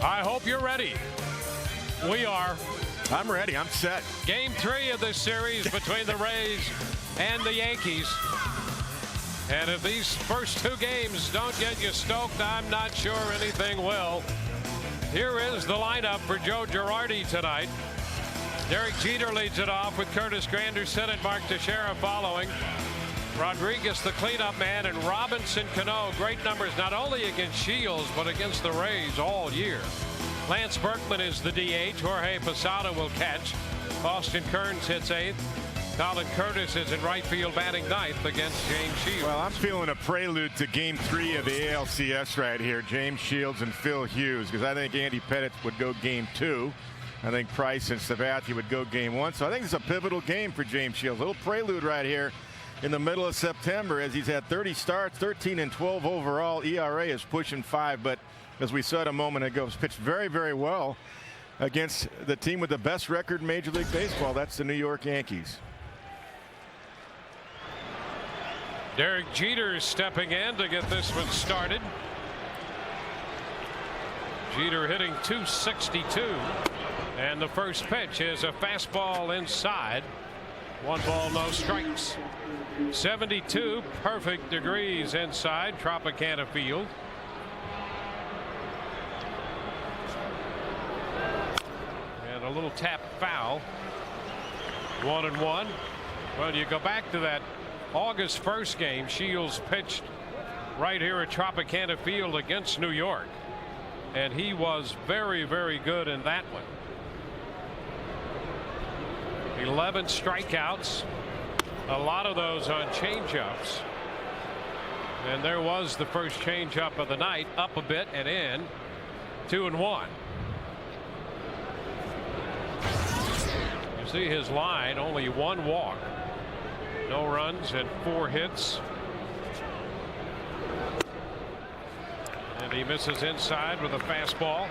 I hope you're ready. We are. I'm ready. I'm set. Game 3 of this series between the Rays and the Yankees. And if these first 2 games don't get you stoked, I'm not sure anything will. Here is the lineup for Joe Girardi tonight. Derek Jeter leads it off with Curtis Granderson and Mark Teixeira following. Rodriguez, the cleanup man, and Robinson Cano. Great numbers not only against Shields, but against the Rays all year. Lance Berkman is the DH. Jorge Posada will catch. Austin Kearns hits 8th. Colin Curtis is in right field batting 9th against James Shields. Well, I'm feeling a prelude to game 3 of the ALCS right here. James Shields and Phil Hughes, because I think Andy Pettitte would go game 2. I think Price and Sabathia would go game 1. So I think it's a pivotal game for James Shields. A little prelude right here in the middle of September, as he's had 30 starts, 13 and 12 overall. ERA is pushing 5, but as we said a moment ago, he's pitched very, very well against the team with the best record in Major League Baseball. That's the New York Yankees. Derek Jeter is stepping in to get this one started. Jeter hitting .262, and the first pitch is a fastball inside. 1 ball, no strikes. 72 perfect degrees inside Tropicana Field. And a little tap foul. 1-1. Well, you go back to that August 1st game. Shields pitched right here at Tropicana Field against New York, and he was very, very good in that one. 11 strikeouts, a lot of those on changeups, and there was the first changeup of the night, up a bit and in. 2-1. You see his line, only 1 walk, no runs and 4 hits. And he misses inside with a fastball.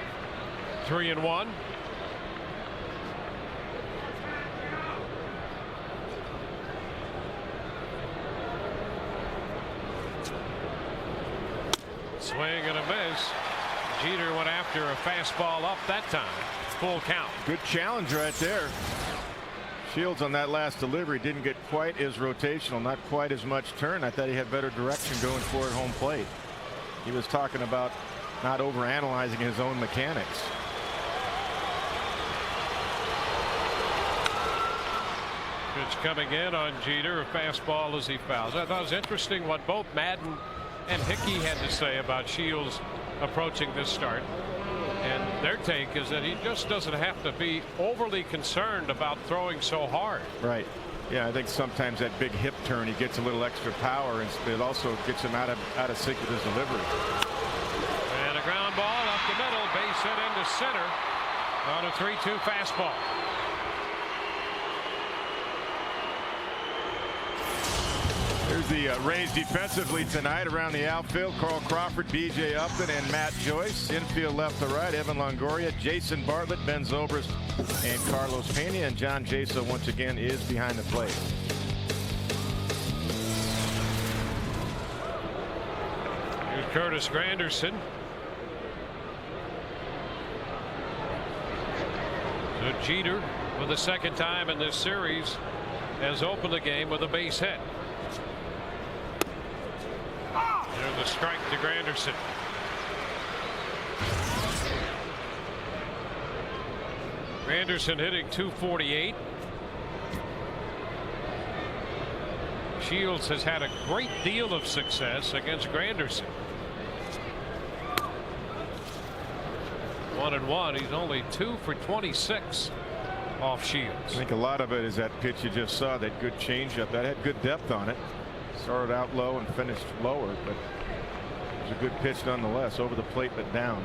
3-1. Swing and a miss. Jeter went after a fastball up that time. Full count. Good challenge right there. Shields on that last delivery didn't get quite as rotational, not quite as much turn. I thought he had better direction going toward home plate. He was talking about not overanalyzing his own mechanics. Pitch coming in on Jeter, a fastball as he fouls. I thought it was interesting what both Madden and Hickey had to say about Shields approaching this start. And their take is that he just doesn't have to be overly concerned about throwing so hard. Right. Yeah, I think sometimes that big hip turn, he gets a little extra power, and it also gets him out of sync with his delivery. And a ground ball up the middle, base hit into center on a 3-2 fastball. There's the Rays defensively tonight around the outfield. Carl Crawford, B.J. Upton, and Matt Joyce. Infield left to right, Evan Longoria, Jason Bartlett, Ben Zobrist, and Carlos Pena. And John Jaso once again is behind the plate. Here's Curtis Granderson. So Jeter, for the second time in this series, has opened the game with a base hit. There's a strike to Granderson. Granderson hitting .248. Shields has had a great deal of success against Granderson. 1-1. He's only 2 for 26 off Shields. I think a lot of it is that pitch you just saw, that good changeup that had good depth on it. Started out low and finished lower, but it was a good pitch nonetheless. Over the plate but down.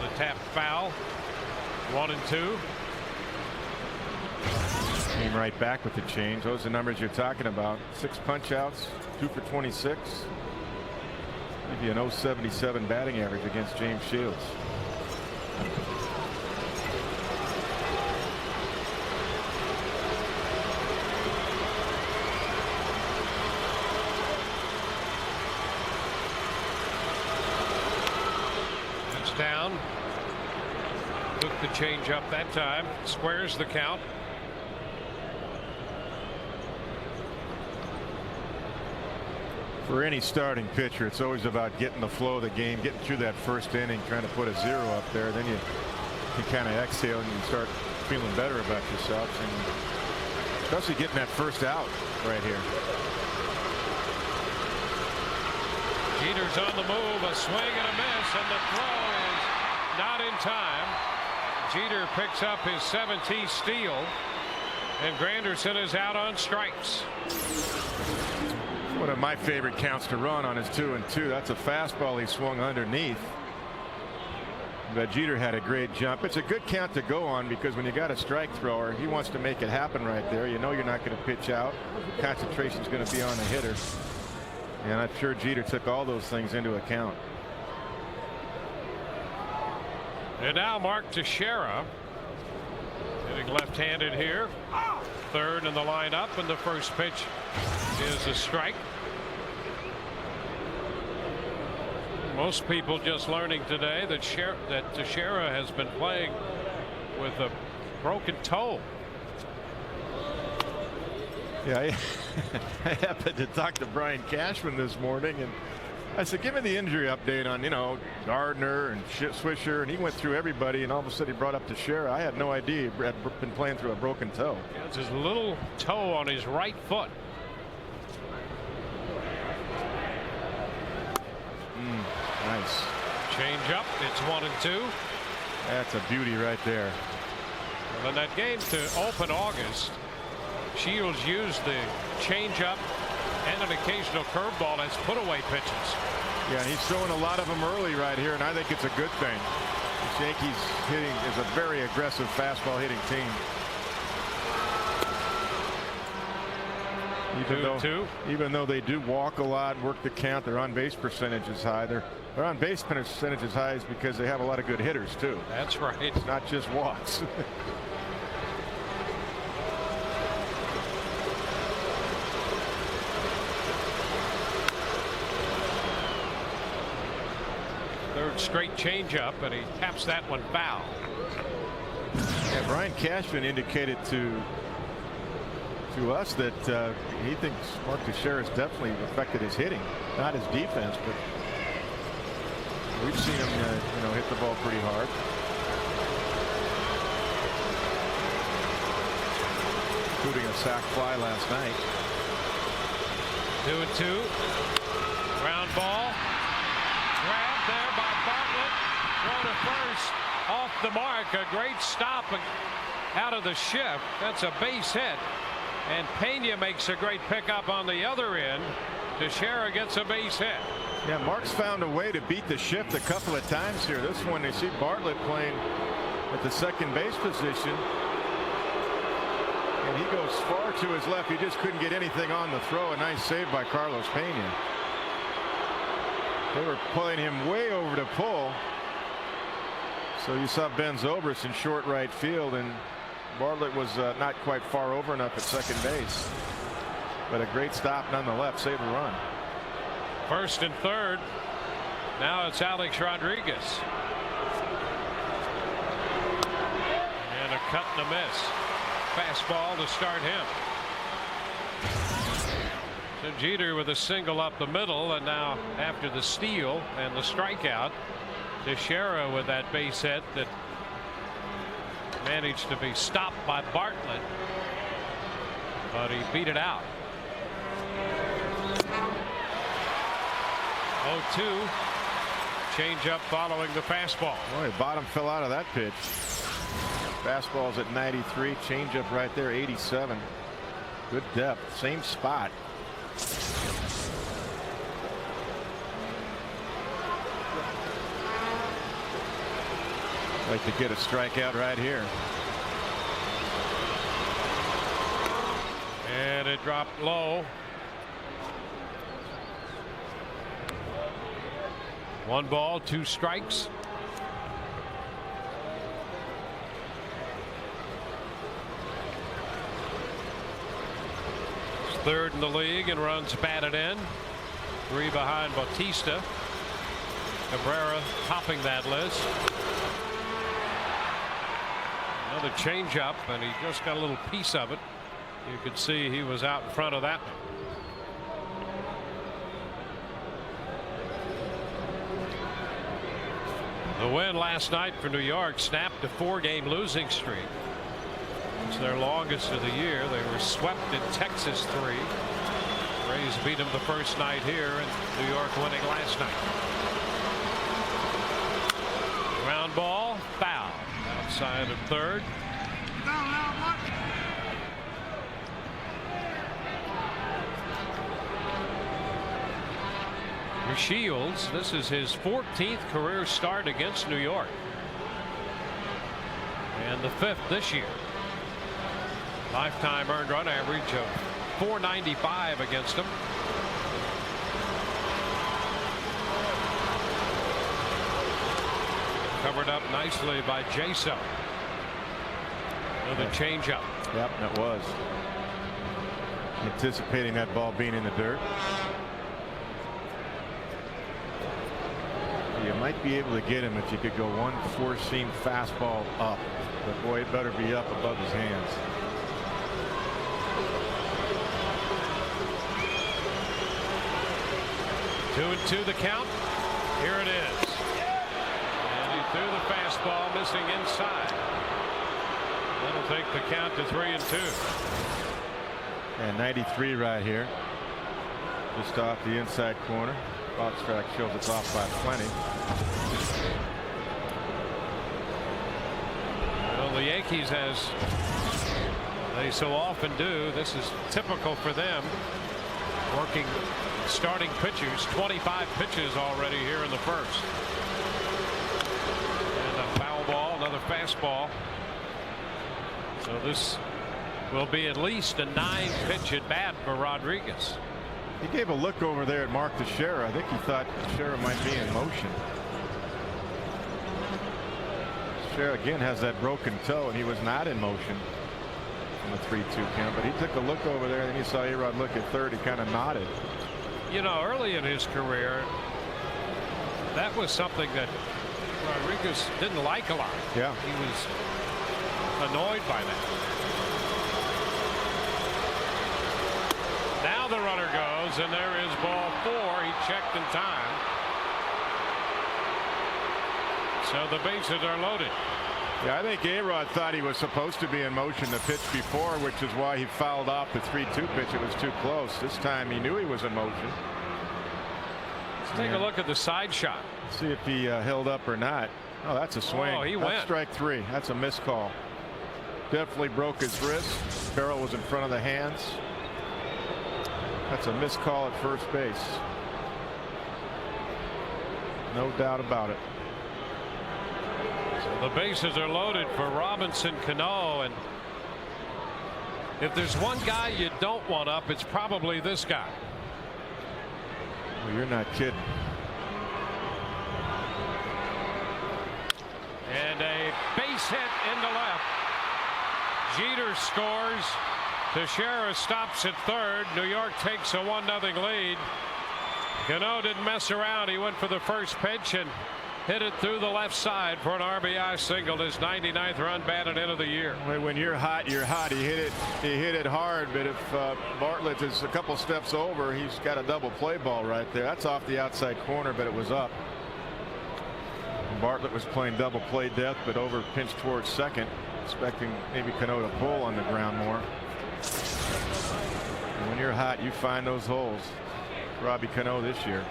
The tap foul. 1-2. Came right back with the change. Those are the numbers you're talking about. 6 punch outs, 2 for 26. Maybe an .077 batting average against James Shields. down. Took the change up that time. Squares the count. For any starting pitcher, it's always about getting the flow of the game, getting through that first inning, trying to put a 0 up there. Then you can kind of exhale and you start feeling better about yourself, and especially getting that first out right here. Jeter's on the move, a swing and a miss, and the throw is not in time. Jeter picks up his 17th steal, and Granderson is out on strikes. One of my favorite counts to run on his 2-2. That's a fastball he swung underneath. But Jeter had a great jump. It's a good count to go on because when you got a strike thrower, he wants to make it happen right there. You know you're not going to pitch out. Concentration's going to be on the hitter. And I'm sure Jeter took all those things into account. And now Mark Teixeira hitting left-handed here. Third in the lineup, and the first pitch is a strike. Most people just learning today that Teixeira has been playing with a broken toe. Yeah, I happened to talk to Brian Cashman this morning, and I said, give me the injury update on, Gardner and Swisher, and he went through everybody, and all of a sudden he brought up Teixeira. I had no idea he had been playing through a broken toe. Yeah, it's his little toe on his right foot. Nice. Change up. It's 1-2. That's a beauty right there. Well, in that game to open August, Shields used the changeup and an occasional curveball as put-away pitches. Yeah, he's throwing a lot of them early right here, and I think it's a good thing. The Yankees hitting is a very aggressive fastball hitting team. Even though they do walk a lot, work the count, their on-base percentage is high. Their on-base percentage is high is because they have a lot of good hitters too. That's right. It's not just walks. Third straight changeup, and he taps that one foul. Yeah, Brian Cashman indicated to us that he thinks Mark Teixeira has definitely affected his hitting, not his defense, but we've seen him hit the ball pretty hard. Including a sac fly last night. 2-2. Ground ball. Grabbed there by Bartlett. Throw to first. Off the mark. A great stop out of the shift. That's a base hit. And Pena makes a great pickup on the other end. Teixeira gets a base hit. Yeah, Mark's found a way to beat the shift a couple of times here. This one, they see Bartlett playing at the second base position. And he goes far to his left. He just couldn't get anything on the throw. A nice save by Carlos Pena. They were playing him way over to pull. So you saw Ben Zobrist in short right field, and Bartlett was not quite far over enough at second base. But a great stop nonetheless. Save a run. First and third. Now it's Alex Rodriguez. And a cut and a miss. Fastball to start him. So Jeter with a single up the middle, and now after the steal and the strikeout, Teixeira with that base hit that managed to be stopped by Bartlett, but he beat it out. 0-2. Change up following the fastball. Boy, bottom fell out of that pitch. Fastball's at 93. Change up right there, 87. Good depth. Same spot. Like to get a strikeout right here. And it dropped low. 1 ball, 2 strikes. He's third in the league in runs batted in. 3 behind Bautista. Cabrera topping that list. Another changeup, and he just got a little piece of it. You could see he was out in front of that one. The win last night for New York snapped a 4-game losing streak. It's their longest of the year. They were swept in Texas 3. Rays beat them the first night here, and New York winning last night. Ground ball, foul outside of third. Shields, this is his 14th career start against New York, and the 5th this year. Lifetime earned run average of .495 against him. Covered up nicely by Jaso. Another changeup. Yep, that was anticipating that ball being in the dirt. You might be able to get him if you could go one four-seam fastball up, but boy, it better be up above his hands. Two and two the count. Here it is, and he threw the fastball, missing inside. That'll take the count to 3-2. And 93 right here, just off the inside corner. Box track shows it's off by plenty. Well, the Yankees, as they so often do, this is typical for them. Working starting pitchers, 25 pitches already here in the first. And a foul ball, another fastball. So this will be at least a 9-pitch at bat for Rodriguez. He gave a look over there at Mark Teixeira. I think he thought Teixeira might be in motion. Teixeira again has that broken toe, and he was not in motion from the 3-2 count. But he took a look over there, and he saw A-Rod look at third. He kind of nodded. You know, early in his career, that was something that Rodriguez didn't like a lot. Yeah. He was annoyed by that. Now the runner goes, and there is ball 4. He checked in time. So the bases are loaded. Yeah, I think A-Rod thought he was supposed to be in motion the pitch before, which is why he fouled off the 3-2 pitch. It was too close. This time he knew he was in motion. Let's take a look at the side shot. See if he held up or not. Oh, that's a swing. Oh, he that's went. Strike 3. That's a missed call. Definitely broke his wrist. Barrel was in front of the hands. That's a missed call at first base. No doubt about it. So the bases are loaded for Robinson Cano, and if there's one guy you don't want up, it's probably this guy. Well, you're not kidding. And a base hit into left. Jeter scores. Teixeira stops at third. New York takes a 1-0 lead. Cano didn't mess around. He went for the first pitch and hit it through the left side for an RBI single. His 99th run batted into the year. When you're hot, you're hot. He hit it hard, but if Bartlett is a couple steps over, he's got a double play ball right there. That's off the outside corner, but it was up. Bartlett was playing double play depth, but over pinched towards second, expecting maybe Cano to pull on the ground more. And when you're hot, you find those holes. Robbie Cano this year.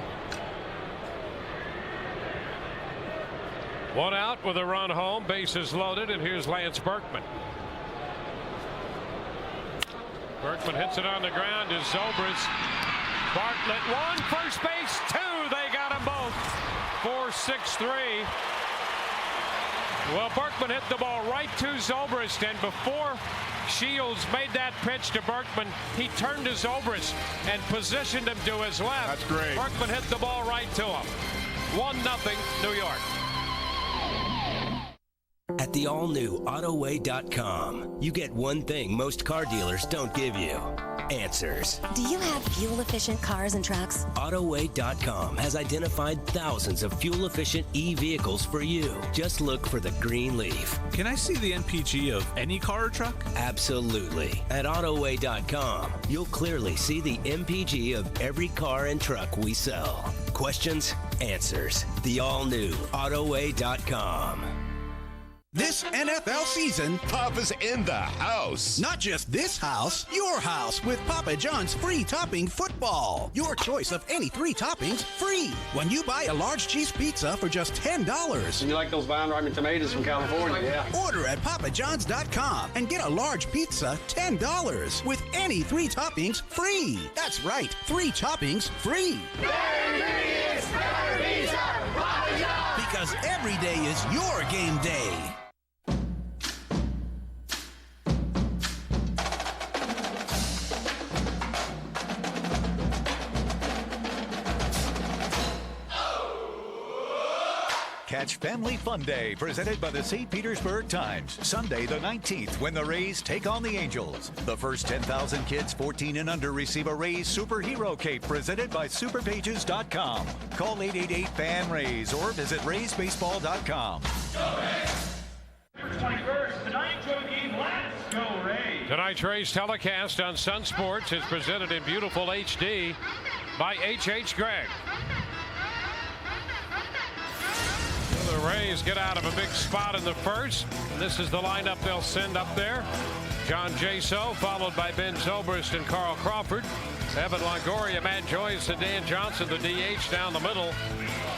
One out with a run home, bases loaded, and here's Lance Berkman. Berkman hits it on the ground to Zobrist. Bartlett 1, first base 2. They got them both. 4-6-3. Well, Berkman hit the ball right to Zobrist, and before Shields made that pitch to Berkman, he turned to Zobrist and positioned him to his left. That's great. Berkman hit the ball right to him. 1-0 New York. At the all-new AutoWay.com, you get one thing most car dealers don't give you. answers. Do you have fuel-efficient cars and trucks? AutoWay.com has identified thousands of fuel-efficient e-vehicles for you. Just look for the green leaf. Can I see the NPG of any car or truck? Absolutely. At AutoWay.com, you'll clearly see the MPG of every car and truck we sell. Questions? Answers. The all-new AutoWay.com. This NFL season, Papa's in the house. not just this house, your house with Papa John's free topping football. Your choice of any 3 toppings free when you buy a large cheese pizza for just $10. You like those vine ripened tomatoes from California? Yeah. Order at papajohns.com and get a large pizza $10 with any 3 toppings free. That's right, 3 toppings free. Because every day is your game day. Catch Family Fun Day, presented by the St. Petersburg Times, Sunday the 19th, when the Rays take on the Angels. The first 10,000 kids 14 and under receive a Rays Superhero Cape, presented by Superpages.com. Call 888-FAN-RAYS or visit RaysBaseball.com. Tonight's Rays telecast on Sun Sports is presented in beautiful HD by H.H. Gregg. The Rays get out of a big spot in the first. And this is the lineup they'll send up there. John Jaso, followed by Ben Zobrist and Carl Crawford. Evan Longoria, Matt Joyce, and Dan Johnson, the DH down the middle.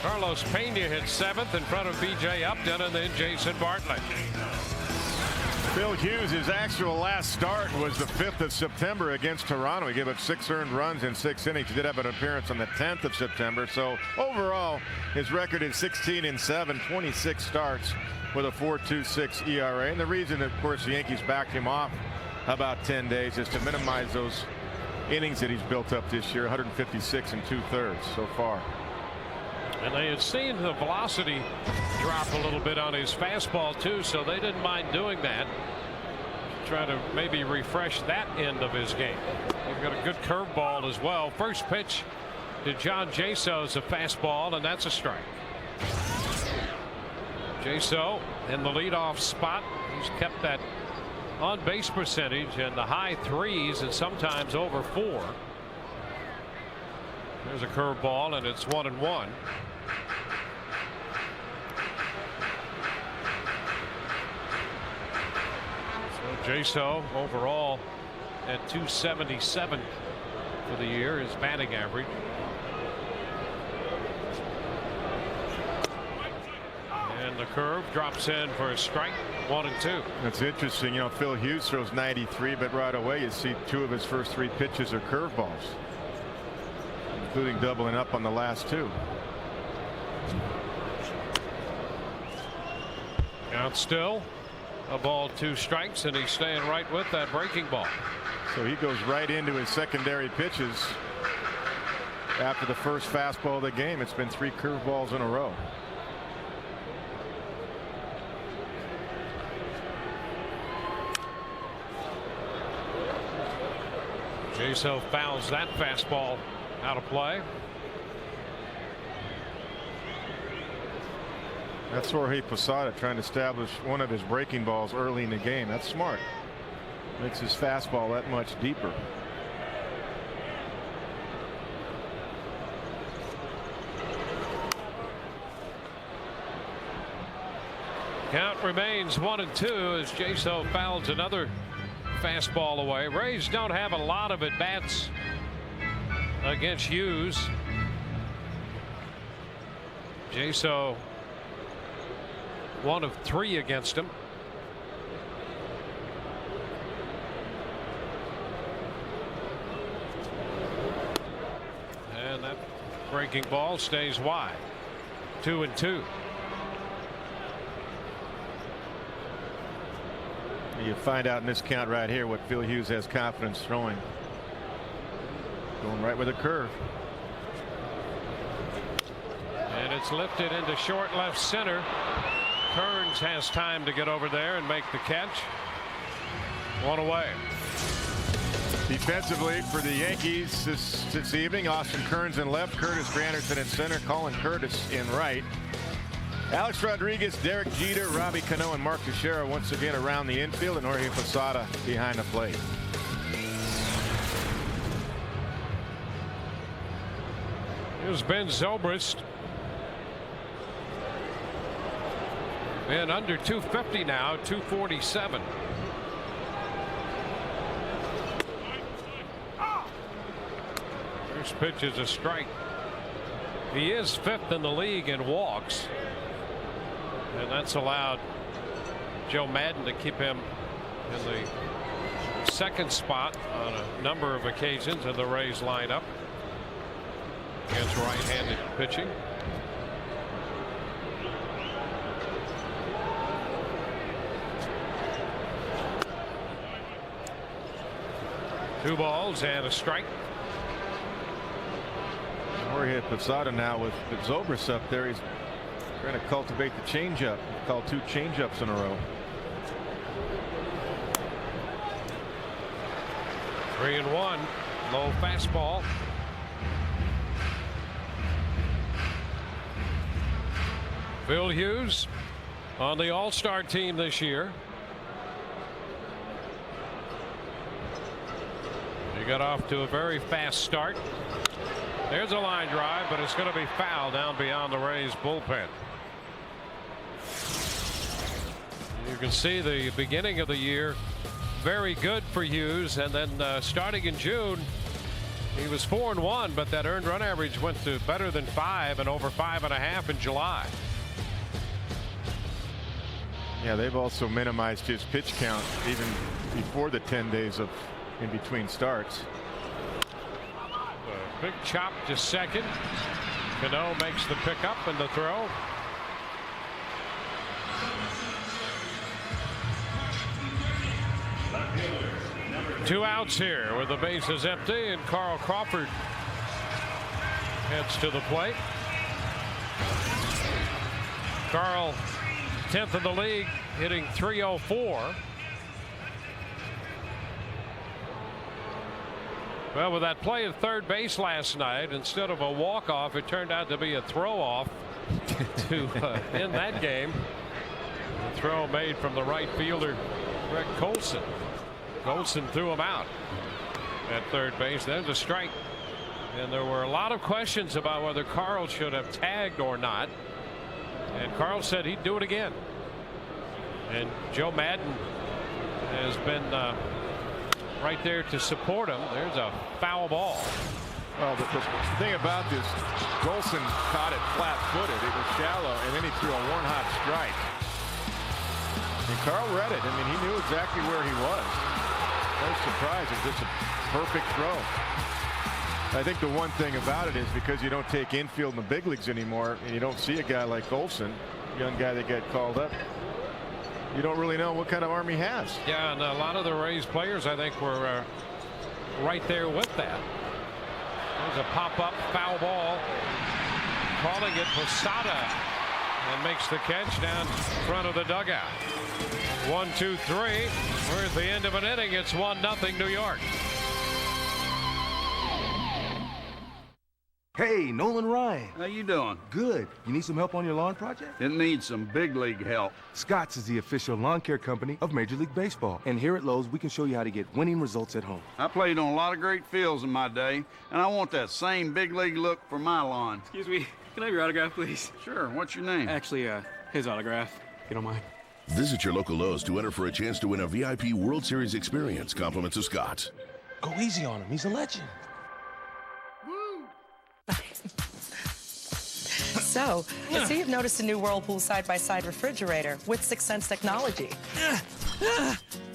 Carlos Pena hits 7th in front of B.J. Upton, and then Jason Bartlett. Phil Hughes, his actual last start was the 5th of September against Toronto. He gave up 6 earned runs in 6 innings. He did have an appearance on the 10th of September. So overall, his record is 16-7, 26 starts with a 4.26 ERA. And the reason, of course, the Yankees backed him off about 10 days is to minimize those innings that he's built up this year. 156 2/3 so far. And they had seen the velocity drop a little bit on his fastball too, so they didn't mind doing that. Trying to maybe refresh that end of his game. They've got a good curveball as well. First pitch to John Jaso is a fastball, and that's a strike. Jaso in the leadoff spot. He's kept that on base percentage in the high 3s and sometimes over 4. There's a curveball, and it's 1-1. So Jaso overall at 277 for the year, his batting average. And the curve drops in for a strike. 1-2. That's interesting. You know, Phil Hughes throws 93, but right away you see 2 of his first 3 pitches are curveballs, including doubling up on the last 2. Out still. A ball, 2 strikes, and he's staying right with that breaking ball. So he goes right into his secondary pitches after the first fastball of the game. It's been 3 curveballs in a row. Jaso fouls that fastball out of play. That's Jorge Posada trying to establish one of his breaking balls early in the game. That's smart. Makes his fastball that much deeper. Count remains 1-2 as Jaso fouls another fastball away. Rays don't have a lot of at bats against Hughes. Jaso 1 of 3 against him. And that breaking ball stays wide. 2-2. You find out in this count right here what Phil Hughes has confidence throwing. Going right with a curve. And it's lifted into short left center. Kearns has time to get over there and make the catch. 1 away. Defensively for the Yankees this evening, Austin Kearns in left, Curtis Granderson in center, Colin Curtis in right. Alex Rodriguez, Derek Jeter, Robbie Cano, and Mark Teixeira once again around the infield, and Jorge Posada behind the plate. Here's Ben Zobrist. And under 250 now, 247. First pitch is a strike. He is 5th in the league in walks. And that's allowed Joe Madden to keep him in the 2nd spot on a number of occasions in the Rays lineup against right-handed pitching. Two balls and a strike. Jorge Posada now with Zobrist up there. He's trying to cultivate the changeup. Called 2 changeups in a row. 3-1. Low fastball. Phil Hughes on the All-Star team this year. He got off to a very fast start. There's a line drive, but it's going to be foul down beyond the Rays bullpen. You can see the beginning of the year very good for Hughes, and then starting in June he was 4-1, but that earned run average went to better than 5 and over 5.5 in July. Yeah, they've also minimized his pitch count even before the 10 days of in between starts. Big chop to second. Cano makes the pickup and the throw. Two outs here with the bases empty, and Carl Crawford heads to the plate. Carl, 10th in the league, hitting .304. Well, with that play at third base last night, instead of a walk-off, it turned out to be a throw-off to end that game. The throw made from the right fielder, Greg Colson. Colson threw him out at third base. There's a strike. And there were a lot of questions about whether Carl should have tagged or not. And Carl said he'd do it again. And Joe Madden has been right there to support him. There's a foul ball. Well, the thing about this, Golson caught it flat-footed. It was shallow, and then he threw a one-hop strike. And Carl read it. I mean, he knew exactly where he was. No surprise. It's just a perfect throw. I think the one thing about it is because you don't take infield in the big leagues anymore, and you don't see a guy like Golson, young guy that got called up, you don't really know what kind of arm he has. Yeah, and a lot of the Rays players, I think, were right there with that. There's a pop-up foul ball. Calling it Posada, and makes the catch down front of the dugout. 1, 2, 3. We're at the end of an inning. It's 1-0 New York. Hey, Nolan Ryan. How you doing? Good. You need some help on your lawn project? It needs some big league help. Scott's is the official lawn care company of Major League Baseball. And here at Lowe's, we can show you how to get winning results at home. I played on a lot of great fields in my day, and I want that same big league look for my lawn. Excuse me, can I have your autograph, please? Sure. What's your name? Actually, his autograph, if you don't mind. Visit your local Lowe's to enter for a chance to win a VIP World Series experience. Compliments of Scott's. Go easy on him. He's a legend. So, I see you've noticed a new Whirlpool side-by-side refrigerator with 6th Sense technology.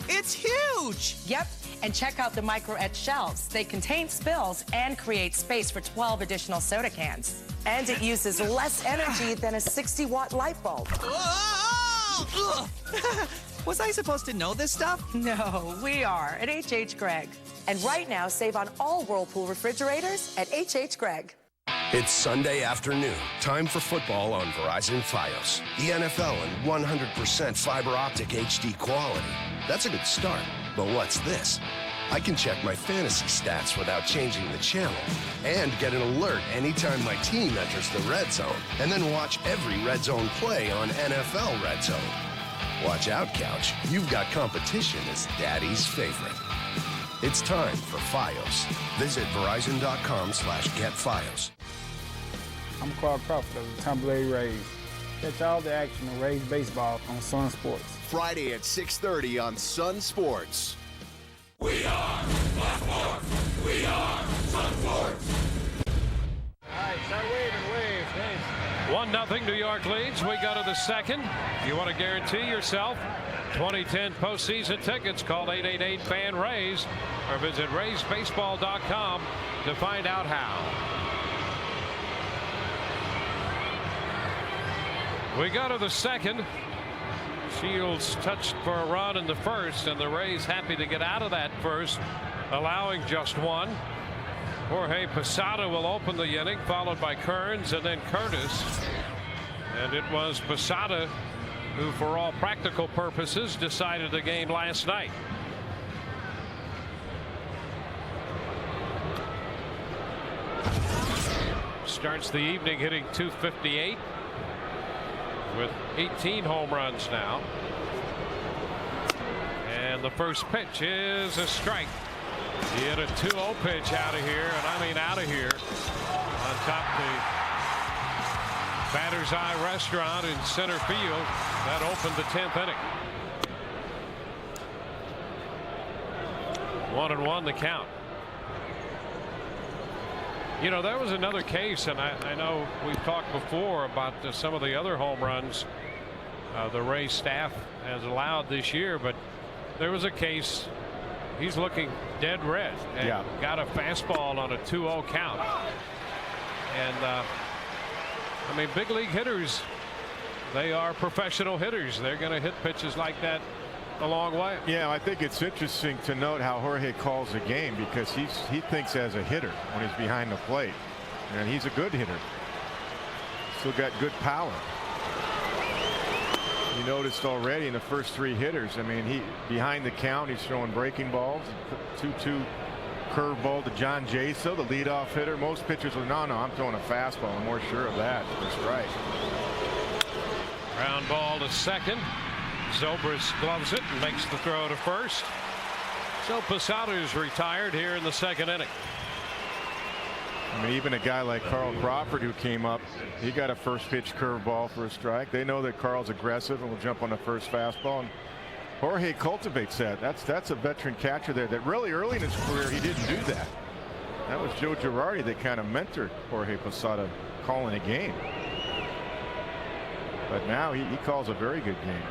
It's huge! Yep, and check out the micro-etched shelves. They contain spills and create space for 12 additional soda cans. And it uses less energy than a 60-watt light bulb. Was I supposed to know this stuff? No, we are at H.H. Gregg. And right now, save on all Whirlpool refrigerators at H.H. Gregg. It's Sunday afternoon. Time for football on Verizon Fios. The NFL in 100% fiber optic HD quality. That's a good start. But what's this? I can check my fantasy stats without changing the channel and get an alert anytime my team enters the red zone, and then watch every red zone play on NFL Red Zone. Watch out, Couch. You've got competition as Daddy's favorite. It's time for Fios. Visit Verizon.com/getFios. I'm Clark Crawford of the Tampa Bay Rays. Catch all the action of Rays baseball on Sun Sports. Friday at 6:30 on Sun Sports. We are Sun Sports. We are Sun Sports. All right, start waving, wave. Thanks. 1-0 New York leads. We go to the second. If you want to guarantee yourself 2010 postseason tickets, call 888-FAN-RAYS or visit RaysBaseball.com to find out how. We go to the second. Shields touched for a run in the first, and the Rays happy to get out of that first, allowing just one. Jorge Posada will open the inning, followed by Kearns and then Curtis. And it was Posada who, for all practical purposes, decided the game last night. Starts the evening hitting .258 with 18 home runs now. And the first pitch is a strike. He hit a 2-0 pitch out of here, and I mean out of here, on top the Batter's Eye Restaurant in center field. That opened the 10th inning. 1-1 the count. You know, there was another case, and I know we've talked before about some of the other home runs the Rays staff has allowed this year, but there was a case. He's looking dead red and got a fastball on a 2-0 count. And I mean, big league hitters, they are professional hitters. They're going to hit pitches like that a long way. Yeah, I think it's interesting to note how Jorge calls the game, because he thinks as a hitter when he's behind the plate, and he's a good hitter. Still got good power. You noticed already in the first three hitters, I mean, he behind the count, he's throwing breaking balls. 2-2 curveball to John Jaso, the leadoff hitter. Most pitchers will, no, I'm throwing a fastball. I'm more sure of that. That's right. Ground ball to second. Zobrist gloves it and makes the throw to first. So Posada is retired here in the second inning. I mean, even a guy like Carl Crawford, who came up, he got a first pitch curveball for a strike. They know that Carl's aggressive and will jump on the first fastball. And Jorge cultivates that. That's a veteran catcher there that really early in his career he didn't do that. That was Joe Girardi that kind of mentored Jorge Posada calling a game. But now he calls a very good game.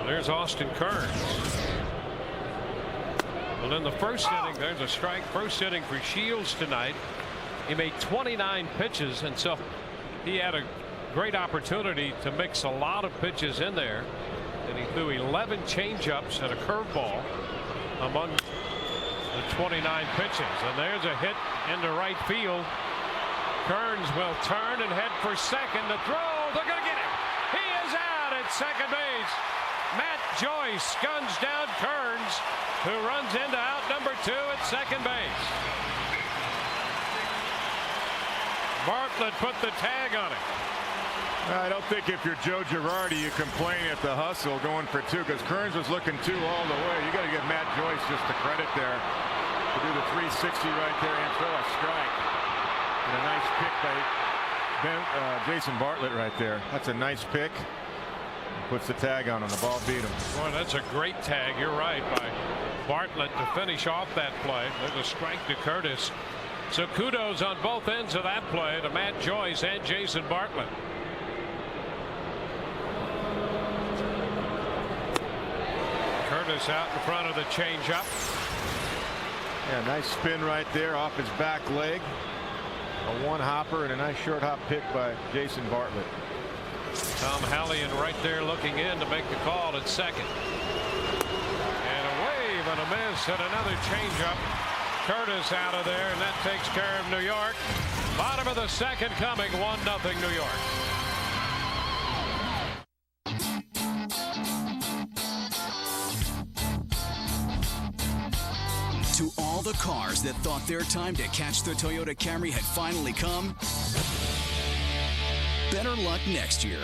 There's Austin Kearns. Well, in the first inning, there's a strike. First inning for Shields tonight. He made 29 pitches, and so he had a great opportunity to mix a lot of pitches in there. And he threw 11 changeups and a curveball among the 29 pitches. And there's a hit into right field. Kearns will turn and head for second. The throw, they're going to get him. He is out at second base. Matt Joyce guns down Kearns, who runs into out number 2 at second base. Bartlett put the tag on it. I don't think if you're Joe Girardi you complain at the hustle going for 2, because Kearns was looking 2 all the way. You got to give Matt Joyce just the credit there to do the 360 right there and throw a strike. And a nice pick by Jason Bartlett right there. That's a nice pick. Puts the tag on him. The ball beat him. Boy, that's a great tag. You're right, by Bartlett to finish off that play. There's a strike to Curtis. So kudos on both ends of that play to Matt Joyce and Jason Bartlett. Curtis out in front of the changeup. Yeah, nice spin right there off his back leg. A one hopper and a nice short hop pick by Jason Bartlett. Tom Hallion right there looking in to make the call at second. And a wave and a miss and another changeup. Curtis out of there, and that takes care of New York. Bottom of the second coming, 1-0 New York. To all the cars that thought their time to catch the Toyota Camry had finally come, better luck next year.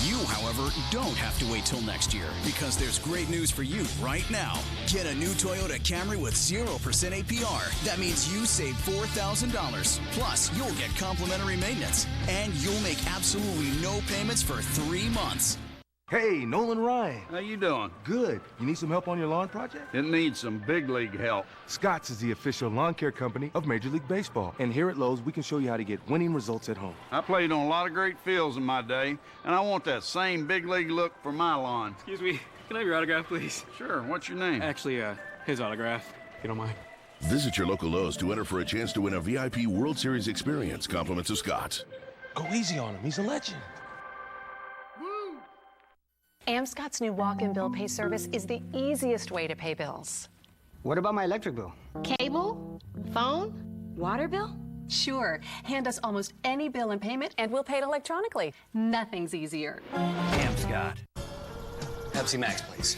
You, however, don't have to wait till next year because there's great news for you right now. Get a new Toyota Camry with 0% APR. That means you save $4,000. Plus, you'll get complimentary maintenance. And you'll make absolutely no payments for 3 months. Hey, Nolan Ryan. How you doing? Good. You need some help on your lawn project? It needs some big league help. Scotts is the official lawn care company of Major League Baseball. And here at Lowe's, we can show you how to get winning results at home. I played on a lot of great fields in my day, and I want that same big league look for my lawn. Excuse me, can I have your autograph, please? Sure, what's your name? Actually, his autograph, if you don't mind. Visit your local Lowe's to enter for a chance to win a VIP World Series experience. Compliments of Scotts. Go easy on him. He's a legend. Amscott's new walk-in bill pay service is the easiest way to pay bills. What about my electric bill? Cable? Phone? Water bill? Sure. Hand us almost any bill and payment, and we'll pay it electronically. Nothing's easier. Amscott. Pepsi Max, please.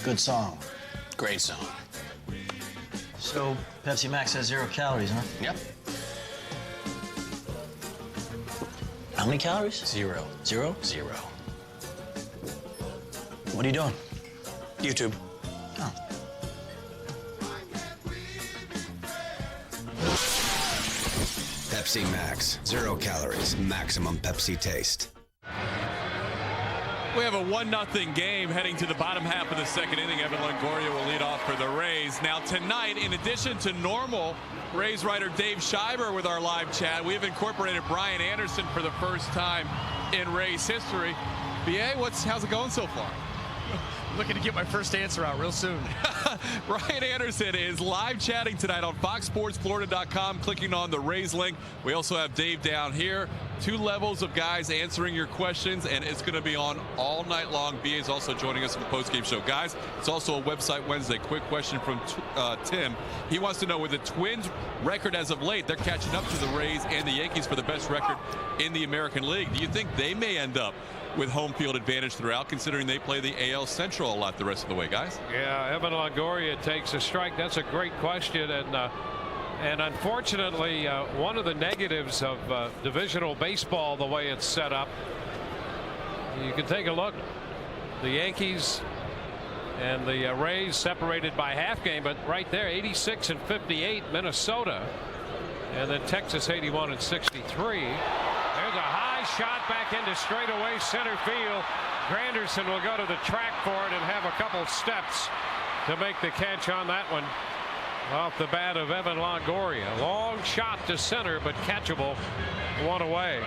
Good song. Great song. So, Pepsi Max has 0 calories, huh? Yep. How many calories? 0. 0? 0. What are you doing? YouTube. Oh. Pepsi Max. 0 calories. Maximum Pepsi taste. We have a 1-0 game heading to the bottom half of the second inning. Evan Longoria will lead off for the Rays. Now tonight, in addition to normal Rays writer Dave Schreiber with our live chat, we have incorporated Brian Anderson for the first time in Rays history. BA, how's it going so far? Looking to get my first answer out real soon. Brian Anderson is live chatting tonight on FoxSportsFlorida.com, clicking on the Rays link. We also have Dave down here. 2 levels of guys answering your questions, and it's going to be on all night long. BA is also joining us in the postgame show. Guys, it's also a Website Wednesday. Quick question from Tim. He wants to know, with the Twins' record as of late, they're catching up to the Rays and the Yankees for the best record in the American League. Do you think they may end up with home field advantage throughout, considering they play the AL Central a lot the rest of the way, guys? Yeah, Evan Longoria takes a strike. That's a great question, and unfortunately, one of the negatives of divisional baseball, the way it's set up, you can take a look. The Yankees and the Rays separated by half game, but right there, 86 and 58, Minnesota, and then Texas 81 and 63. There's a high shot back into straightaway center field. Granderson will go to the track for it and have a couple steps to make the catch on that one off the bat of Evan Longoria. Long shot to center, but catchable, one away.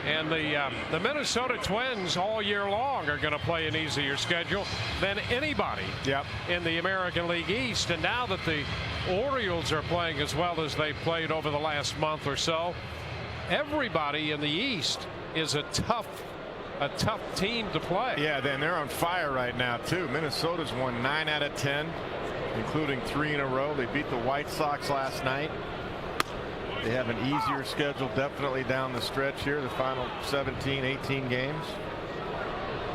And the Minnesota Twins all year long are going to play an easier schedule than anybody in the American League East. And now that the Orioles are playing as well as they played over the last month or so, everybody in the East is a tough team to play. Yeah, they're on fire right now too. Minnesota's won 9 out of 10, including 3 in a row. They beat the White Sox last night. They have an easier schedule definitely down the stretch here, the final 17, 18 games.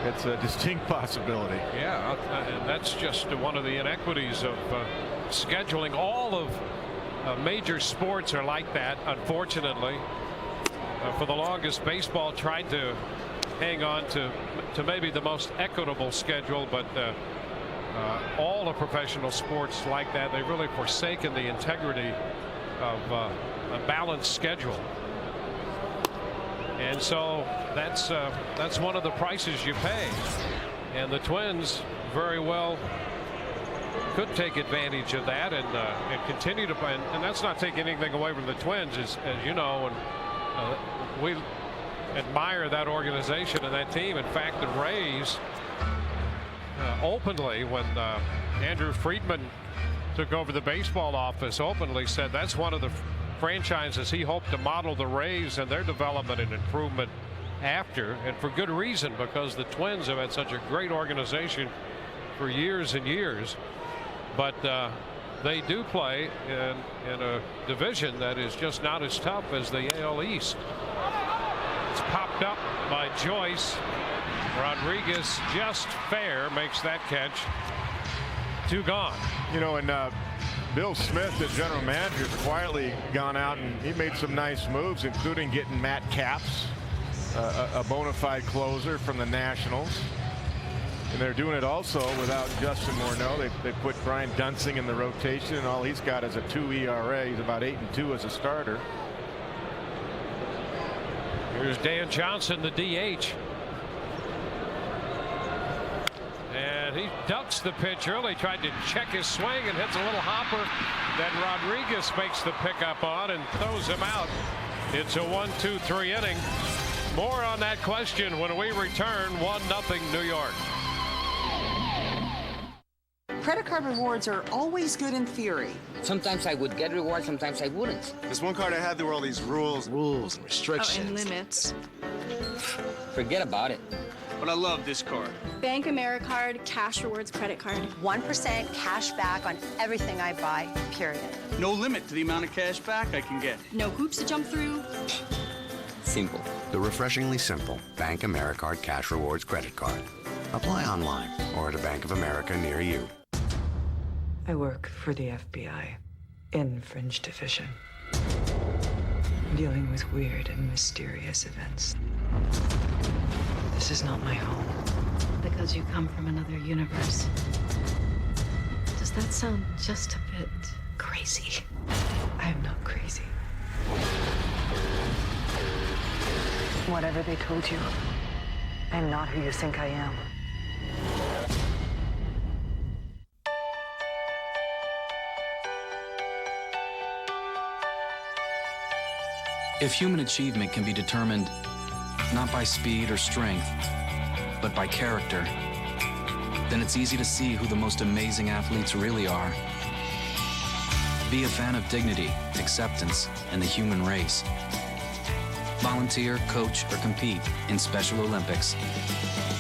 It's a distinct possibility. Yeah, and that's just one of the inequities of scheduling. All of major sports are like that, unfortunately. For the longest, baseball tried to hang on to maybe the most equitable schedule, but all the professional sports like that. They've really forsaken the integrity of a balanced schedule, and so that's one of the prices you pay. And the Twins very well could take advantage of that and continue to play. And that's not taking anything away from the Twins, as you know, and we admire that organization and that team. In fact, the Rays openly, when Andrew Friedman took over the baseball office, openly said that's one of the franchises he hoped to model the Rays and their development and improvement after, and for good reason, because the Twins have had such a great organization for years and years. But they do play in a division that is just not as tough as the AL East. It's popped up by Joyce. Rodriguez just fair makes that catch. 2 gone. You know, and Bill Smith, the general manager, has quietly gone out and he made some nice moves, including getting Matt Capps, a bona fide closer from the Nationals. And they're doing it also without Justin Morneau. They put Brian Dunsing in the rotation, and all he's got is a 2 ERA. He's about 8-2 as a starter. Here's Dan Johnson, the DH. And he ducks the pitch early, tried to check his swing and hits a little hopper that Rodriguez makes the pickup on and throws him out. It's a 1-2-3 inning. More on that question when we return. 1-0 New York. Credit card rewards are always good in theory. Sometimes I would get rewards, sometimes I wouldn't. There's one card I had, there were all these rules and restrictions. Oh, and limits. Forget about it. But I love this card. Bank AmeriCard Cash Rewards Credit Card. 1% cash back on everything I buy, period. No limit to the amount of cash back I can get. No hoops to jump through. Simple. The refreshingly simple Bank AmeriCard Cash Rewards Credit Card. Apply online or at a Bank of America near you. I work for the FBI in Fringe Division, dealing with weird and mysterious events. This is not my home. Because you come from another universe. Does that sound just a bit crazy? I am not crazy. Whatever they told you, I am not who you think I am. If human achievement can be determined not by speed or strength, but by character, then it's easy to see who the most amazing athletes really are. Be a fan of dignity, acceptance, and the human race. Volunteer, coach, or compete in Special Olympics.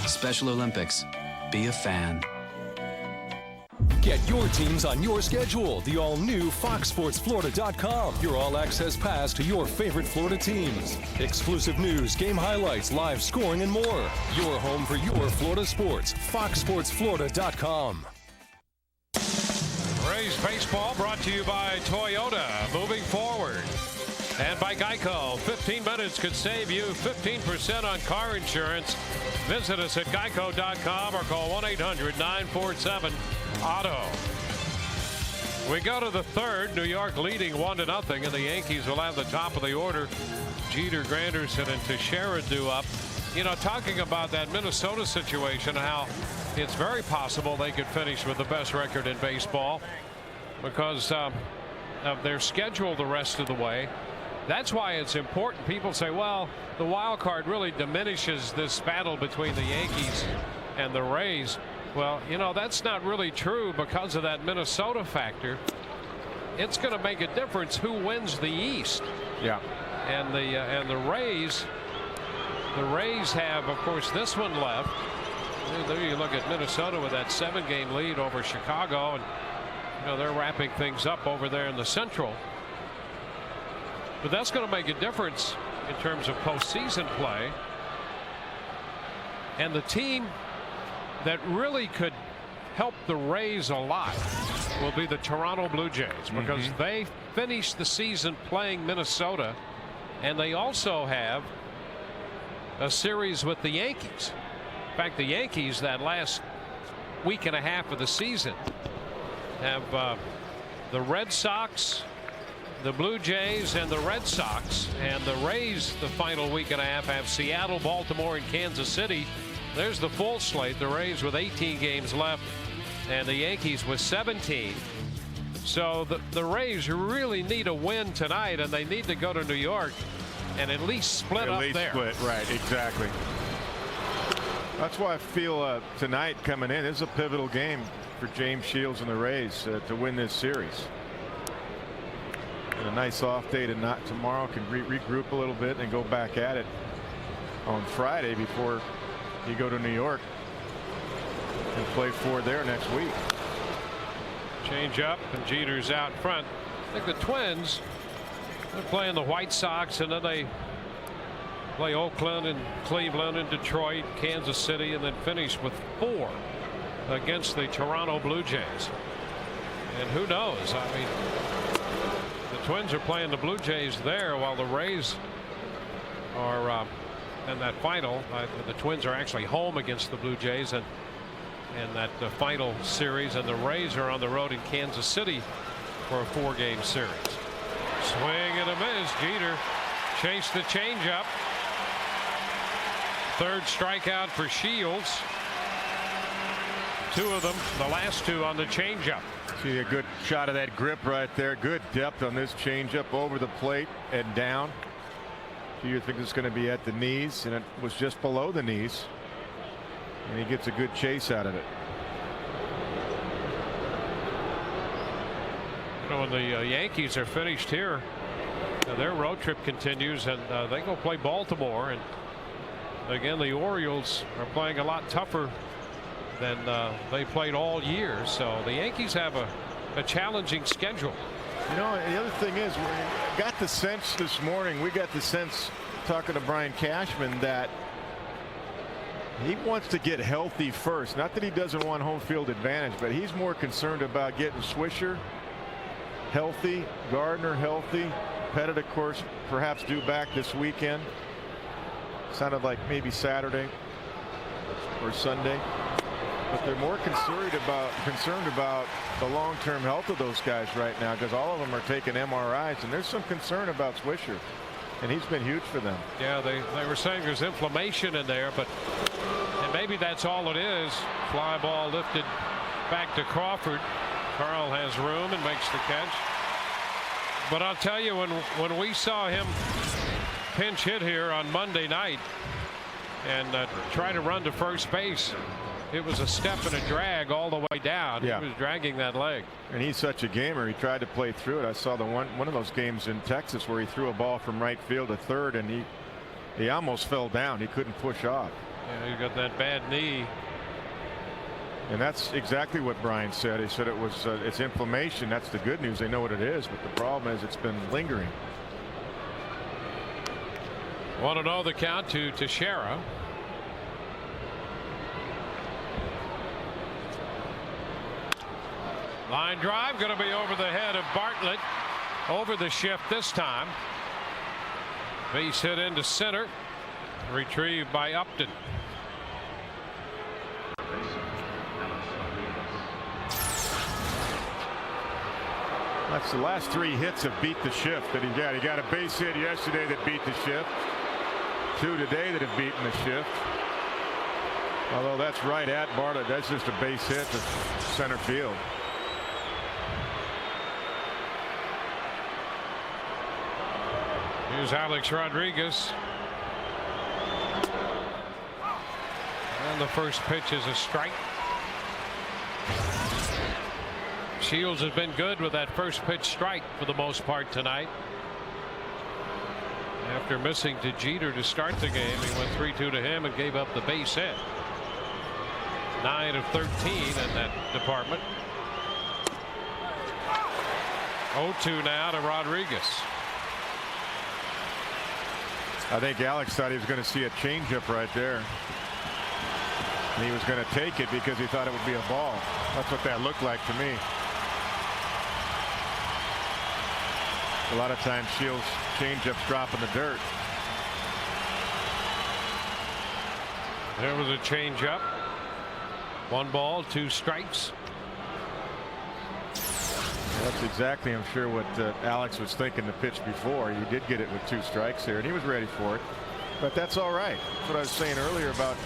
Special Olympics. Be a fan. Get your teams on your schedule. The all-new FoxSportsFlorida.com. Your all-access pass to your favorite Florida teams. Exclusive news, game highlights, live scoring, and more. Your home for your Florida sports. FoxSportsFlorida.com. Rays baseball brought to you by Toyota. Moving forward. And by Geico. 15 minutes could save you 15% on car insurance. Visit us at geico.com or call 1-800-947-AUTO. We go to the third. New York leading 1-0, and the Yankees will have the top of the order. Jeter, Granderson, and Teixeira due up. You know, talking about that Minnesota situation, how it's very possible they could finish with the best record in baseball because of their schedule the rest of the way. That's why it's important. People say, well, the wild card really diminishes this battle between the Yankees and the Rays. Well, you know, that's not really true because of that Minnesota factor. It's going to make a difference who wins the East. Yeah. And the Rays have, of course, this one left. There you look at Minnesota with that 7-game lead over Chicago, and you know they're wrapping things up over there in the Central. But that's going to make a difference in terms of postseason play. And the team that really could help the Rays a lot will be the Toronto Blue Jays, because they finished the season playing Minnesota, and they also have a series with the Yankees. In fact, the Yankees, that last week and a half of the season, have the Red Sox, the Blue Jays, and the Red Sox. And the Rays, the final week and a half, have Seattle, Baltimore, and Kansas City. There's the full slate. The Rays with 18 games left, and the Yankees with 17. So the Rays really need a win tonight, and they need to go to New York and at least split up there. Right, exactly. That's why I feel tonight coming in is a pivotal game for James Shields and the Rays to win this series. And a nice off day tomorrow, can regroup a little bit and go back at it on Friday before you go to New York and play Ford there next week. Change up, and Jeter's out front. I think the Twins, they're playing the White Sox, and then they play Oakland and Cleveland and Detroit, Kansas City, and then finish with 4 against the Toronto Blue Jays. And who knows? I mean, the Twins are playing the Blue Jays there while the Rays are in that final. The Twins are actually home against the Blue Jays and in that final series, and the Rays are on the road in Kansas City for a 4-game series. Swing and a miss. Jeter chased the changeup. Third strikeout for Shields. 2 of them, the last 2 on the changeup. See a good shot of that grip right there. Good depth on this changeup over the plate and down. You think it's going to be at the knees, and it was just below the knees. And he gets a good chase out of it. You know, when the Yankees are finished here, their road trip continues, and they go play Baltimore. And again, the Orioles are playing a lot tougher than they played all year. So the Yankees have a challenging schedule. You know, the other thing is, we got the sense this morning, talking to Brian Cashman, that he wants to get healthy first. Not that he doesn't want home field advantage, but he's more concerned about getting Swisher healthy, Gardner healthy, Pettit, of course, perhaps due back this weekend. Sounded like maybe Saturday or Sunday. But they're more concerned about the long-term health of those guys right now, because all of them are taking MRIs, and there's some concern about Swisher, and he's been huge for them. Yeah, they were saying there's inflammation in there, and maybe that's all it is. Fly ball lifted back to Crawford. Carl has room and makes the catch. But I'll tell you, when we saw him pinch hit here on Monday night and try to run to first base, it was a step and a drag all the way down. Yeah. He was dragging that leg. And he's such a gamer. He tried to play through it. I saw one of those games in Texas where he threw a ball from right field to third, and he almost fell down. He couldn't push off. Yeah, he got that bad knee. And that's exactly what Brian said. He said it's inflammation. That's the good news. They know what it is, but the problem is it's been lingering. 1-0 the count to Teixeira. Line drive going to be over the head of Bartlett, over the shift this time. Base hit into center, retrieved by Upton. That's the last 3 hits have beat the shift that he got. He got a base hit yesterday that beat the shift. 2 today that have beaten the shift. Although that's right at Bartlett. That's just a base hit to center field. Here's Alex Rodriguez. And the first pitch is a strike. Shields has been good with that first pitch strike for the most part tonight. After missing to Jeter to start the game, he went 3-2 to him and gave up the base hit. 9 of 13 in that department. 0-2 now to Rodriguez. I think Alex thought he was going to see a changeup right there. And he was going to take it because he thought it would be a ball. That's what that looked like to me. A lot of times Shields changeups drop in the dirt. There was a changeup. 1 ball, 2 strikes. That's exactly, I'm sure, what Alex was thinking the pitch before. He did get it with 2 strikes here, and he was ready for it. But that's all right. That's what I was saying earlier about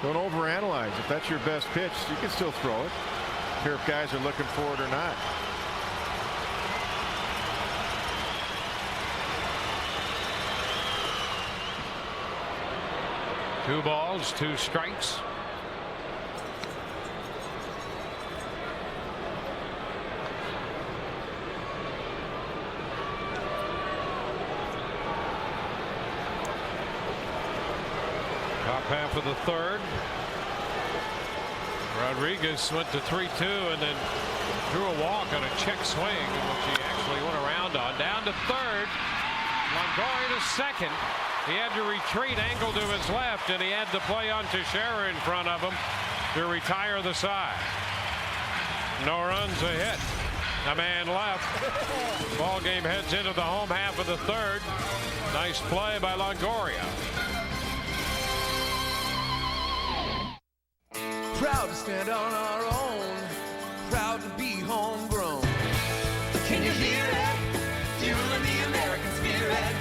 don't overanalyze. If that's your best pitch, you can still throw it. Care if guys are looking for it or not. Two balls, 2 strikes. Top half of the third. Rodriguez went to 3-2 and then drew a walk on a check swing, which he actually went around on. Down to third. Longoria to second. He had to retreat, angle to his left, and he had to play on Teixeira in front of him. to retire the side. No runs, a hit. A man left. Ball game heads into the home half of the third. Nice play by Longoria. Proud to stand on our own. Proud to be homegrown. Can you hear it? Fueling the American spirit.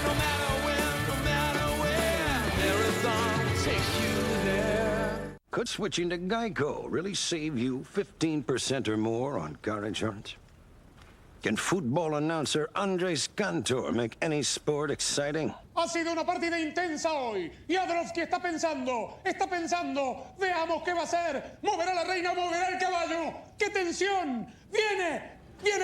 No matter when, no matter where, Marathon will take you there. Could switching to Geico really save you 15% or more on car insurance? Can football announcer Andres Cantor make any sport exciting? Ha sido una partida intensa hoy. Jadrowski está pensando. Veamos qué va a hacer. Moverá la reina, moverá el caballo. ¡Qué tensión! ¡Viene! ¡Gol!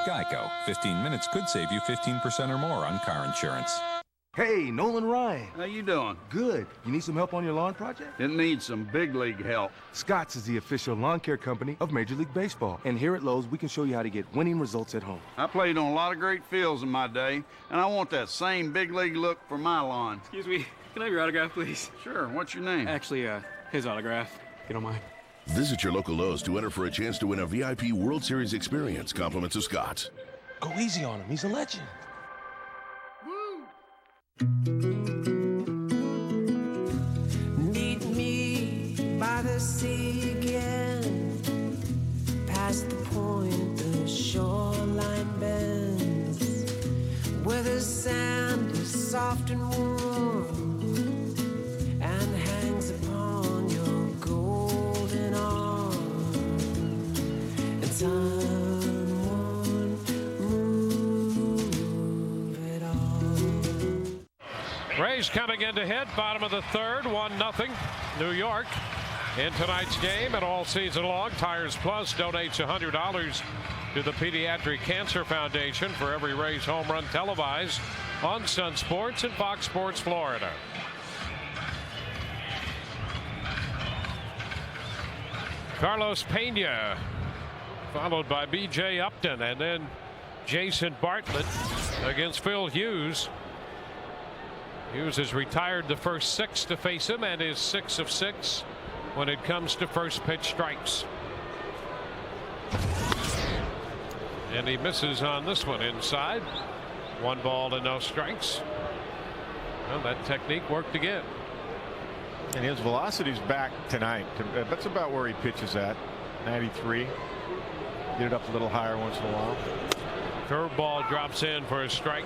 Geico. 15 minutes could save you 15% or more on car insurance. Hey, Nolan Ryan. How you doing? Good. You need some help on your lawn project? It needs some big league help. Scotts is the official lawn care company of Major League Baseball. And here at Lowe's, we can show you how to get winning results at home. I played on a lot of great fields in my day, and I want that same big league look for my lawn. Excuse me, can I have your autograph, please? Sure, what's your name? Actually, his autograph, if you don't mind. Visit your local Lowe's to enter for a chance to win a VIP World Series experience. Compliments of Scotts. Go easy on him. He's a legend. Meet me by the sea again. Past the point the shoreline bends, where the sand is soft and warm and hangs upon your golden arm. And someone move it all. Rays coming in to hit, bottom of the third, 1-0 New York. In tonight's game and all season long, Tires Plus donates $100 to the Pediatric Cancer Foundation for every Rays home run televised on Sun Sports and Fox Sports Florida. Carlos Pena, followed by B.J. Upton, and then Jason Bartlett against Phil Hughes. Hughes has retired the first 6 to face him and is 6 of 6 when it comes to first pitch strikes. And he misses on this one inside. 1 ball to no strikes. Well, that technique worked again. And his velocity's back tonight. That's about where he pitches at. 93. Get it up a little higher once in a while. Curveball drops in for a strike.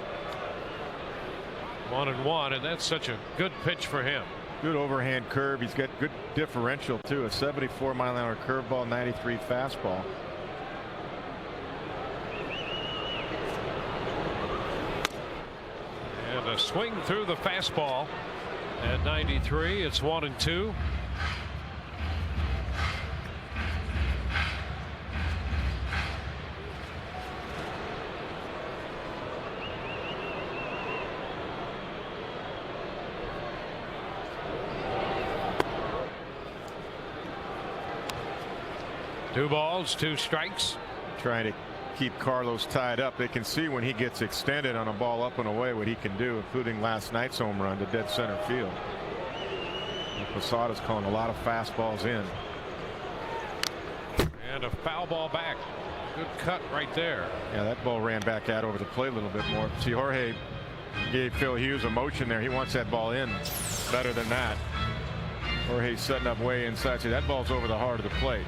1-1, and that's such a good pitch for him. Good overhand curve. He's got good differential too. A 74-mile-an-hour curveball, 93 fastball. And a swing through the fastball at 93. It's 1-2. Two balls, 2 strikes. Trying to keep Carlos tied up. They can see when he gets extended on a ball up and away what he can do, including last night's home run to dead center field. Posada's calling a lot of fastballs in. And a foul ball back. Good cut right there. Yeah, that ball ran back out over the plate a little bit more. See, Jorge gave Phil Hughes a motion there. He wants that ball in better than that. Jorge's setting up way inside. See, that ball's over the heart of the plate.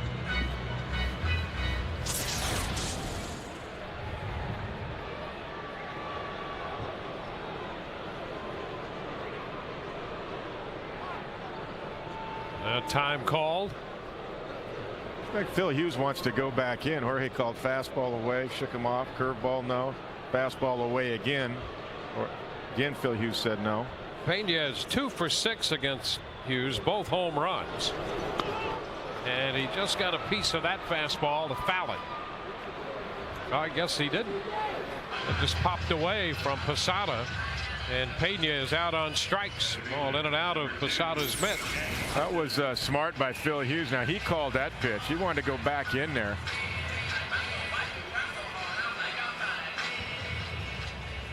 Time called. I think Phil Hughes wants to go back in. Jorge called fastball away, shook him off. Curveball, no. Fastball away again. Or again, Phil Hughes said no. Pena is 2 for 6 against Hughes, both home runs. And he just got a piece of that fastball to foul it. I guess he didn't. It just popped away from Posada. And Pena is out on strikes. Ball in and out of Posada's mitt. That was smart by Phil Hughes. Now he called that pitch. He wanted to go back in there.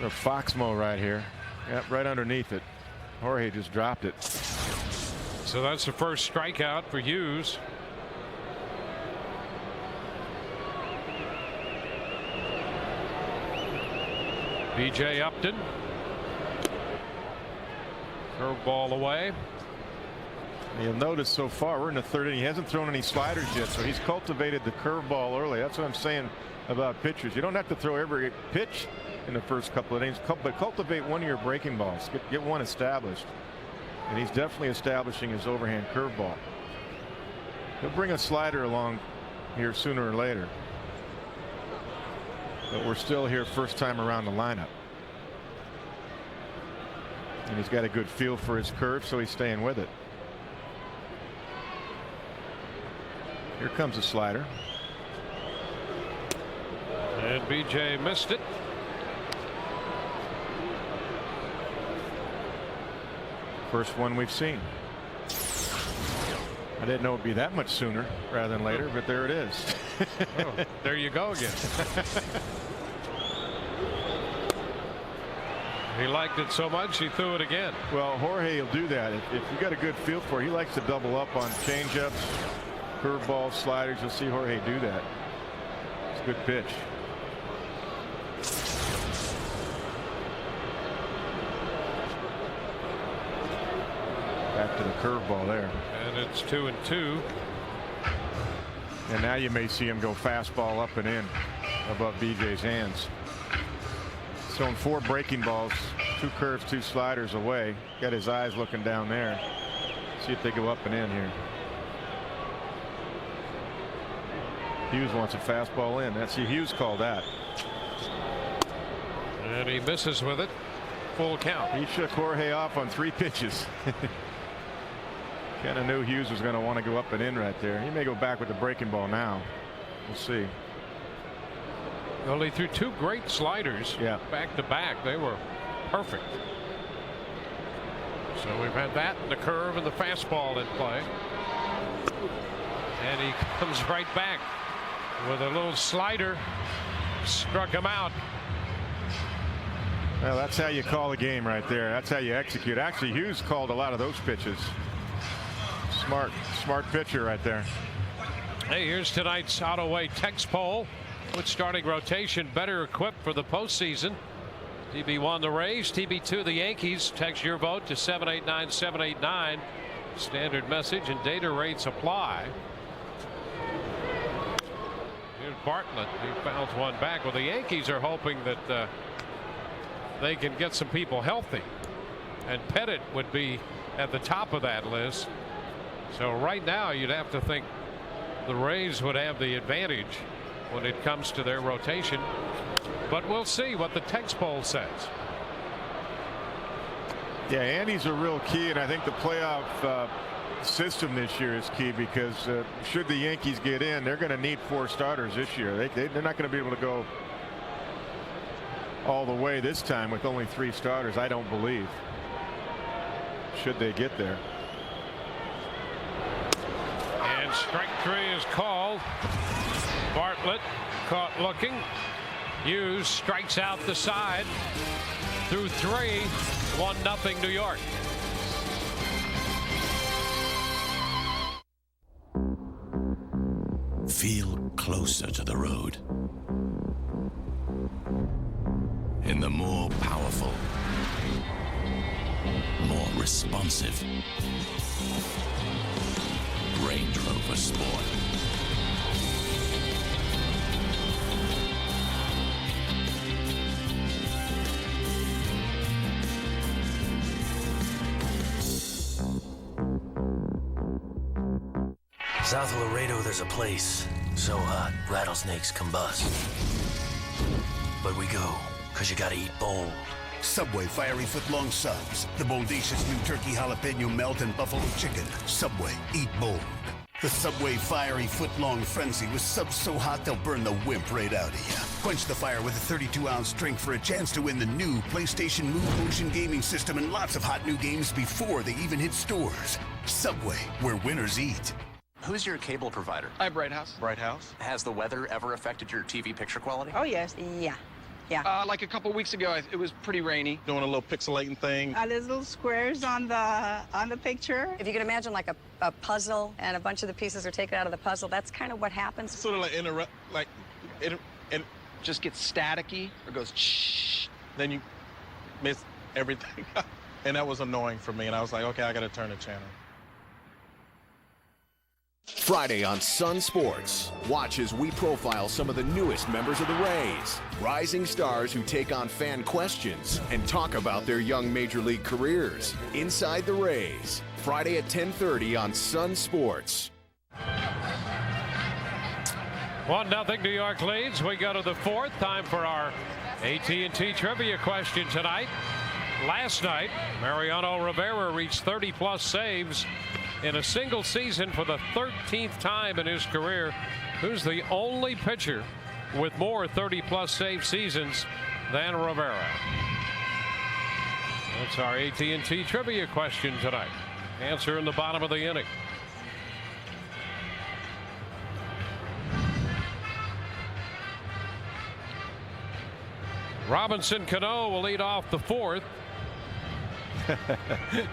A Foxmo right here. Yep, right underneath it. Jorge just dropped it. So that's the first strikeout for Hughes. B.J. Upton. Curveball away. You'll notice so far we're in the third inning. He hasn't thrown any sliders yet, so he's cultivated the curveball early. That's what I'm saying about pitchers. You don't have to throw every pitch in the first couple of innings, but cultivate one of your breaking balls. Get one established. And he's definitely establishing his overhand curveball. He'll bring a slider along here sooner or later. But we're still here first time around the lineup. And he's got a good feel for his curve, so he's staying with it. Here comes a slider. And B.J. missed it. First one we've seen. I didn't know it'd be that much sooner rather than later, but there it is. Oh, there you go again. He liked it so much he threw it again. Well, Jorge will do that. If you got a good feel for it, he likes to double up on changeups, curveballs, sliders. You'll see Jorge do that. It's a good pitch. Back to the curveball there. And it's 2-2. And now you may see him go fastball up and in above BJ's hands. Throwing 4 breaking balls, 2 curves, 2 sliders away. Got his eyes looking down there. See if they go up and in here. Hughes wants a fastball in. That's Hughes called that. And he misses with it. Full count. He shook Jorge off on 3 pitches. Kind of knew Hughes was going to want to go up and in right there. He may go back with the breaking ball now. We'll see. Well, he threw 2 great sliders back to back. They were perfect. So we've had that, the curve and the fastball in play. And he comes right back with a little slider. Struck him out. Well, that's how you call a game right there. That's how you execute. Actually, Hughes called a lot of those pitches. Smart pitcher right there. Hey, here's tonight's Auto-Way text poll. Which starting rotation better equipped for the postseason? TB1 the Rays, TB2 the Yankees. Text your vote to 789-789. Standard message and data rates apply. Here's Bartlett. He fouls one back. Well, the Yankees are hoping that they can get some people healthy. And Pettit would be at the top of that list. So right now you'd have to think the Rays would have the advantage when it comes to their rotation. But we'll see what the text poll says. Yeah, Andy's a real key, and I think the playoff system this year is key because should the Yankees get in, they're going to need 4 starters this year. They're not going to be able to go all the way this time with only 3 starters, I don't believe, should they get there. And strike 3 is called. Bartlett caught looking. Hughes strikes out the side. Through 3, 1-0 New York. Feel closer to the road. In the more powerful, more responsive Range Rover Sport. South of Laredo, there's a place so hot, rattlesnakes combust. But we go, because you gotta eat bold. Subway Fiery Footlong Subs. The boldacious new turkey jalapeno melt and buffalo chicken. Subway, eat bold. The Subway Fiery Footlong Frenzy with subs so hot they'll burn the wimp right out of you. Quench the fire with a 32-ounce drink for a chance to win the new PlayStation Move Motion gaming system and lots of hot new games before they even hit stores. Subway, where winners eat. Who's your cable provider? Hi, Bright House. Bright House. Has the weather ever affected your TV picture quality? Oh, yes. Yeah. Yeah. Like a couple weeks ago, it was pretty rainy. Doing a little pixelating thing. There's little squares on the picture. If you can imagine like a puzzle and a bunch of the pieces are taken out of the puzzle, that's kind of what happens. Sort of like and just gets staticky or goes shh. Then you miss everything. And that was annoying for me. And I was like, okay, I got to turn the channel. Friday on Sun Sports. Watch as we profile some of the newest members of the Rays, rising stars who take on fan questions and talk about their young major league careers. Inside the Rays, Friday at 10:30 on Sun Sports. 1-0 New York leads. We go to the fourth. Time for our AT&T trivia question tonight. Last night, Mariano Rivera reached 30-plus saves in a single season for the 13th time in his career. Who's the only pitcher with more 30-plus save seasons than Rivera? That's our AT&T trivia question tonight. Answer in the bottom of the inning. Robinson Cano will lead off the fourth.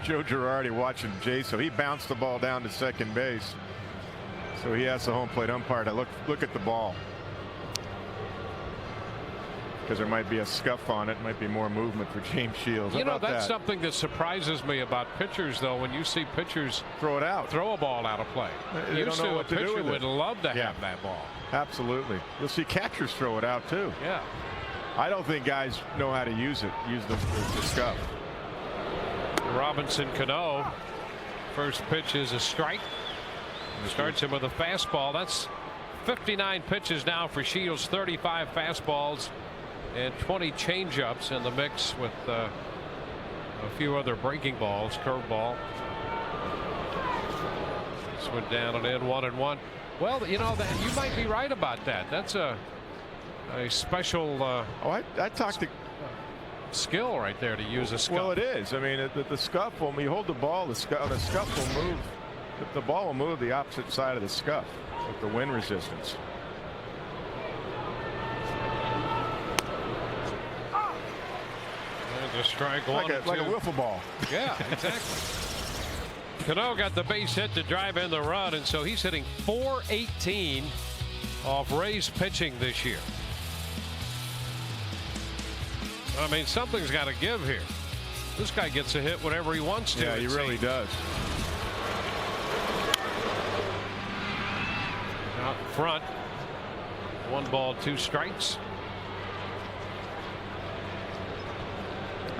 Joe Girardi watching Jay, so he bounced the ball down to second base. So he asked the home plate umpire to look at the ball, because there might be a scuff on it, might be more movement for James Shields. You know, that's something that surprises me about pitchers, though. When you see pitchers throw it out, throw a ball out of play, they don't know what to do with it. Would love to have that ball. Absolutely. You'll see catchers throw it out too. Yeah. I don't think guys know how to use it. Use the scuff. Robinson Cano, first pitch is a strike. Starts him with a fastball. That's 59 pitches now for Shields. 35 fastballs and 20 changeups in the mix, with a few other breaking balls. Curveball. This went down and in, 1-1. Well, you know, that you might be right about that. That's a special. I talked to. Skill right there to use a scuff. Well, it is. I mean, the scuff, when we hold the ball, the scuff will move. The ball will move the opposite side of the scuff with the wind resistance. There's a strike, like a wiffle ball. Yeah, exactly. Cano got the base hit to drive in the run, and so he's hitting .418 off Rays pitching this year. I mean, something's got to give here. This guy gets a hit whenever he wants to. Yeah, he really does. Out front, 1 ball, 2 strikes.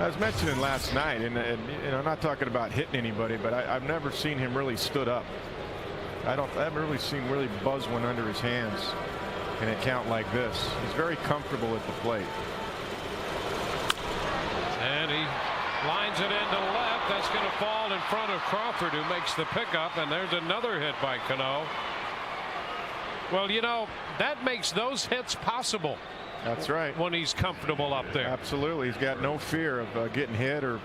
I was mentioning last night, and you know, not talking about hitting anybody, but I've never seen him really stood up. I haven't really seen really buzz one under his hands in a count like this. He's very comfortable at the plate. And he lines it into left. That's going to fall in front of Crawford, who makes the pickup. And there's another hit by Cano. Well, you know, that makes those hits possible. That's right. When he's comfortable up there. Absolutely. He's got no fear of getting hit or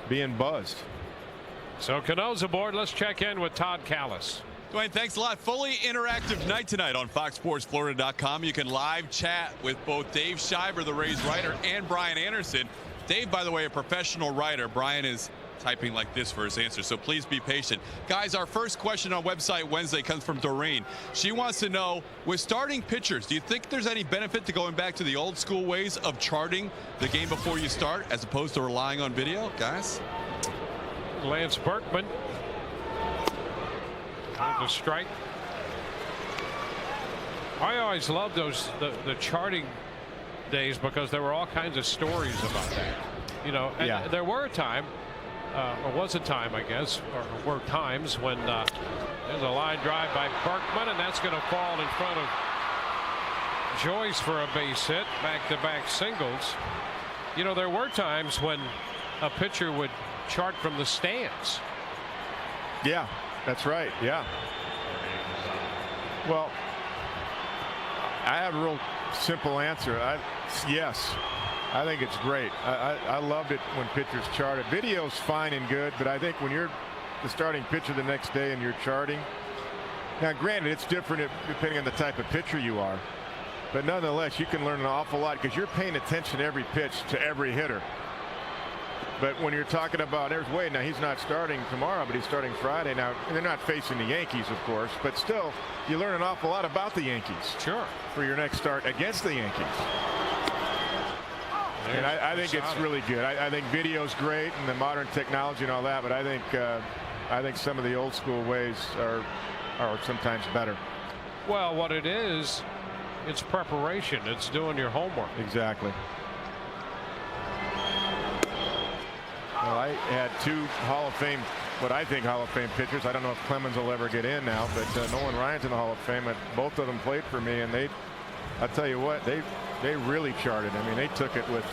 being buzzed. So Cano's aboard. Let's check in with Todd Callis. Dwayne, thanks a lot. Fully interactive night tonight on FoxSportsFlorida.com. You can live chat with both Dave Shiver, the Rays writer, and Brian Anderson. Dave, by the way, a professional writer. Brian is typing like this for his answer, so please be patient. Guys, our first question on Website Wednesday comes from Doreen. She wants to know, with starting pitchers, do you think there's any benefit to going back to the old school ways of charting the game before you start, as opposed to relying on video, guys? Lance Berkman. The strike. I always loved the charting days, because there were all kinds of stories about that. You know, and there were a time, or was a time, I guess, or were times when there's a line drive by Berkman, and that's going to fall in front of Joyce for a base hit. Back-to-back singles. You know, there were times when a pitcher would chart from the stands. Yeah, that's right. Yeah. Well, I have a real simple answer. Yes, I think it's great. I loved it when pitchers charted. Video's fine and good, but I think when you're the starting pitcher the next day and you're charting, now granted it's different depending on the type of pitcher you are, But nonetheless, you can learn an awful lot because you're paying attention every pitch to every hitter. But when you're talking about, there's Wade, now he's not starting tomorrow, but he's starting Friday. Now, they're not facing the Yankees, of course, but still, you learn an awful lot about the Yankees. Sure. For your next start against the Yankees. And I think it's really good. I think video's great and the modern technology and all that, but I think some of the old school ways are sometimes better. Well, what it is, it's preparation. It's doing your homework. Exactly. Well, I had 2 Hall of Fame, what I think Hall of Fame pitchers. I don't know if Clemens will ever get in now, but Nolan Ryan's in the Hall of Fame. Both of them played for me, and I'll tell you what, they really charted. I mean, they took it with.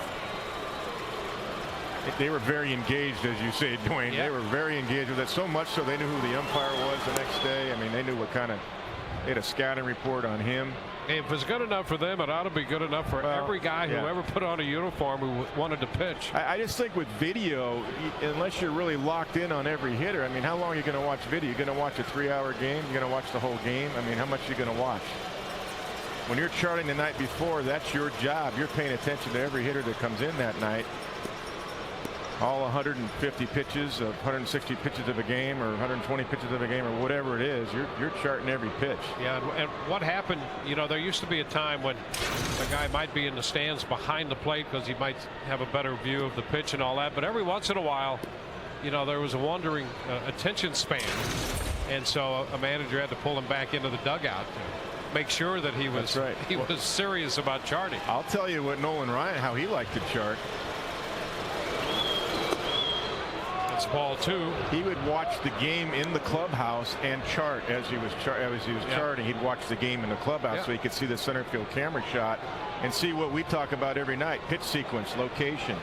They were very engaged, as you say, Dwayne. They were very engaged with it, so much so they knew who the umpire was the next day. I mean, they knew what kind of. They had a scouting report on him. If it's good enough for them, it ought to be good enough for every guy who ever put on a uniform who wanted to pitch. I just think with video, unless you're really locked in on every hitter, I mean, how long are you going to watch video? You're going to watch a 3-hour game? You're going to watch the whole game? I mean, how much are you going to watch? When you're charting the night before, that's your job. You're paying attention to every hitter that comes in that night. All 150 pitches of 160 pitches of a game or 120 pitches of a game or whatever it is, you're charting every pitch. Yeah, and what happened, you know, there used to be a time when the guy might be in the stands behind the plate because he might have a better view of the pitch and all that, but every once in a while, you know, there was a wandering attention span, and so a manager had to pull him back into the dugout to make sure that he was was serious about charting. I'll tell you what Nolan Ryan, how he liked to chart. Ball 2. He would watch the game in the clubhouse and chart as he was charting. He'd watch the game in the clubhouse so he could see the center field camera shot and see what we talk about every night: pitch sequence, location,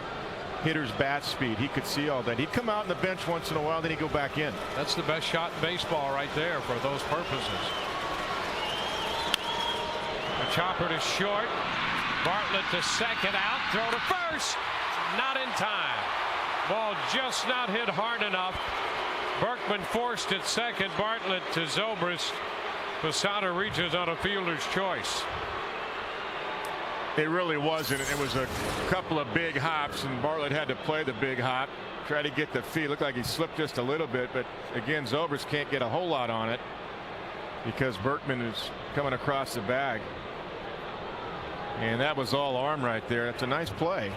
hitter's bat speed. He could see all that. He'd come out on the bench once in a while, then he'd go back in. That's the best shot in baseball right there for those purposes. A chopper to short. Bartlett to second, out, throw to first, not in time. Ball just not hit hard enough. Berkman forced at second. Bartlett to Zobrist. Posada reaches on a fielder's choice. It really wasn't. It was a couple of big hops, and Bartlett had to play the big hop, try to get the feet. Looked like he slipped just a little bit, but again, Zobrist can't get a whole lot on it because Berkman is coming across the bag. And that was all arm right there. That's a nice play.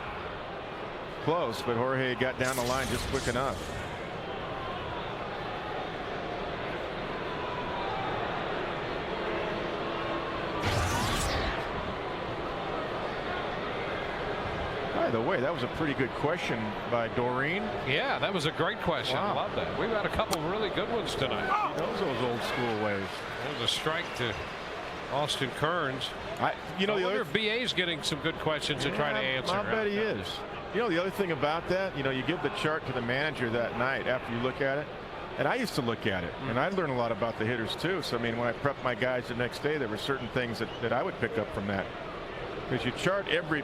Close, but Jorge got down the line just quick enough. By the way, that was a pretty good question by Doreen. Yeah, that was a great question. Wow. I love that. We've had a couple of really good ones tonight. He knows those old school ways. There's a strike to Austin Kearns. I wonder if BA's getting some good questions to try to answer. I bet he is. You know, the other thing about that, you know, you give the chart to the manager that night after you look at it. And I used to look at it, and I learned a lot about the hitters too. So, I mean, when I prepped my guys the next day, there were certain things that I would pick up from that. Because you chart every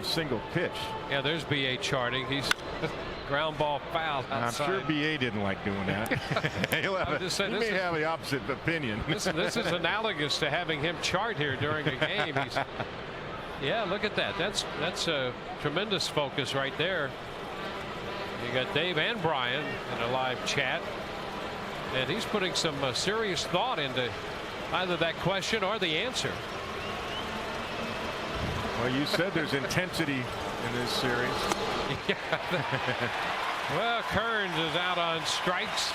single pitch. Yeah, there's BA charting. He's ground ball foul outside. I'm sure BA didn't like doing that. He may have the opposite opinion. This is analogous to having him chart here during a game. Yeah, look at that. That's a tremendous focus right there. You got Dave and Brian in a live chat, and he's putting some serious thought into either that question or the answer. Well, you said there's intensity in this series. Yeah. Well, Kearns is out on strikes.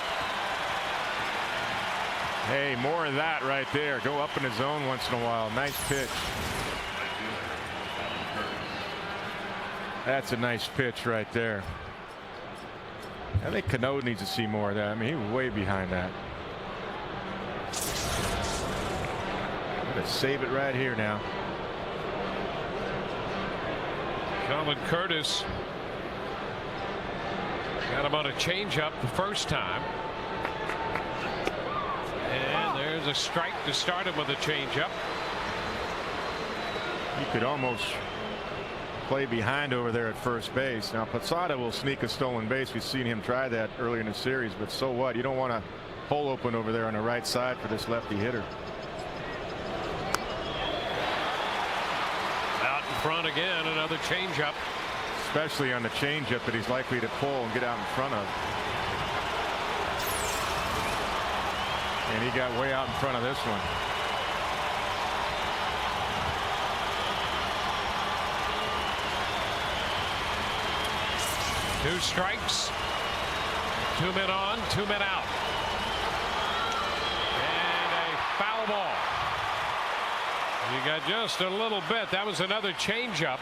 Hey, more of that right there. Go up in the zone once in a while. Nice pitch. That's a nice pitch right there. I think Cano needs to see more of that. I mean, he was way behind that. I'm going to save it right here now. Colin Curtis got him on a changeup the first time. And there's a strike to start him with a changeup. You could almost play behind over there at first base. Now Posada will sneak a stolen base. We've seen him try that earlier in the series, but so what? You don't want a hole open over there on the right side for this lefty hitter. front again. Another changeup. Especially on the changeup that he's likely to pull and get out in front of. And he got way out in front of this one. Two strikes. 2 men on, 2 men out. And a foul ball. You got just a little bit. That was another changeup.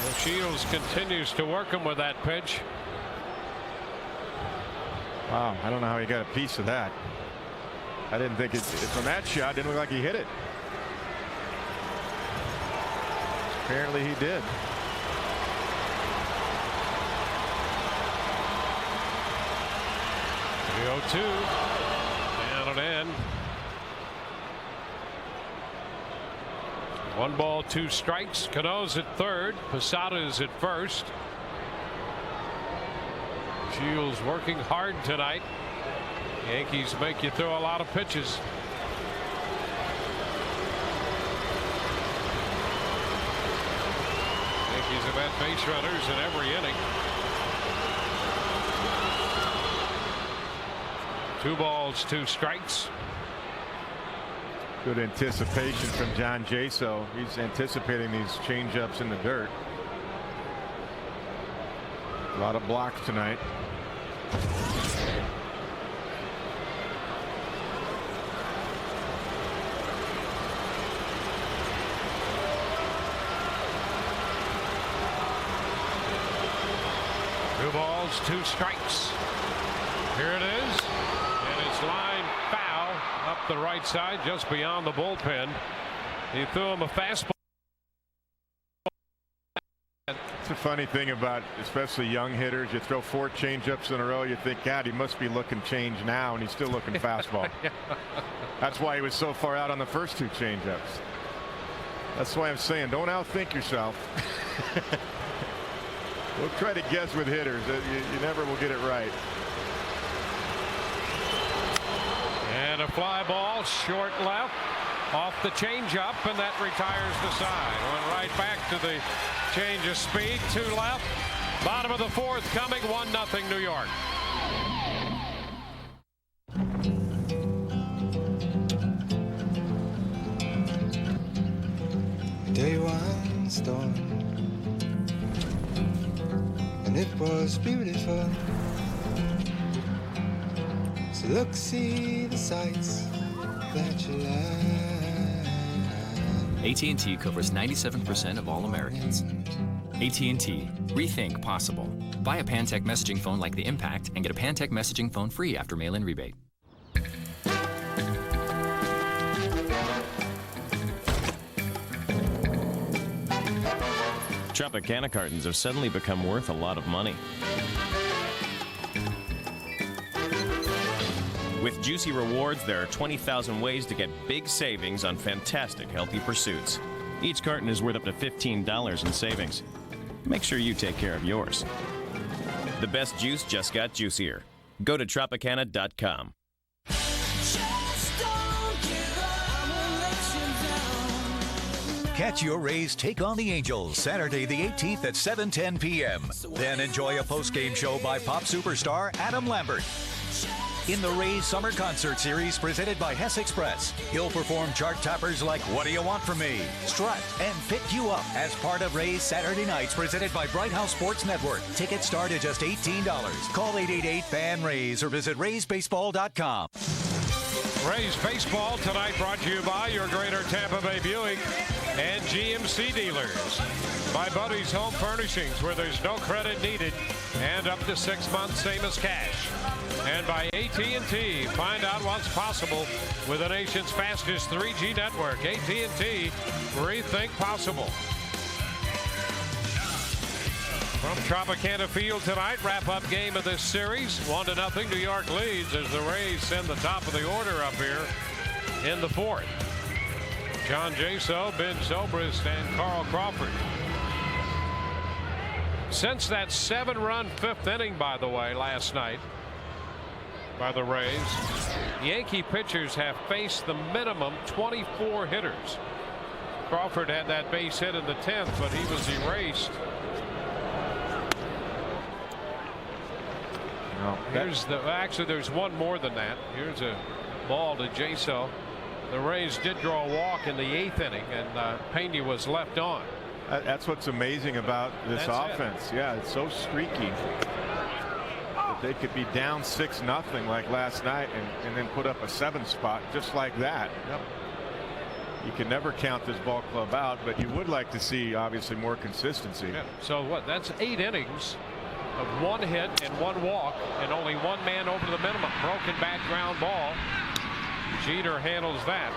Well, Shields continues to work him with that pitch. Wow, I don't know how he got a piece of that. I didn't think from that shot, didn't look like he hit it. Apparently he did. The 0-2 down and in. 1 ball, 2 strikes. Cano's at third. Posada's at first. Shields working hard tonight. Yankees make you throw a lot of pitches. Yankees have had base runners in every inning. 2 balls, 2 strikes. Good anticipation from John Jaso. He's anticipating these changeups in the dirt. A lot of blocks tonight. Two balls, 2 strikes. Here it is. And it's line foul up the right side, just beyond the bullpen. He threw him a fastball. It's a funny thing about especially young hitters. You throw 4 changeups in a row, you think, God, he must be looking change now, and he's still looking fastball. Yeah. That's why he was so far out on the first 2 changeups. That's why I'm saying, don't outthink yourself. We'll try to guess with hitters. You never will get it right. And a fly ball, short left, off the changeup, and that retires the side. Went right back to the change of speed. 2 left. Bottom of the 4th coming. 1-0 New York. Day 1 storm, and it was beautiful. So look, see the sights that you like. AT&T covers 97% of all Americans. AT&T, rethink possible. Buy a Pantech messaging phone like the Impact and get a Pantech messaging phone free after mail-in rebate. Tropicana cartons have suddenly become worth a lot of money. With Juicy Rewards, there are 20,000 ways to get big savings on fantastic healthy pursuits. Each carton is worth up to $15 in savings. Make sure you take care of yours. The best juice just got juicier. Go to Tropicana.com. Catch your Rays take on the Angels Saturday the 18th at 7:10 p.m. Then enjoy a post-game show by pop superstar Adam Lambert. In the Rays Summer Concert Series presented by Hess Express, he'll perform chart toppers like What Do You Want From Me, Strut, and Pick You Up as part of Rays Saturday Nights presented by Bright House Sports Network. Tickets start at just $18. Call 888-FAN-RAYS or visit RaysBaseball.com. Rays baseball tonight brought to you by your Greater Tampa Bay Buick and GMC dealers. By Buddy's Home Furnishings, where there's no credit needed and up to 6 months, same as cash. And by AT&T, find out what's possible with the nation's fastest 3G network. AT&T, rethink possible. From Tropicana Field tonight, wrap-up game of this series. 1-0 New York leads as the Rays send the top of the order up here in the 4th. John Jaso, Ben Zobrist, and Carl Crawford. Since that 7-run 5th inning, by the way, last night by the Rays, Yankee pitchers have faced the minimum 24 hitters. Crawford had that base hit in the 10th, but he was erased. No, actually, there's one more than that. Here's a ball to Jaso. The Rays did draw a walk in the 8th inning, and Pena was left on. That's what's amazing about this offense. Yeah, it's so streaky. That they could be down 6-0 like last night and then put up a 7 spot just like that. Yep. You can never count this ball club out, but you would like to see obviously more consistency. Yeah. So what? That's 8 innings of 1 hit and 1 walk and only 1 man over the minimum. Broken back ground ball. Jeter handles that.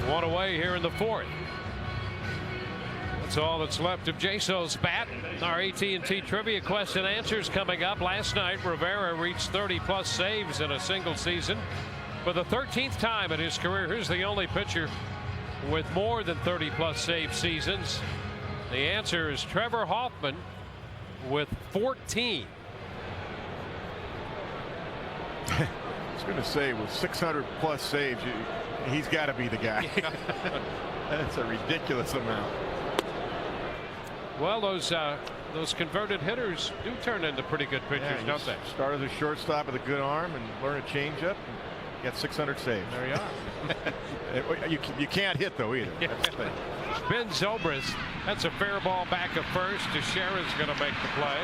1 away here in the 4th. That's all that's left of Jaso's bat. Our AT&T trivia question answers coming up. Last night, Rivera reached 30+ saves in a single season for the 13th time in his career. Here's the only pitcher with more than 30+ save seasons. The answer is Trevor Hoffman with 14. I was going to say, with 600+ saves, he's got to be the guy. That's a ridiculous amount. Well, those converted hitters do turn into pretty good pitchers, don't they? Start as a shortstop with a good arm and learn a changeup and get 600 saves. There you are. You can't hit though either. That's the thing. Ben Zobrist, that's a fair ball back at first. Teixeira's going to make the play.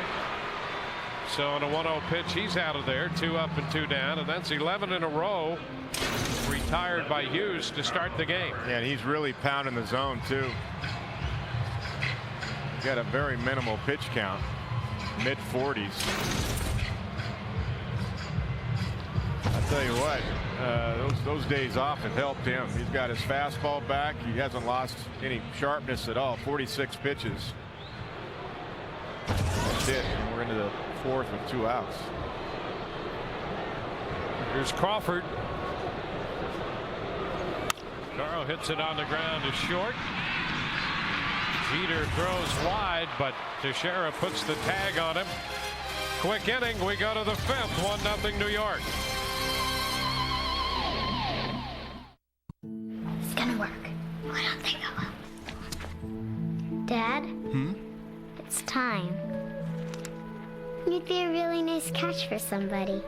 So on a 1-0 pitch, he's out of there. 2 up and 2 down, and that's 11 in a row retired by Hughes to start the game. Yeah, and he's really pounding the zone too. Got a very minimal pitch count, mid-40s. I tell you what, those days off have helped him. He's got his fastball back. He hasn't lost any sharpness at all. 46 pitches. That's it. And we're into the 4th with 2 outs. Here's Crawford. Caro hits it on the ground to short. Jeter throws wide, but Teixeira puts the tag on him. Quick inning. We go to the 5th. 1-0 New York. It's gonna work. Why don't they go up? Dad? It's time. You'd be a really nice catch for somebody.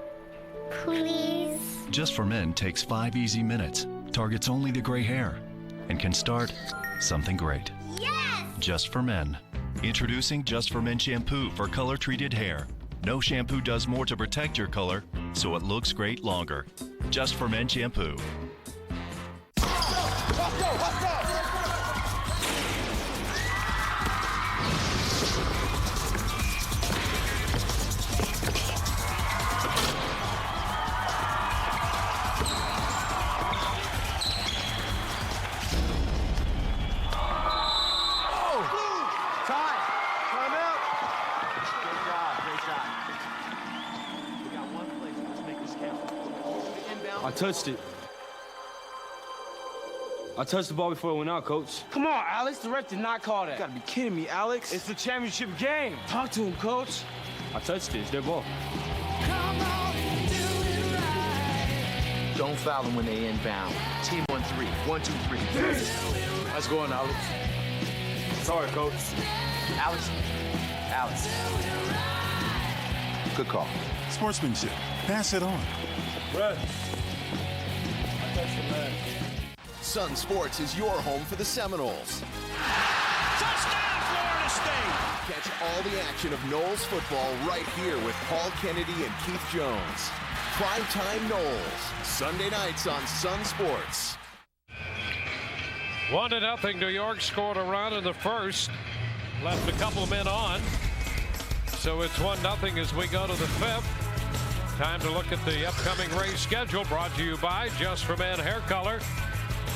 Please? Just for Men takes 5 easy minutes, targets only the gray hair, and can start something great. Just for Men. Introducing Just for Men shampoo for color-treated hair. No shampoo does more to protect your color, so it looks great longer. Just for Men shampoo. I touched it. I touched the ball before it went out, Coach. Come on, Alex. The ref did not call that. You gotta be kidding me, Alex. It's the championship game. Talk to him, Coach. I touched it. It's their ball. Don't foul them when they inbound. Team 1-3. 1-2-3. Let's go on, Alex. Sorry, Coach. Alex. Good call. Sportsmanship. Pass it on. Red. Sun Sports is your home for the Seminoles. Touchdown, Florida State! Catch all the action of Noles football right here with Paul Kennedy and Keith Jones. Primetime Noles, Sunday nights on Sun Sports. 1-0 New York scored a run in the first. Left a couple of men on. So it's 1-0 as we go to the 5th. Time to look at the upcoming Rays schedule, brought to you by Just for Men Hair Color.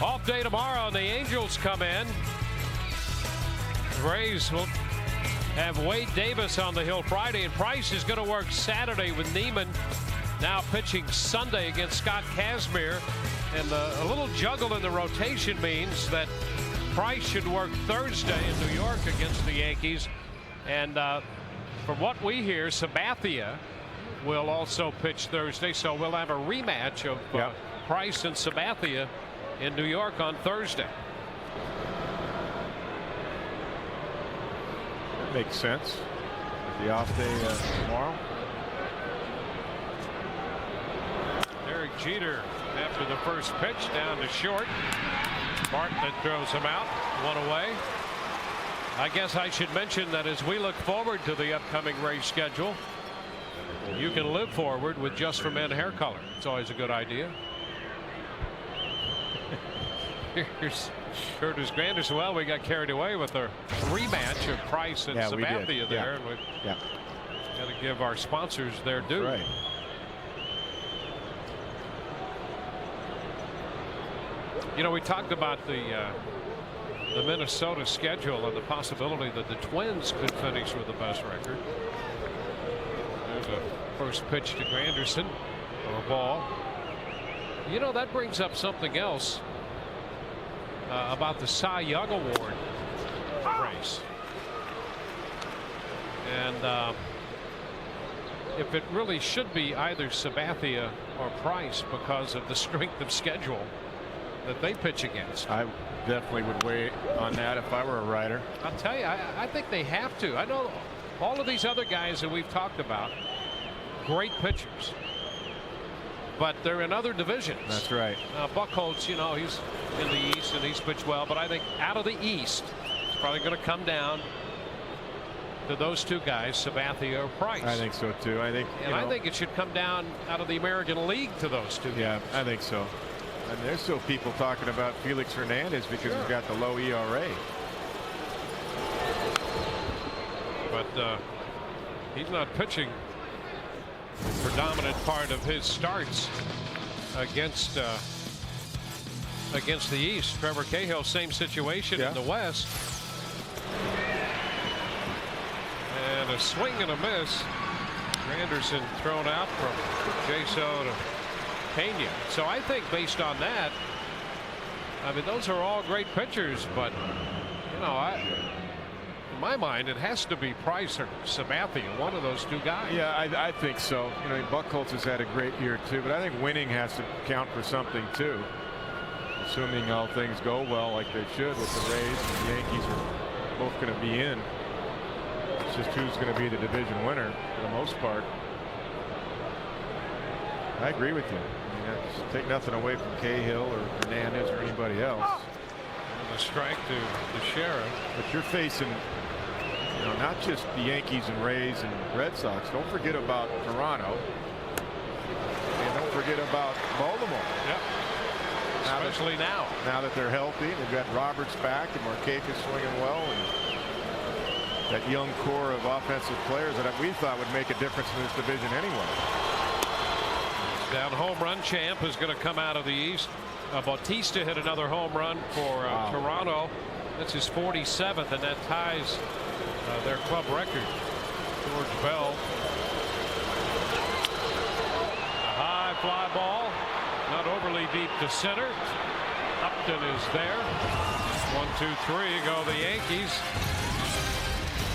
Off day tomorrow, and the Angels come in. The Rays will have Wade Davis on the hill Friday, and Price is going to work Saturday with Neiman. Now pitching Sunday against Scott Kazmir. And a little juggle in the rotation means that Price should work Thursday in New York against the Yankees. And from what we hear, Sabathia will also pitch Thursday, so we'll have a rematch of Price and Sabathia in New York on Thursday. makes sense. The off day tomorrow. Derek Jeter after the first pitch down to short. Bartlett throws him out. One away. I guess I should mention that as we look forward to the upcoming race schedule, you can live forward with Just for Men hair color. It's always a good idea. Here's Curtis Granderson. Well, we got carried away with our rematch of Price and Sabathia there. And we've got to give our sponsors their due. That's right. You know, we talked about the Minnesota schedule and the possibility that the Twins could finish with the best record. There's a first pitch to Granderson for a ball. You know, that brings up something else about the Cy Young Award race. And if it really should be either Sabathia or Price because of the strength of schedule that they pitch against. I definitely would weigh on that if I were a writer. I'll tell you, I think they have to. I know all of these other guys that we've talked about, great pitchers, but they're in other divisions. That's right. Buchholz, you know, he's in the East and he's pitched well, but I think out of the East, it's probably going to come down to those two guys, Sabathia or Price. I think so too. I think, I think it should come down out of the American League to those two guys. Yeah, I think so. And there's still people talking about Felix Hernandez because he's got the low ERA. But he's not pitching the predominant part of his starts against the East. Trevor Cahill, same situation in the West. And a swing and a miss. Granderson thrown out from Jaso to Pena. So I think based on that, I mean, those are all great pitchers, but you know, in my mind, it has to be Price or Sabathia, one of those two guys. Yeah, I think so. You know, Buchholz has had a great year too, but I think winning has to count for something too. Assuming all things go well like they should with the Rays and the Yankees are both going to be in. It's just who's going to be the division winner for the most part. I agree with you. I mean, take nothing away from Cahill or Hernandez or anybody else. And a strike to the Sheriff. But you're facing, you know, not just the Yankees and Rays and Red Sox. Don't forget about Toronto. And don't forget about Baltimore. Yep. Especially now. Now that they're healthy, they've got Roberts back and Markakis swinging well, and that young core of offensive players that we thought would make a difference in this division anyway. Down home run champ is going to come out of the East. Bautista hit another home run for Toronto. That's his 47th, and that ties their club record. George Bell. A high fly ball, not overly deep to center. Upton is there. 1, 2, 3 go the Yankees.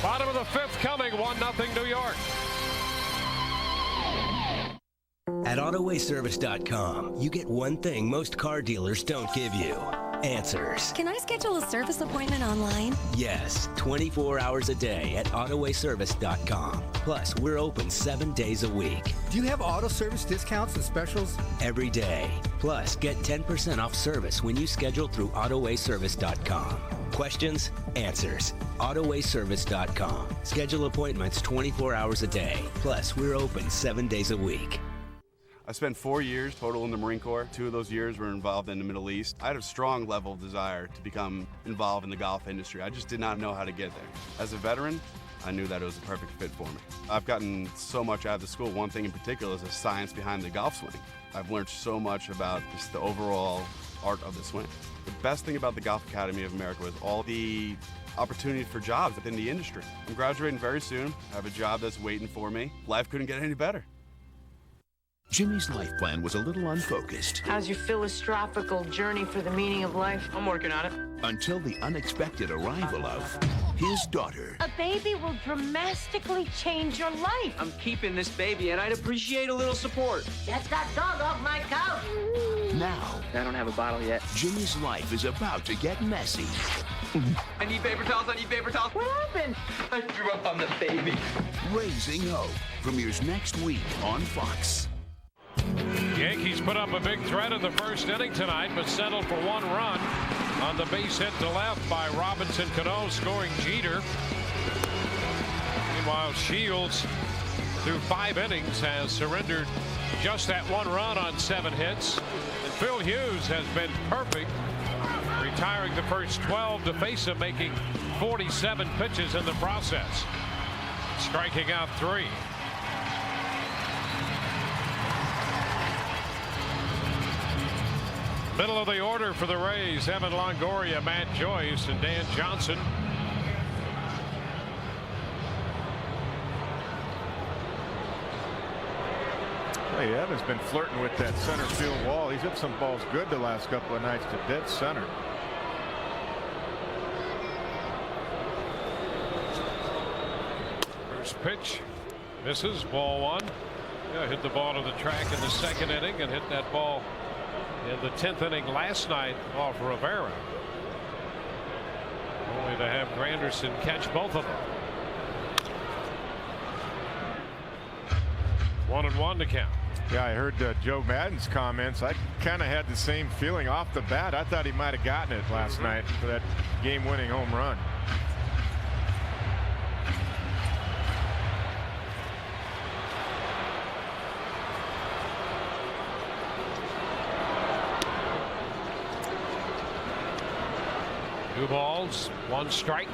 Bottom of the fifth coming. 1-0 New York. At AutoWayService.com, you get one thing most car dealers don't give you. Answers. Can I schedule a service appointment online? Yes, 24 hours a day at AutoWayService.com. Plus, we're open 7 days a week. Do you have auto service discounts and specials? Every day. Plus, get 10% off service when you schedule through AutoWayService.com. Questions? Answers. AutoWayService.com. Schedule appointments 24 hours a day. Plus, we're open 7 days a week. I spent 4 years total in the Marine Corps. 2 of those years were involved in the Middle East. I had a strong level of desire to become involved in the golf industry. I just did not know how to get there. As a veteran, I knew that it was a perfect fit for me. I've gotten so much out of the school. One thing in particular is the science behind the golf swing. I've learned so much about just the overall art of the swing. The best thing about the Golf Academy of America was all the opportunity for jobs within the industry. I'm graduating very soon. I have a job that's waiting for me. Life couldn't get any better. Jimmy's life plan was a little unfocused. How's your philosophical journey for the meaning of life? I'm working on it. Until the unexpected arrival of his daughter. A baby will dramatically change your life. I'm keeping this baby, and I'd appreciate a little support. Get that dog off my couch. Now, I don't have a bottle yet. Jimmy's life is about to get messy. I need paper towels. I need paper towels. What happened? I threw up on the baby. Raising Hope premieres next week on Fox. Yankees put up a big threat in the first inning tonight, but settled for one run on the base hit to left by Robinson Cano, scoring Jeter. Meanwhile, Shields, through 5 innings, has surrendered just that one run on 7 hits. And Phil Hughes has been perfect, retiring the first 12 to face him, making 47 pitches in the process, striking out 3. Middle of the order for the Rays: Evan Longoria, Matt Joyce, and Dan Johnson. Hey, Evan's been flirting with that center field wall. He's hit some balls good the last couple of nights to dead center. First pitch misses, ball 1. Yeah, hit the ball to the track in the second inning and hit that ball in the 10th inning last night off Rivera, only to have Granderson catch both of them. 1-1 to count. Yeah, I heard Joe Madden's comments. I kind of had the same feeling off the bat. I thought he might have gotten it last night for that game-winning home run. Two balls, 1 strike.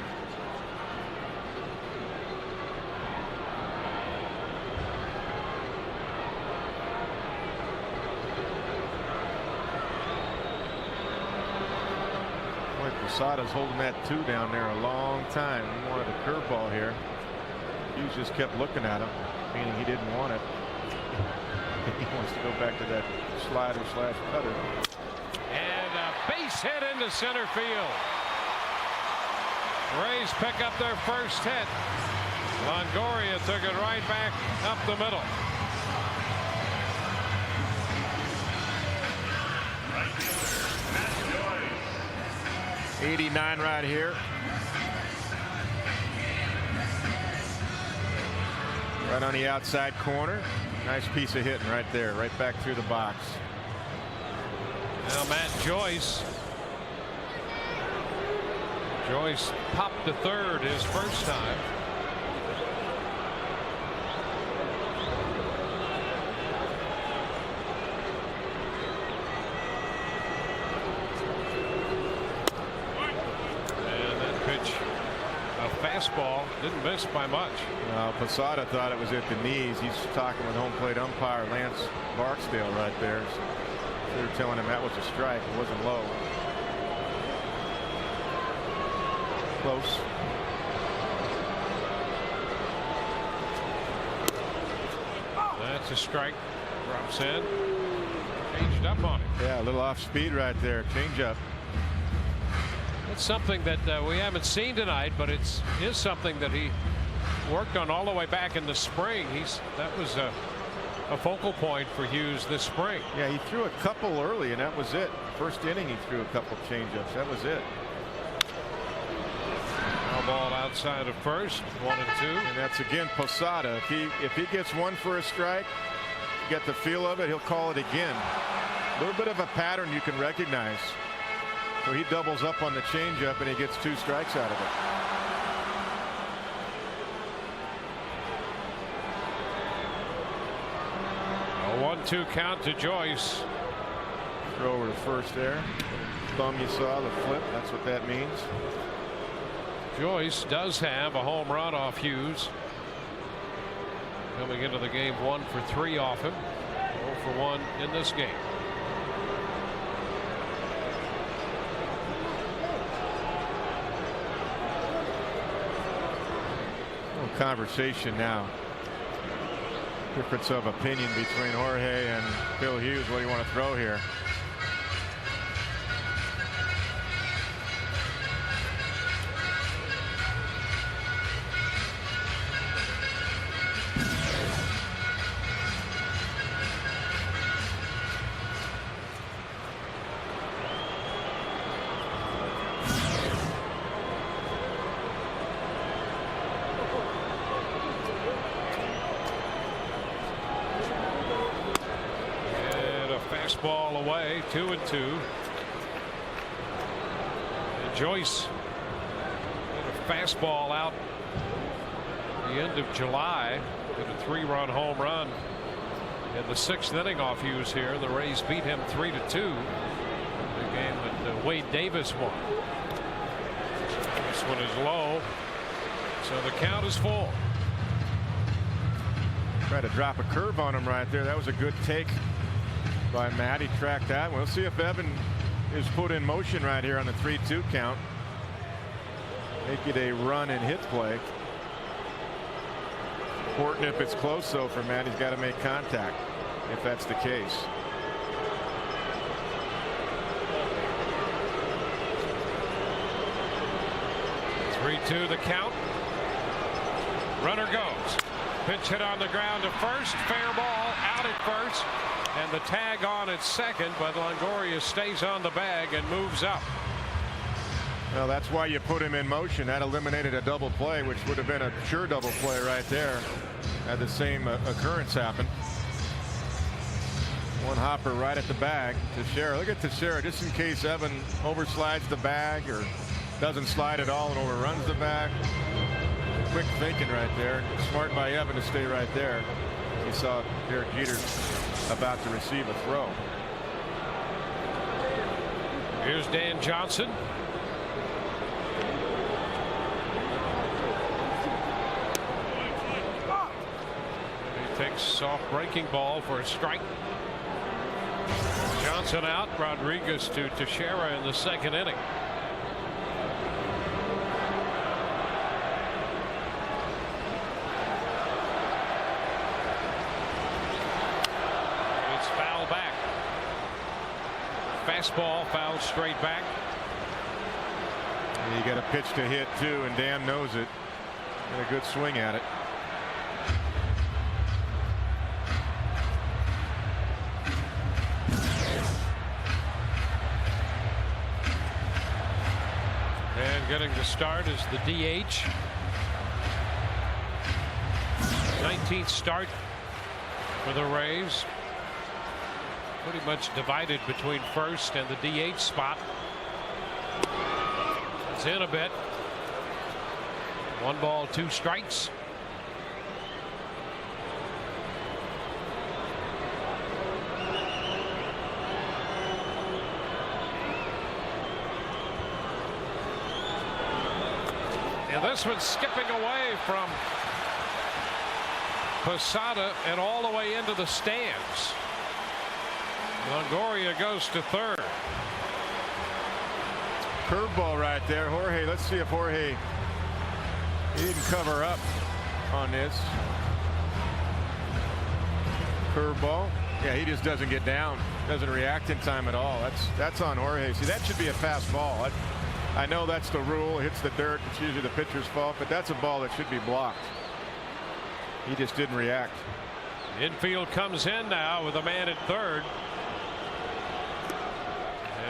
Boy, Posada's holding that 2 down there a long time. He wanted a curveball here. Hughes just kept looking at him, meaning he didn't want it. He wants to go back to that slider slash cutter. And a base hit into center field. Rays pick up their first hit. Longoria took it right back up the middle. '89 right here. Right on the outside corner. Nice piece of hitting right there, right back through the box. Now Matt Joyce. Joyce popped to third his first time. And that pitch, a fastball, didn't miss by much. Posada thought it was at the knees. He's talking with home plate umpire Lance Barksdale right there. They were telling him that was a strike. It wasn't low. Close. That's a strike. Drops in. Changed up on him. Yeah, a little off speed right there. Change up. It's something that we haven't seen tonight, but is something that he worked on all the way back in the spring. That was a focal point for Hughes this spring. Yeah, he threw a couple early, and that was it. First inning, he threw a couple changeups. That was it. Ball outside of first, 1 and 2. And that's again Posada. If he gets one for a strike, get the feel of it, he'll call it again. A little bit of a pattern you can recognize. So he doubles up on the changeup and he gets 2 strikes out of it. A 1-2 count to Joyce. Throw over to first there. Thumb you saw, the flip. That's what that means. Joyce does have a home run off Hughes. Coming into the game, 1 for 3 off him. 0 for 1 in this game. No conversation now. Difference of opinion between Jorge and Phil Hughes. What do you want to throw here? Fastball away, 2-2. And Joyce had a fastball out at the end of July. Hit a 3-run home run in the 6th inning off Hughes here. The Rays beat him 3-2. The game that Wade Davis won. This one is low, so the count is full. Tried to drop a curve on him right there. That was a good take by Matt. He tracked that. We'll see if Evan is put in motion right here on the 3-2 count. Make it a run and hit play. Important if it's close, though, for Matt. He's got to make contact if that's the case. To the count. Runner goes. Pitch hit on the ground to first. Fair ball out at first. And the tag on at second. But Longoria stays on the bag and moves up. Well, that's why you put him in motion. That eliminated a double play, which would have been a sure double play right there had the same occurrence happen. One hopper right at the bag. Teixeira. Look at Teixeira, just in case Evan overslides the bag or doesn't slide at all and overruns the bag. Quick thinking right there. Smart by Evan to stay right there. He saw Derek Jeter about to receive a throw. Here's Dan Johnson. He takes soft breaking ball for a strike. Johnson out. Rodriguez to Teixeira in the 2nd inning. Fastball fouled straight back. You got a pitch to hit too, and Dan knows it. Got a good swing at it. And getting the start is the DH. 19th start for the Rays. Pretty much divided between first and the DH spot. It's in a bit. 1 ball, 2 strikes. And this one's skipping away from Posada and all the way into the stands. Longoria goes to third. Curveball right there. Jorge, let's see if Jorge, he didn't cover up on this. Curveball. Yeah, he just doesn't get down. Doesn't react in time at all. That's on Jorge. See, that should be a fast ball. I know that's the rule. Hits the dirt. It's usually the pitcher's fault, but that's a ball that should be blocked. He just didn't react. Infield comes in now with a man at third.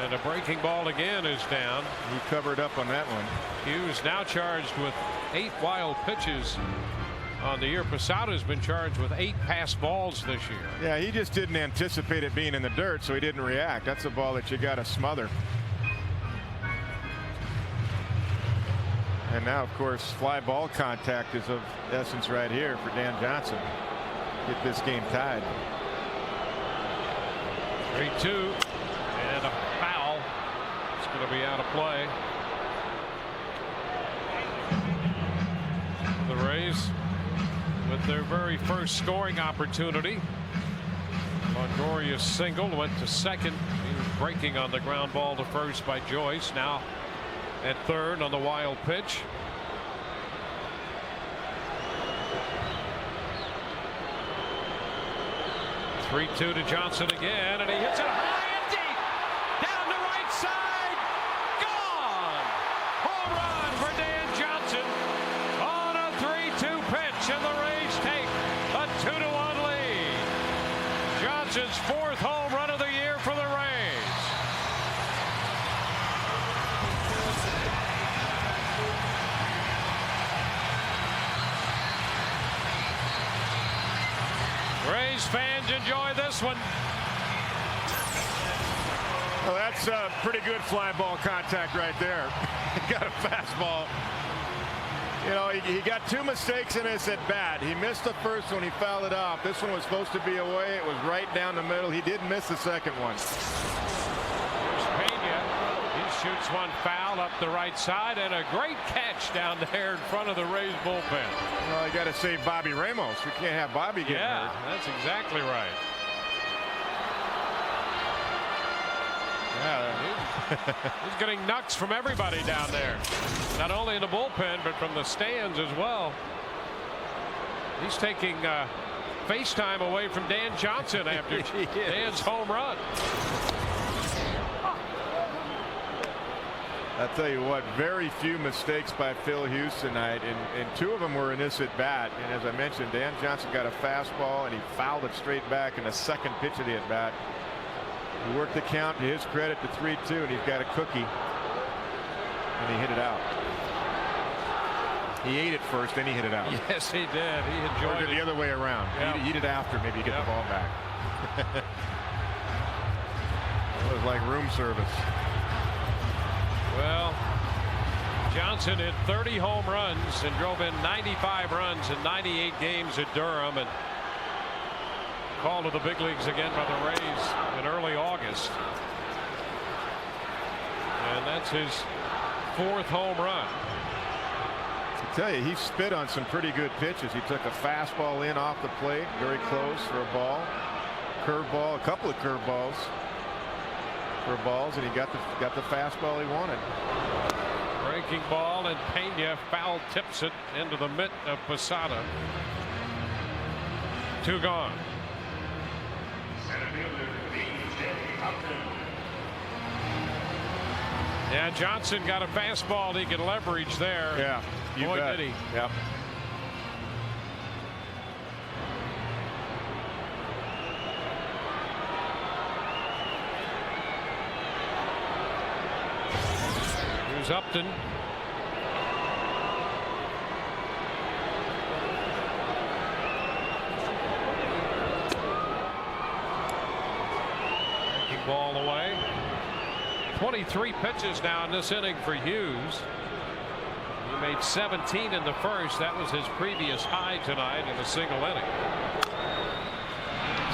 And a breaking ball again is down. He covered up on that one. Hughes now charged with 8 wild pitches on the year. Posada's been charged with 8 pass balls this year. Yeah, he just didn't anticipate it being in the dirt, so he didn't react. That's a ball that you got to smother. And now, of course, fly ball contact is of essence right here for Dan Johnson. Get this game tied. 3-2 and a foul. It's going to be out of play. The Rays with their very first scoring opportunity. Longoria singled, went to second. He was breaking on the ground ball to first by Joyce. Now at third on the wild pitch. Three-two to Johnson again, and he hits it high and deep down the right side. Gone. Home run for Dan Johnson on a 3-2 pitch, and the Rays take a 2-1 lead. Johnson's 4th home run of the year for the Rays. Rays fans enjoy this one. Well, that's pretty good fly ball contact right there. He got a fastball. You know, he got 2 mistakes in this at bat. He missed the first one. He fouled it off. This one was supposed to be away. It was right down the middle. He did miss the second one. Here's Pena. He shoots one foul up the right side, and a great catch down there in front of the Rays bullpen. Well, you got to save Bobby Ramos. We can't have Bobby get hurt. That's exactly right. He's getting knucks from everybody down there. Not only in the bullpen, but from the stands as well. He's taking FaceTime away from Dan Johnson after Dan's home run. I'll tell you what, very few mistakes by Phil Hughes tonight, and 2 of them were in this at bat. And as I mentioned, Dan Johnson got a fastball and he fouled it straight back in the second pitch of the at bat. He worked the count to his credit to 3-2, and he's got a cookie, and he hit it out. He ate it first, then he hit it out. Yes, he did. He enjoyed it. The other way around. Yep. Eat it after, maybe you get the ball back. It was like room service. Well, Johnson hit 30 home runs and drove in 95 runs in 98 games at Durham, and called to the big leagues again by the Rays in early August. And that's his 4th home run. I tell you, he spit on some pretty good pitches. He took a fastball in off the plate, very close for a ball. Curveball, a couple of curveballs for balls, and he got the fastball he wanted. Breaking ball, and Pena foul tips it into the mitt of Posada. 2 gone. Yeah, Johnson got a fastball he could leverage there. Yeah, boy, did he. Yep. Here's Upton. Breaking ball away. 23 pitches now in this inning for Hughes. He made 17 in the first. That was his previous high tonight in a single inning.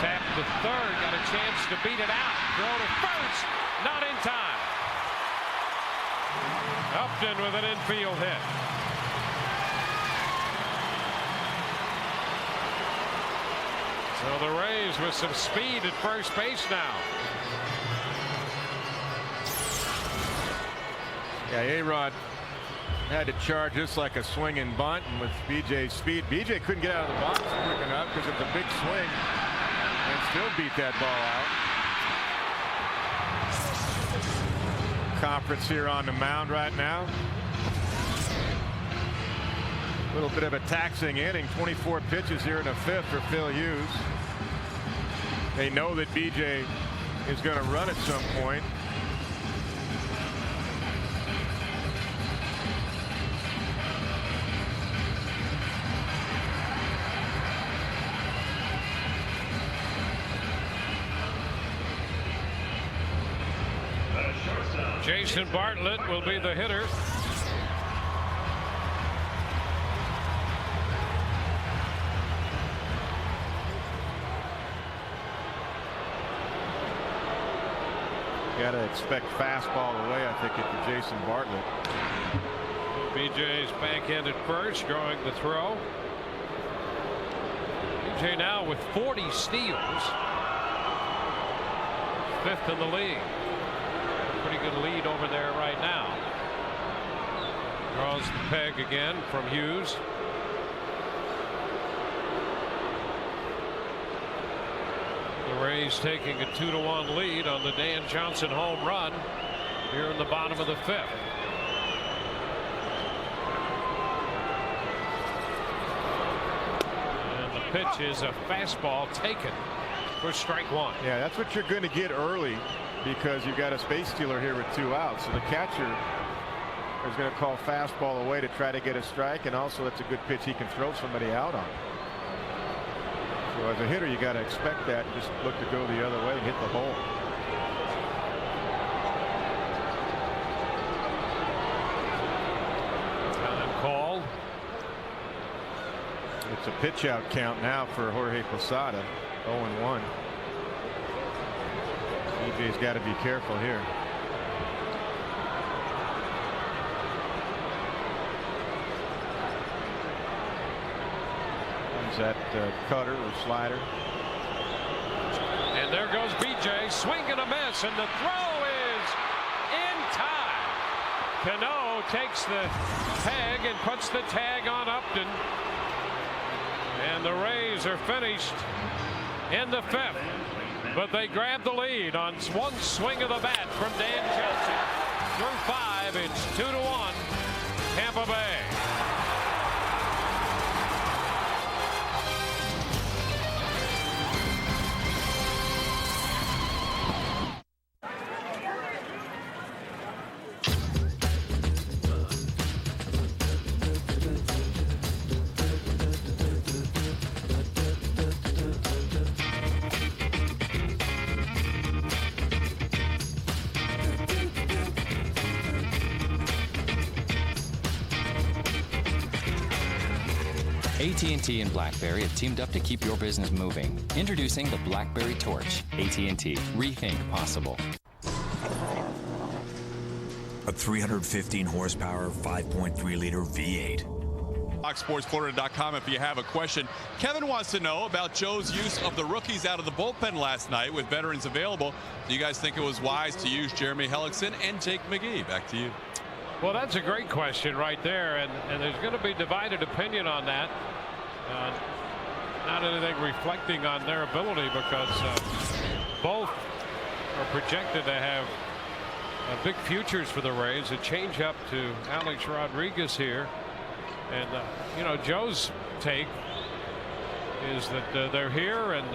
Tapped to third, got a chance to beat it out. Throw to first, not in time. Upton with an infield hit. So the Rays with some speed at first base now. Yeah, A-Rod had to charge this like a swinging bunt, and with BJ's speed, BJ couldn't get out of the box quick enough because of the big swing, and still beat that ball out. Conference here on the mound right now. A little bit of a taxing inning. 24 pitches here in the 5th for Phil Hughes. They know that BJ is going to run at some point. Jason Bartlett will be the hitter. Got to expect fastball away, I think, at Jason Bartlett. BJ's backhand at first, drawing the throw. BJ now with 40 steals. 5th in the league. Pretty good lead over there right now. Draws the peg again from Hughes. The Rays taking a 2-1 lead on the Dan Johnson home run here in the bottom of the 5th. And the pitch is a fastball taken for strike 1. Yeah, that's what you're going to get early, because you've got a space stealer here with 2 outs. So the catcher is going to call fastball away to try to get a strike, and also it's a good pitch he can throw somebody out on. So as a hitter, you got to expect that and just look to go the other way and hit the hole. It's a pitch out count now for Jorge Posada. 0-1. EJ's got to be careful here. Is that cutter or slider? And there goes BJ, swing and a miss, and the throw is in time. Cano takes the tag and puts the tag on Upton. And the Rays are finished in the 5th. But they grab the lead on one swing of the bat from Dan Johnson. Through 5, it's 2-1 Tampa Bay. AT&T and BlackBerry have teamed up to keep your business moving. Introducing the BlackBerry Torch. AT&T. Rethink possible. A 315 horsepower, 5.3-liter V8. FoxSportsFlorida.com if you have a question. Kevin wants to know about Joe's use of the rookies out of the bullpen last night with veterans available. Do you guys think it was wise to use Jeremy Hellickson and Jake McGee? Back to you. Well, that's a great question right there, and there's going to be divided opinion on that. Not anything reflecting on their ability, because both are projected to have big futures for the Rays. A change up to Alex Rodriguez here, and you know, Joe's take is that they're here and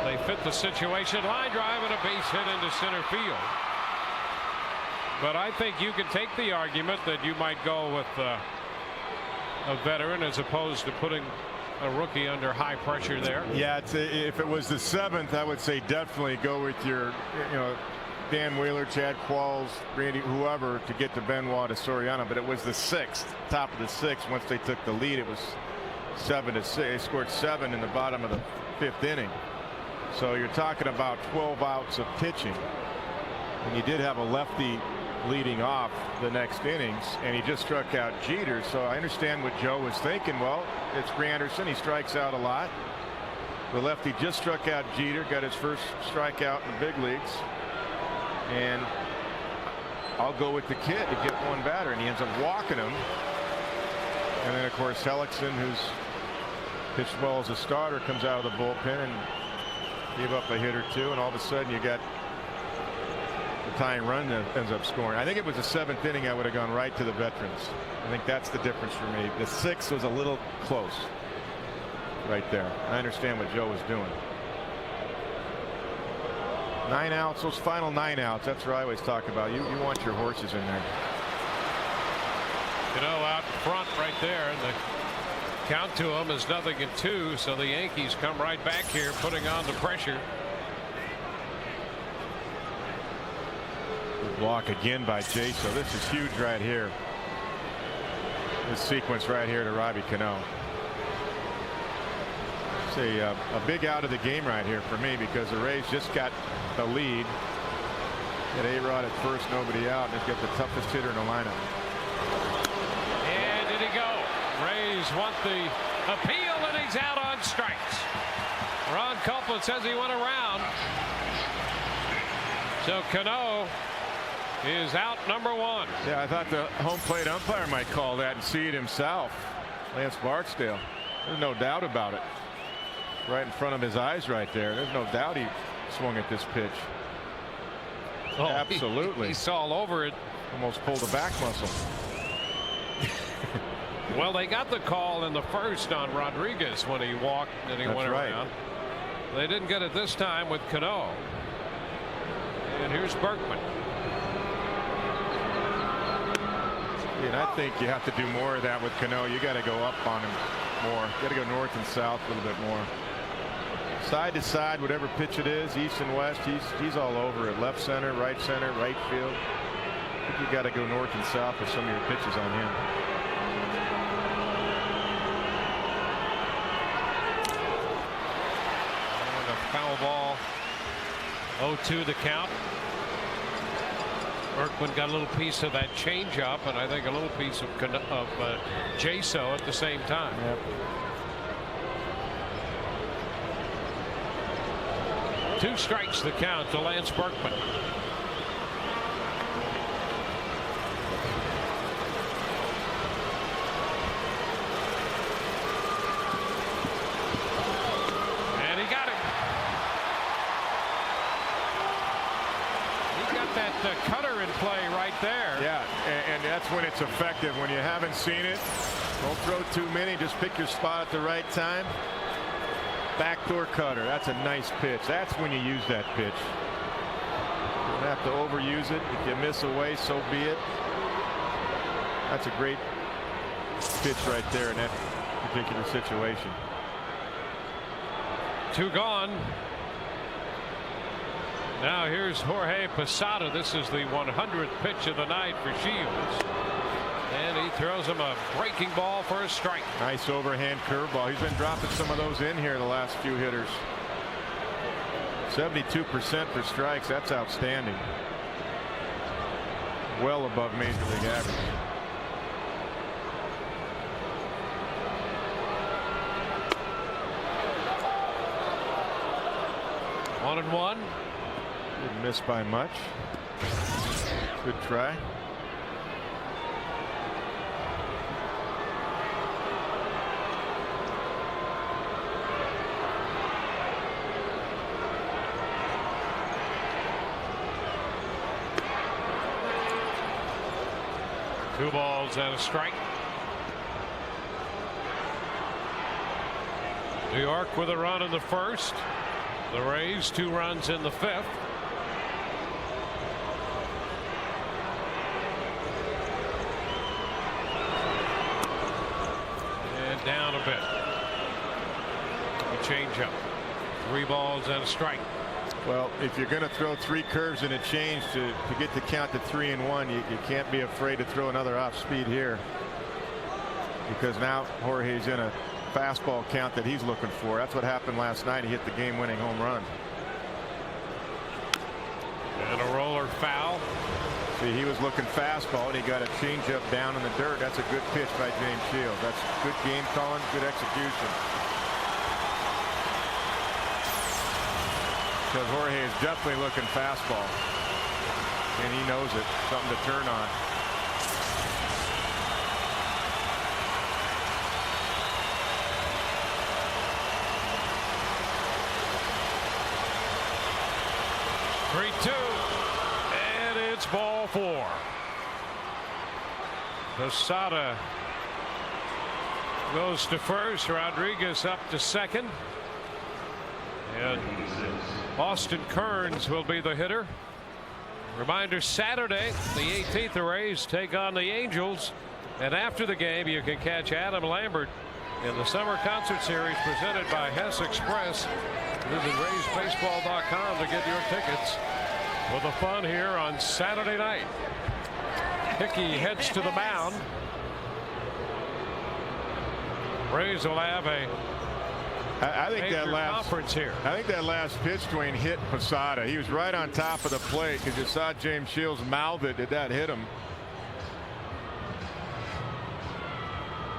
they fit the situation. Line drive and a base hit into center field. But I think you can take the argument that you might go with a veteran as opposed to putting a rookie under high pressure there. Yeah, if it was the 7th, I would say definitely go with your, Dan Wheeler, Chad Qualls, Randy, whoever, to get to Benoit to Soriano. But it was the 6th, top of the 6th. Once they took the lead, it was 7-6. They scored 7 in the bottom of the 5th inning. So you're talking about 12 outs of pitching. And you did have a lefty leading off the next innings, and he just struck out Jeter. So I understand what Joe was thinking. Well, it's Granderson. He strikes out a lot. The lefty just struck out Jeter, got his first strikeout in the big leagues. And I'll go with the kid to get one batter, and he ends up walking him. And then, of course, Hellickson, who's pitched well as a starter, comes out of the bullpen and gave up a hit or two, and all of a sudden you got the tying run that ends up scoring. I think it was the 7th inning. I would have gone right to the veterans. I think that's the difference for me. The 6th was a little close right there. I understand what Joe was doing. 9 outs, those final 9 outs, that's what I always talk about. You want your horses in there. Out front right there, and the count to them is 0-2, so the Yankees come right back here, putting on the pressure. Block again by Jay, so this is huge right here. This sequence right here to Robbie Cano. It's a big out of the game right here for me, because the Rays just got the lead. Got A-Rod at first, nobody out, and it's got the toughest hitter in the lineup. And did he go? Rays want the appeal, and he's out on strikes. Ron Copeland says he went around. So Cano is out, number 1. Yeah, I thought the home plate umpire might call that and see it himself. Lance Barksdale. There's no doubt about it. Right in front of his eyes right there. There's no doubt he swung at this pitch. Oh, absolutely. He's all over it. Almost pulled the back muscle. Well, they got the call in the first on Rodriguez when he walked and he went around. They didn't get it this time with Cano. And here's Berkman. And I think you have to do more of that with Cano. You got to go up on him more. You got to go north and south a little bit more. Side to side, whatever pitch it is, east and west, he's all over it. Left center, right field. I think you got to go north and south with some of your pitches on him. Foul ball. 0-2 the count. Berkman got a little piece of that changeup, and I think a little piece of Jaso at the same time. Yep. 2 strikes the count to Lance Berkman. And he got it. He got that cutter in play right there. Yeah, and that's when it's effective. When you haven't seen it, don't throw too many. Just pick your spot at the right time. Backdoor cutter. That's a nice pitch. That's when you use that pitch. You don't have to overuse it. If you miss away, so be it. That's a great pitch right there in that particular situation. 2 gone. Now here's Jorge Posada. This is the 100th pitch of the night for Shields. And he throws him a breaking ball for a strike. Nice overhand curveball. He's been dropping some of those in here the last few hitters. 72% for strikes. That's outstanding. Well above Major League average. One and one. Didn't miss by much. Good try. Two balls and a strike. New York with a run in the first. The Rays 2 runs in the 5th. And down a bit. A changeup. 3 balls and a strike. Well, if you're going to throw 3 curves and a change to get the count to 3-1, you can't be afraid to throw another off speed here, because now Jorge's in a fastball count that he's looking for. That's what happened last night. He hit the game-winning home run. And a roller foul. See, he was looking fastball and he got a changeup down in the dirt. That's a good pitch by James Shields. That's good game calling, good execution. Because Jorge is definitely looking fastball, and he knows it. Something to turn on. Three-two, and it's ball 4. Posada goes to first. Rodriguez up to second. And Austin Kearns will be the hitter. Reminder, Saturday, the 18th, the Rays take on the Angels. And after the game, you can catch Adam Lambert in the Summer Concert Series presented by Hess Express. Visit RaysBaseball.com to get your tickets for the fun here on Saturday night. Hickey heads to the mound. Rays will have a I think that last conference here. I think that last pitch, Dwayne, hit Posada. He was right on top of the plate because you saw James Shields mouth it. Did that hit him?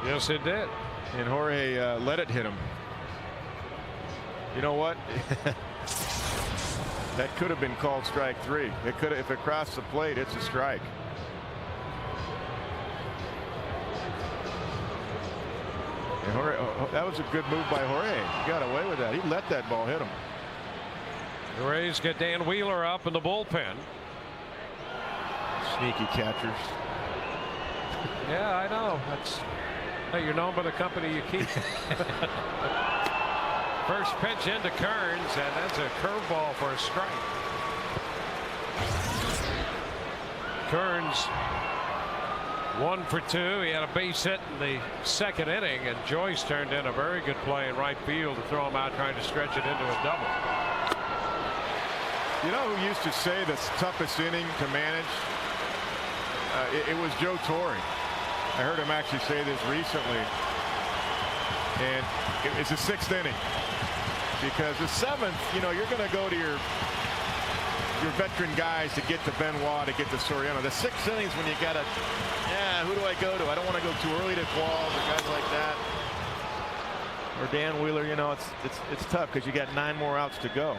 Yes, it did. And Jorge let it hit him. You know what? That could have been called strike 3. It could have, if it crossed the plate, it's a strike. And Jorge, that was a good move by Jorge. He got away with that. He let that ball hit him. The Rays get Dan Wheeler up in the bullpen. Sneaky catchers. Yeah, I know. That's, hey, you're known by the company you keep. First pitch into Kearns, and that's a curveball for a strike. Kearns 1 for 2. He had a base hit in the second inning, and Joyce turned in a very good play in right field to throw him out, trying to stretch it into a double. You know who used to say the toughest inning to manage? It was Joe Torre. I heard him actually say this recently. And it's the 6th inning. because the 7th, you're going to go to your veteran guys to get to Benoit, to get to Soriano. The 6th innings when you got to, who do I go to? I don't want to go too early to Qualls or guys like that. Or Dan Wheeler, it's tough because you got 9 more outs to go.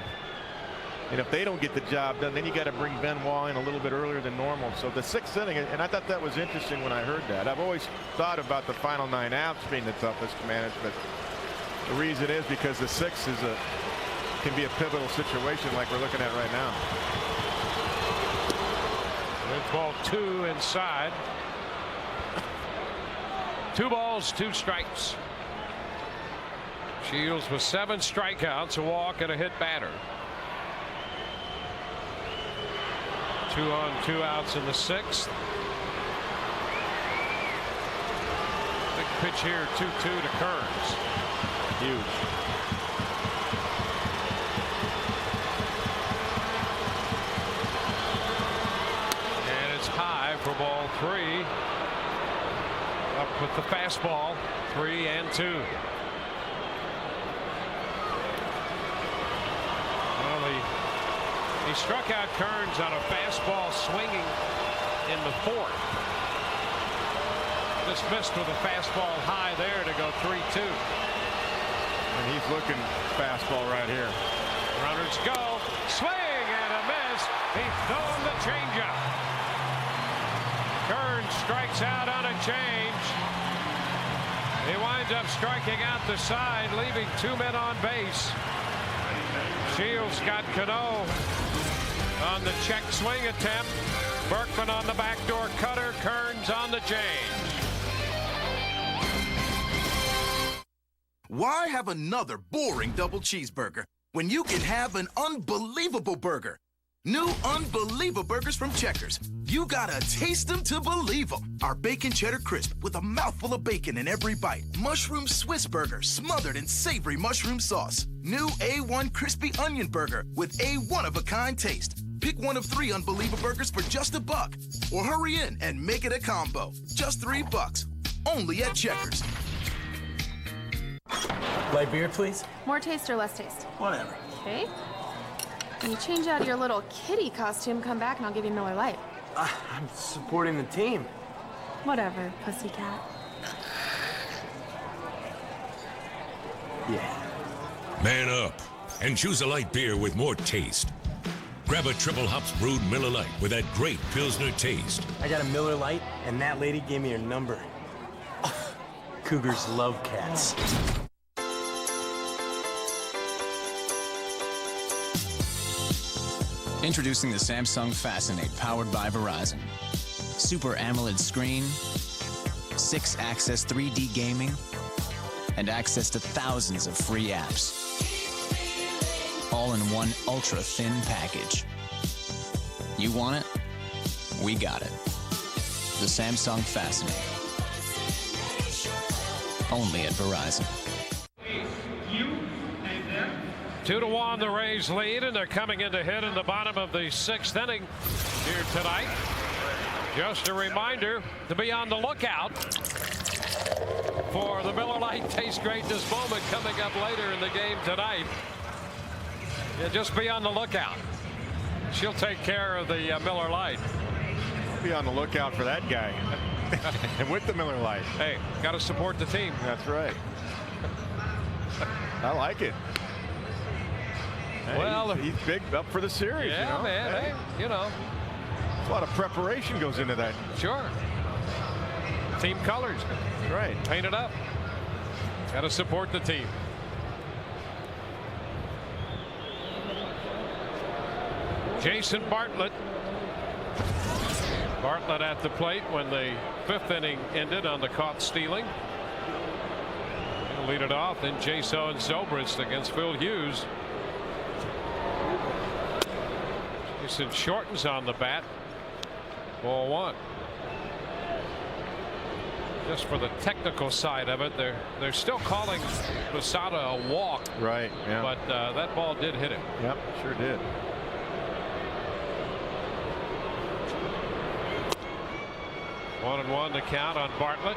And if they don't get the job done, then you got to bring Benoit in a little bit earlier than normal. So the 6th inning, and I thought that was interesting when I heard that. I've always thought about the final 9 outs being the toughest to manage, but the reason is because the 6th can be a pivotal situation like we're looking at right now. Good ball 2 inside. 2 balls, 2 strikes. Shields with 7 strikeouts, a walk, and a hit batter. 2 on, 2 outs in the 6th. Big pitch here, 2-2 to Kearns. Huge. And it's high for ball 3. Up with the fastball, 3 and 2. Well, he struck out Kearns on a fastball swinging in the 4th. Just missed with a fastball high there to go 3-2. And he's looking fastball right here. Runners go. Swing and a miss. He's throwing the changeup. Kearns strikes out on a change. He winds up striking out the side, leaving 2 men on base. Shields got Cano on the check swing attempt. Berkman on the backdoor cutter. Kearns on the change. Why have another boring double cheeseburger when you can have an unbelievable burger? New Unbelievable Burgers from Checkers. You gotta taste them to believe them. Our bacon cheddar crisp with a mouthful of bacon in every bite. Mushroom Swiss burger smothered in savory mushroom sauce. New A1 crispy onion burger with a one-of-a-kind taste. Pick one of 3 Unbelievable Burgers for just $1. Or hurry in and make it a combo. Just $3. Only at Checkers. Light beer, please. More taste or less taste? Whatever. Okay. When you change out of your little kitty costume, come back and I'll give you Miller Lite. I'm supporting the team. Whatever, pussycat. Yeah. Man up and choose a light beer with more taste. Grab a triple hops brewed Miller Lite with that great Pilsner taste. I got a Miller Lite, and that lady gave me her number. Cougars love cats. Introducing the Samsung Fascinate, powered by Verizon. Super AMOLED screen, 6-access 3D gaming, and access to thousands of free apps. All in one ultra-thin package. You want it? We got it. The Samsung Fascinate. Only at Verizon. 2-1 the Rays lead, and they're coming in to hit in the bottom of the 6th inning here tonight. Just a reminder to be on the lookout for the Miller Lite Taste Greatness moment coming up later in the game tonight. Yeah, just be on the lookout. She'll take care of the Miller Lite. Be on the lookout for that guy. And with the Miller Lite. Hey, got to support the team. That's right. I like it. Hey, well, he's big up for the series. Yeah, you know? man. Hey, you know. A lot of preparation goes into that. Sure. Team colors. That's right. Paint it up. Got to support the team. Jason Bartlett. Bartlett at the plate when the 5th inning ended on the caught stealing. He'll lead it off. Then Jason Zobrist against Phil Hughes. Jason shortens on the bat. Ball 1. Just for the technical side of it, they're still calling Posada a walk. Right. Yeah. But that ball did hit him. Yep. Sure did. One and one to count on Bartlett.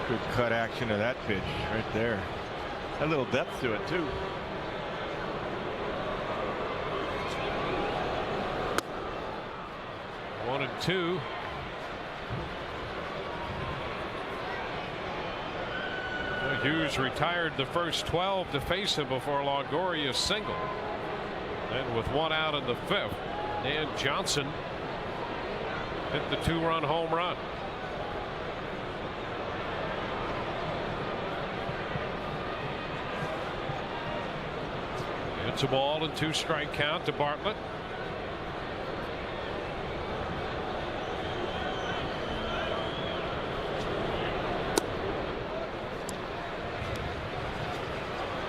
Good cut action of that pitch right there. A little depth to it, too. One and two. Hughes retired the first 12 to face him before Longoria's single. And with one out in the fifth, Dan Johnson hit the 2-run home run. It's a ball and 2-strike count to Bartlett.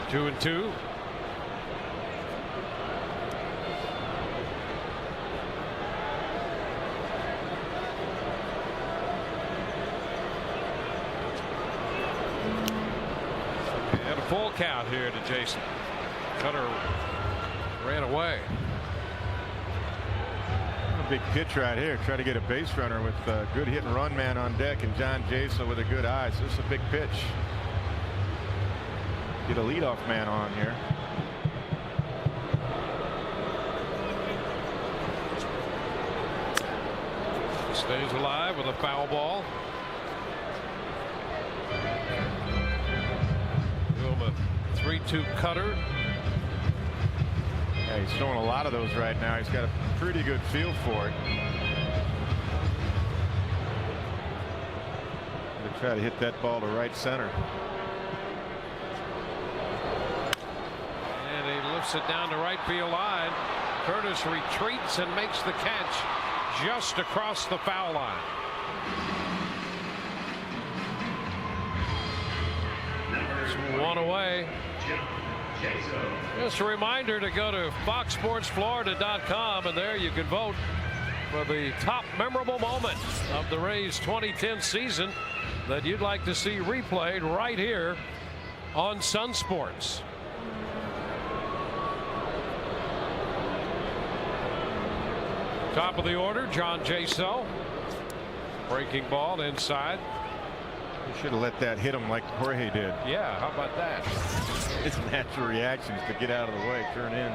Two and two. And a full count here to Jason. Cutter ran away. A big pitch right here. Try to get a base runner with a good hit and run man on deck, and John Jason with a good eye. So this is a big pitch. Get a leadoff man on here. Stays alive with a foul ball. Give him a 3-2 cutter. Yeah, he's throwing a lot of those right now. He's got a pretty good feel for it. Gonna try to hit that ball to right center. Lifts it down to right field line. Curtis retreats and makes the catch just across the foul line. It's one away. Just a reminder to go to foxsportsflorida.com, and there you can vote for the top memorable moment of the Rays 2010 season that you'd like to see replayed right here on Sun Sports. Top of the order, John Jaso. Breaking ball inside. He should have let that hit him like Jorge did. Yeah, how about that? His natural reaction is to get out of the way, turn in.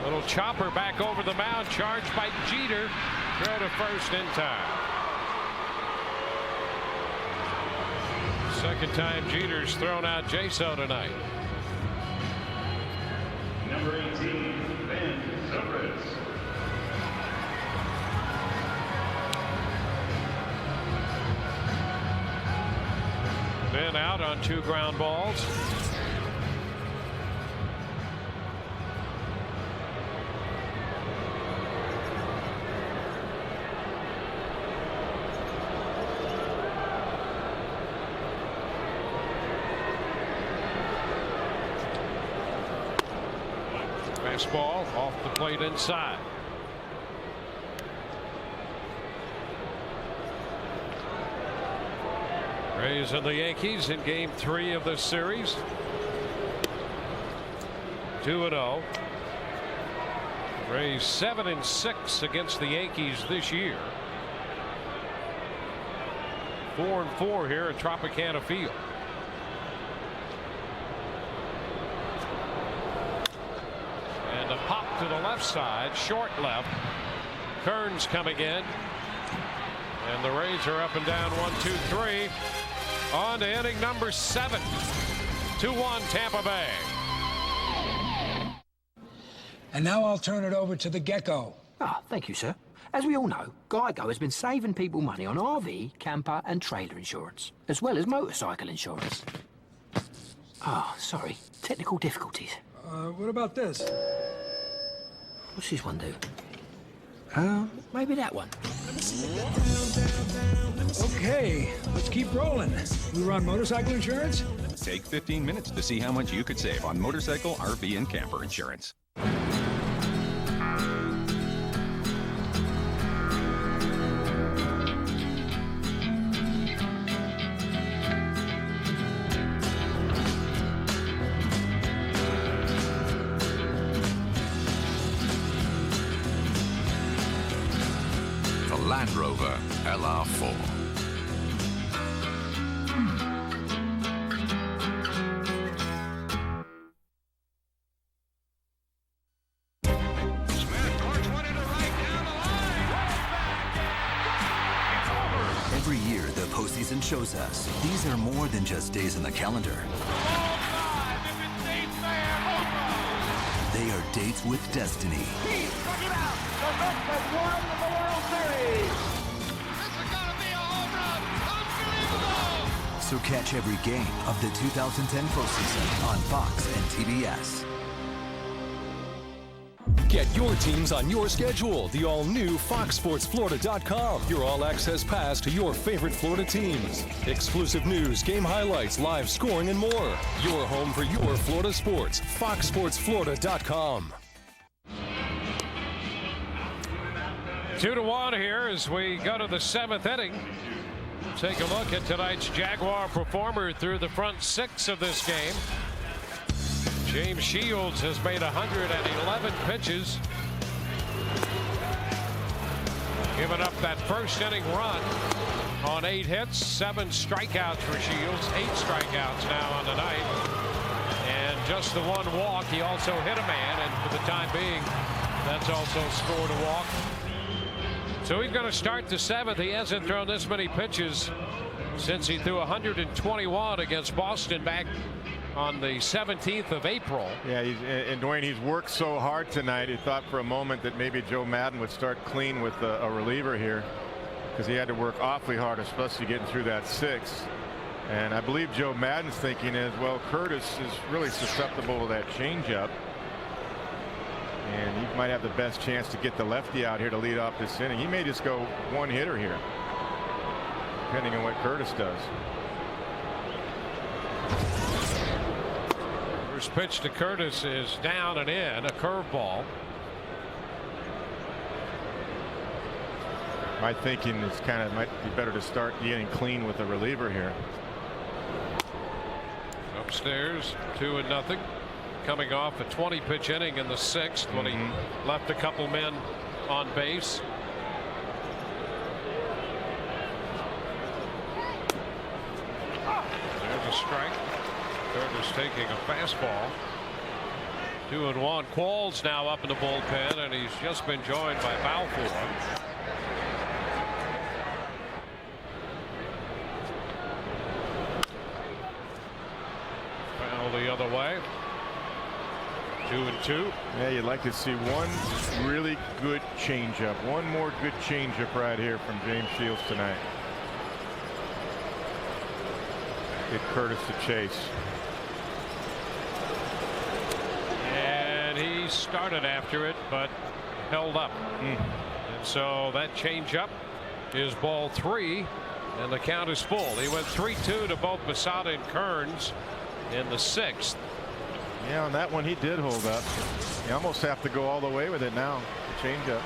Little chopper back over the mound, charged by Jeter. Throw to first in time. Second time Jeter's thrown out Jaso tonight. Number 18, Ben Zobrist. Ben out on 2 ground balls. Fastball off the plate inside. Rays and the Yankees in game 3 of this series. 2-0. Rays 7-6 against the Yankees this year. 4-4 here at Tropicana Field. And a pop to the left side, short left. Kearns coming in. And the Rays are up and down 1-2-3. On to inning number 7. 2-1 Tampa Bay. And now I'll turn it over to the Gecko. Ah, thank you, sir. As we all know, Geico has been saving people money on RV, camper and trailer insurance, as well as motorcycle insurance. Ah, sorry. Technical difficulties. What about this? What's this one do? Maybe that one. Okay, let's keep rolling. We run motorcycle insurance? Take 15 minutes to see how much you could save on motorcycle, RV, and camper insurance. Land Rover LR4. Every year, the postseason shows us these are more than just days in the calendar. They are dates with destiny. So catch every game of the 2010 postseason on Fox and TBS. Get your teams on your schedule. The all-new FoxSportsFlorida.com. Your all-access pass to your favorite Florida teams. Exclusive news, game highlights, live scoring, and more. Your home for your Florida sports. FoxSportsFlorida.com. 2-1 here as we go to the 7th inning. Take a look at tonight's Jaguar performer through the front 6 of this game. James Shields has made 111 pitches. Given up that first inning run on 8 hits, 7 strikeouts for Shields, 8 strikeouts now on the night. And just the 1 walk. He also hit a man, and for the time being, that's also scored a walk. So he's going to start the 7th. He hasn't thrown this many pitches since he threw 121 against Boston back on the 17th of April. Yeah, and Dwayne, he's worked so hard tonight. He thought for a moment that maybe Joe Madden would start clean with a reliever here, because he had to work awfully hard, especially getting through that 6th. And I believe Joe Madden's thinking is, well, Curtis is really susceptible to that changeup, and he might have the best chance to get the lefty out here to lead off this inning. He may just go 1 hitter here, depending on what Curtis does. First pitch to Curtis is down and in, a curveball. My thinking is might be better to start the inning clean with a reliever here. Upstairs, 2-0. Coming off a 20-pitch inning in the 6th when he left a couple men on base. There's a strike. Curtis taking a fastball. 2-1. Qualls now up in the bullpen, and he's just been joined by Balfour. Foul the other way. 2-2. Yeah, you'd like to see one really good changeup. One more good changeup right here from James Shields tonight. Get Curtis to chase. And he started after it, but held up. And so that changeup is ball 3, and the count is full. He went 3-2 to both Posada and Kearns in the 6th. Yeah, on that one he did hold up. You almost have to go all the way with it now. Changeup.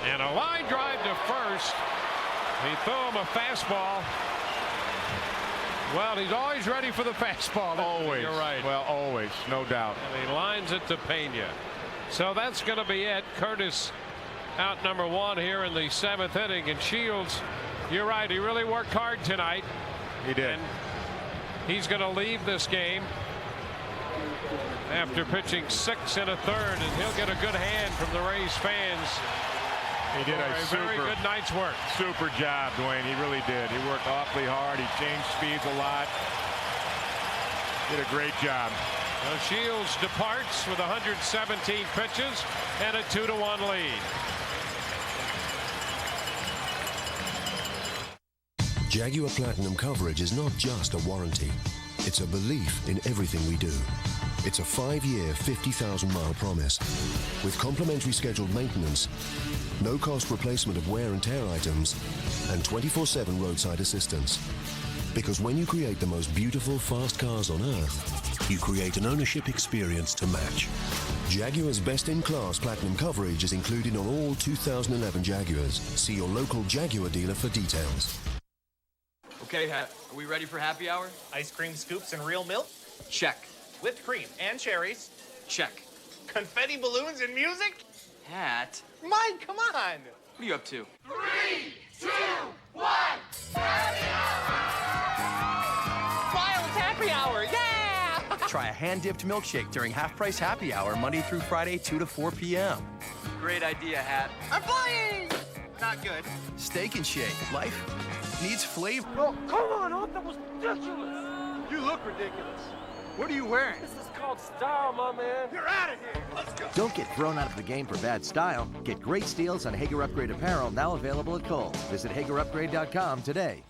And a line drive to first. He threw him a fastball. Well, he's always ready for the fastball. Always. You're right. Well, always, no doubt. And he lines it to Pena. So that's going to be it. Curtis out number 1 here in the 7th inning. And Shields, you're right, he really worked hard tonight. He did. And he's going to leave this game after pitching 6 1/3, and he'll get a good hand from the Rays fans. He did a very good night's work. Super job, Dwayne. He really did. He worked awfully hard. He changed speeds a lot. Did a great job. Well, Shields departs with 117 pitches and a 2-1 lead. Jaguar Platinum coverage is not just a warranty. It's a belief in everything we do. It's a 5-year, 50,000-mile promise. With complimentary scheduled maintenance, no-cost replacement of wear and tear items, and 24/7 roadside assistance. Because when you create the most beautiful, fast cars on Earth, you create an ownership experience to match. Jaguar's best-in-class Platinum coverage is included on all 2011 Jaguars. See your local Jaguar dealer for details. Okay, are we ready for happy hour? Ice cream scoops and real milk? Check. Whipped cream and cherries? Check. Confetti balloons and music? Hat. Mike, come on! What are you up to? 3, 2, 1. Miles Happy Hour, yeah! Try a hand-dipped milkshake during half-price happy hour Monday through Friday, 2 to 4 p.m. Great idea, Hat. I'm flying! Not good. Steak and Shake. Life needs flavor. Oh, come on, that was ridiculous. You look ridiculous. What are you wearing? This is called style, my man. You're out of here. Let's go. Don't get thrown out of the game for bad style. Get great steals on Hager Upgrade apparel now available at Kohl's. Visit HagerUpgrade.com today.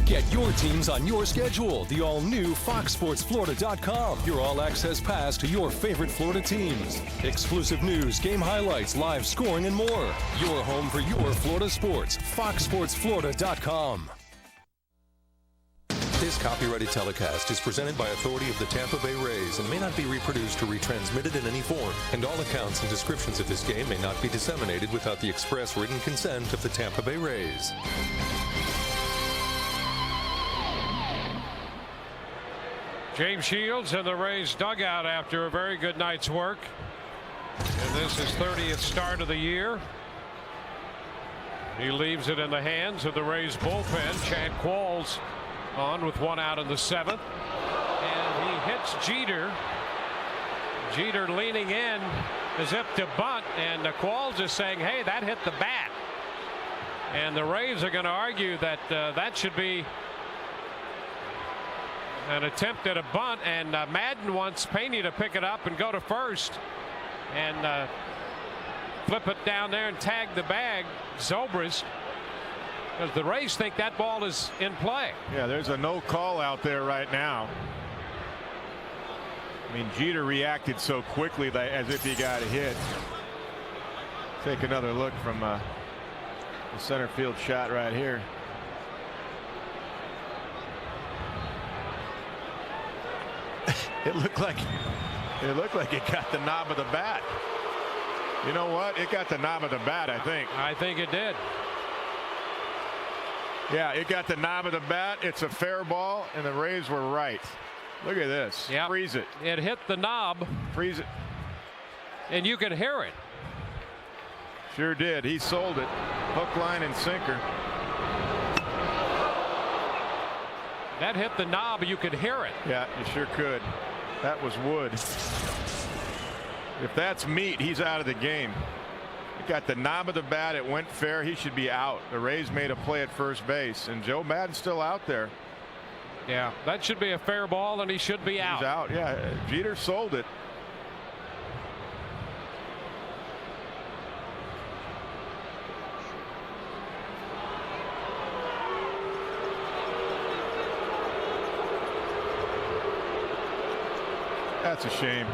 Get your teams on your schedule. The all-new FoxSportsFlorida.com. Your all-access pass to your favorite Florida teams. Exclusive news, game highlights, live scoring, and more. Your home for your Florida sports. FoxSportsFlorida.com. This copyrighted telecast is presented by authority of the Tampa Bay Rays and may not be reproduced or retransmitted in any form. And all accounts and descriptions of this game may not be disseminated without the express written consent of the Tampa Bay Rays. James Shields in the Rays dugout after a very good night's work. And this is 30th start of the year. He leaves it in the hands of the Rays bullpen. Chad Qualls on with 1 out in the 7th. And he hits Jeter. Jeter leaning in as if to bunt. And Qualls is saying, hey, that hit the bat. And the Rays are going to argue that that should be an attempt at a bunt, and Madden wants Pena to pick it up and go to first and flip it down there and tag the bag, Zobrist, because the Rays think that ball is in play. Yeah, there's a no call out there right now. I mean, Jeter reacted so quickly that as if he got a hit. Take another look from the center field shot right here. It looked like it got the knob of the bat. You know what? It got the knob of the bat, I think. I think it did. Yeah, it got the knob of the bat. It's a fair ball, and the Rays were right. Look at this. Yep. Freeze it. It hit the knob. Freeze it. And you can hear it. Sure did. He sold it. Hook, line, and sinker. That hit the knob. You could hear it. Yeah, you sure could. That was wood. If that's meat, he's out of the game. It got the knob of the bat. It went fair. He should be out. The Rays made a play at first base, and Joe Madden's still out there. Yeah, that should be a fair ball, and he should be out. He's out. Yeah, Jeter sold it. That's a shame.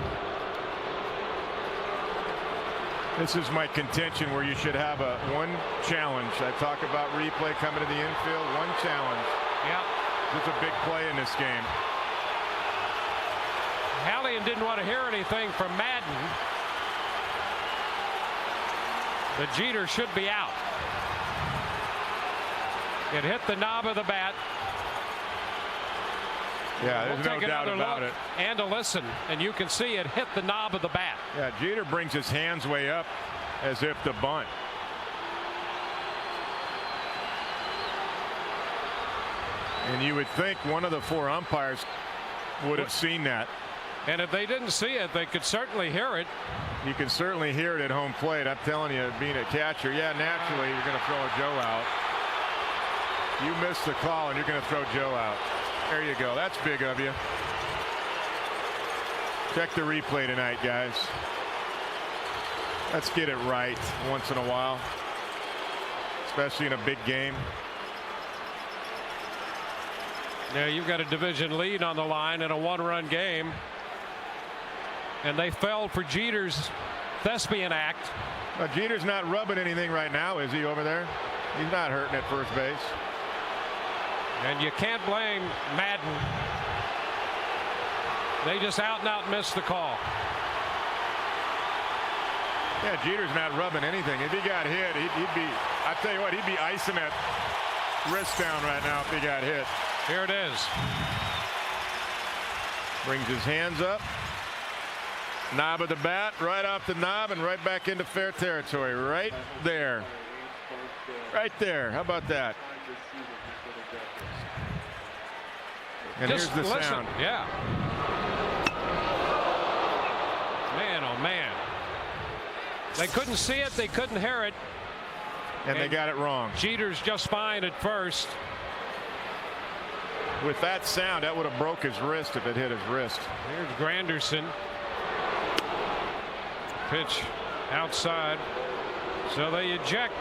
This is my contention where you should have one challenge. I talk about replay coming to the infield. One challenge. Yeah. It's a big play in this game. Hallian didn't want to hear anything from Madden. The Jeter should be out. It hit the knob of the bat. Yeah, there's no doubt about it. And a listen, and you can see it hit the knob of the bat. Yeah, Jeter brings his hands way up as if to bunt. And you would think one of the 4 umpires would have seen that. And if they didn't see it, they could certainly hear it. You can certainly hear it at home plate. I'm telling you, being a catcher, yeah, naturally you're going to throw a Joe out. You missed the call, and you're going to throw Joe out. There you go. That's big of you. Check the replay tonight, guys. Let's get it right once in a while, especially in a big game. Yeah, you've got a division lead on the line in a 1-run game. And they fell for Jeter's thespian act. Jeter's not rubbing anything right now, is he, over there? He's not hurting at first base. And you can't blame Madden. They just out and out missed the call. Yeah, Jeter's not rubbing anything. If he got hit, he'd be, I tell you what, he'd be icing that wrist down right now if he got hit. Here it is. Brings his hands up. Knob of the bat, right off the knob and right back into fair territory. Right there. Right there. How about that? And Just here's the listen. sound. Yeah. Man, oh man. They couldn't see it. They couldn't hear it. And they got it wrong. Jeter's just fine at first. With that sound, that would have broke his wrist if it hit his wrist. Here's Granderson. Pitch outside. So they eject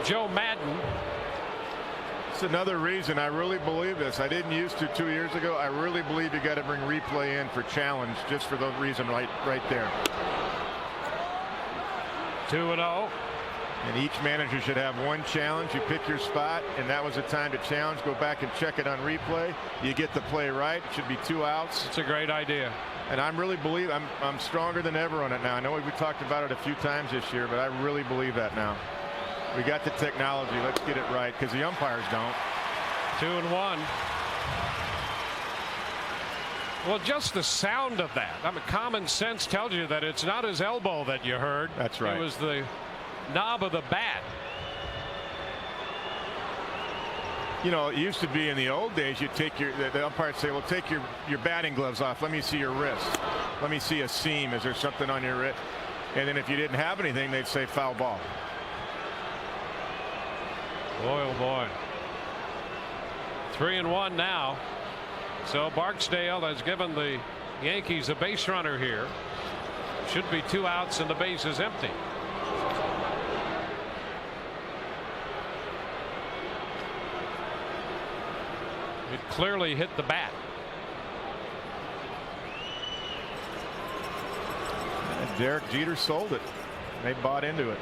Joe Madden. It's another reason I really believe this. I didn't used to 2 years ago. I really believe you got to bring replay in for challenge just for the reason right there. 2-0. And each manager should have one challenge. You pick your spot, and that was the time to challenge. Go back and check it on replay. You get the play right. It should be 2 outs. It's a great idea. And I'm really believe I'm stronger than ever on it now. I know we talked about it a few times this year, but I really believe that now. We got the technology. Let's get it right, because the umpires don't. 2-1. Well, just the sound of that. I mean, common sense tells you that it's not his elbow that you heard. That's right. It was the knob of the bat. You know, it used to be in the old days, you take the umpires say, well, take your batting gloves off. Let me see your wrist. Let me see a seam. Is there something on your wrist? And then if you didn't have anything, they'd say foul ball. Boy, oh boy. 3-1 now. So Barksdale has given the Yankees a base runner here. Should be 2 outs and the base is empty. It clearly hit the bat. And Derek Jeter sold it. They bought into it.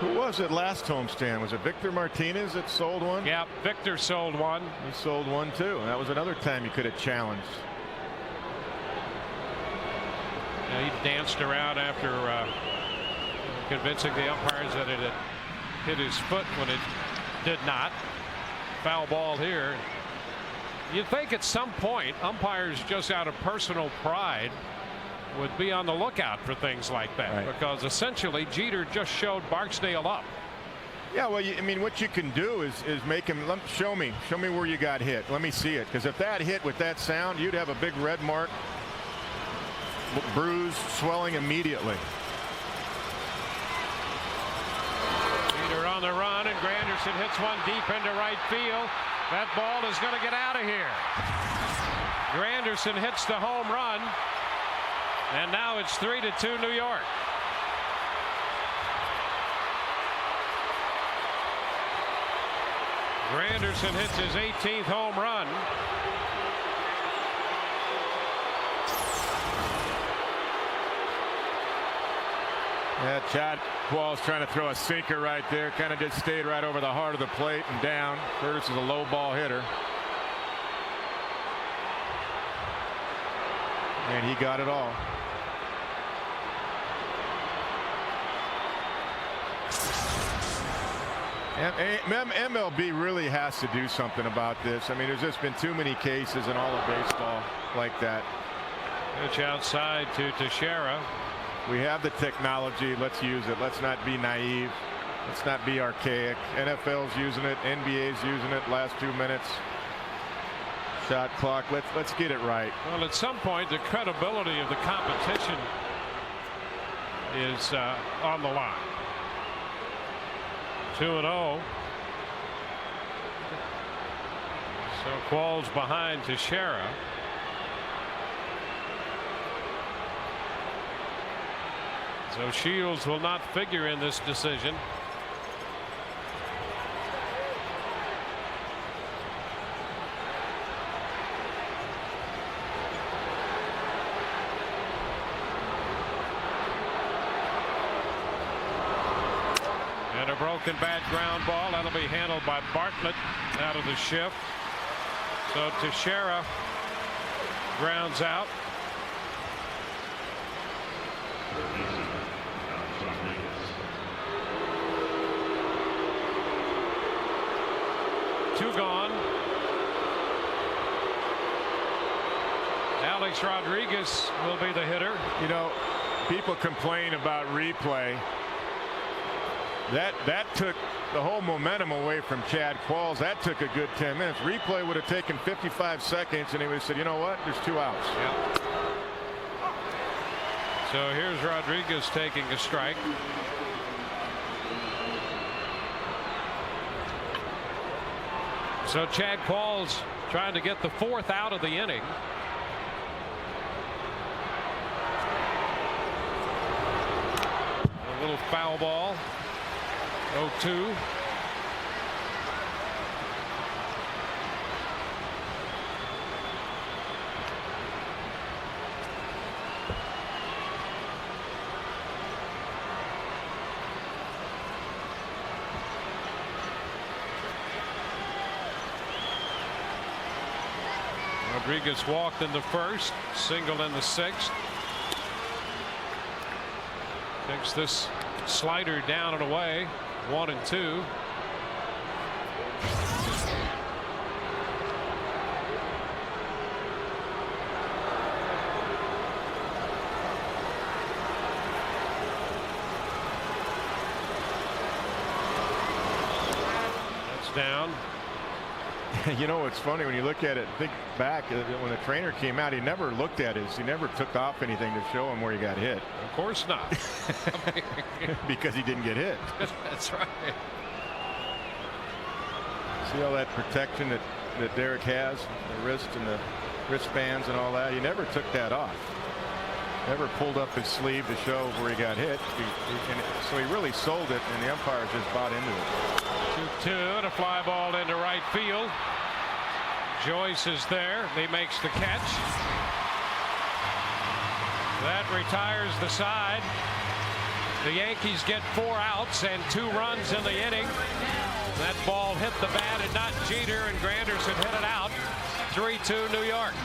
Who was it last homestand? Was it Victor Martinez that sold one? Yeah, Victor sold one. He sold one too. And that was another time you could have challenged. He danced around after convincing the umpires that it had hit his foot when it did not. Foul ball here. You'd think at some point umpires, just out of personal pride, would be on the lookout for things like that, right? Because essentially Jeter just showed Barksdale up. Yeah, well, I mean, what you can do is make him show me where you got hit. Let me see it, because if that hit with that sound, you'd have a big red mark, bruise, swelling immediately. Jeter on the run, and Granderson hits one deep into right field. That ball is going to get out of here. Granderson hits the home run. And now it's 3-2 New York. Granderson hits his 18th home run. Yeah, Chad Quall's trying to throw a sinker right there. Kind of just stayed right over the heart of the plate and down. Curtis is a low ball hitter. And he got it all. MLB really has to do something about this. I mean, there's just been too many cases in all of baseball like that. Pitch outside to Teixeira. We have the technology. Let's use it. Let's not be naive. Let's not be archaic. NFL's using it. NBA's using it. Last 2 minutes. Shot clock. Let's get it right. Well, at some point, the credibility of the competition is on the line. 2-0. So Quall's behind Teixeira. So Shields will not figure in this decision. Broken bat ground ball. That'll be handled by Bartlett out of the shift. So Teixeira grounds out. Two gone. Alex Rodriguez will be the hitter. You know, people complain about replay. That took the whole momentum away from Chad Qualls. That took a good 10 minutes. Replay would have taken 55 seconds, and he would have said, you know what, there's 2 outs. Yeah. So here's Rodriguez taking a strike. So Chad Qualls trying to get the 4th out of the inning. A little foul ball. 0-2. Rodriguez walked in the 1st, single in the 6th. Takes this slider down and away. 1-2. That's down. You know, it's funny when you look at it, think back when the trainer came out, he never looked at his, he never took off anything to show him where he got hit. Of course not. Because he didn't get hit. That's right. See all that protection that Derek has, the wrist and the wristbands and all that. He never took that off. Never pulled up his sleeve to show where he got hit. So he really sold it, and the umpires just bought into it. 2-2 and a fly ball into right field. Joyce is there. He makes the catch. That retires the side. The Yankees get 4 outs and 2 runs in the inning. That ball hit the bat and not Jeter, and Granderson hit it out. 3-2 New York.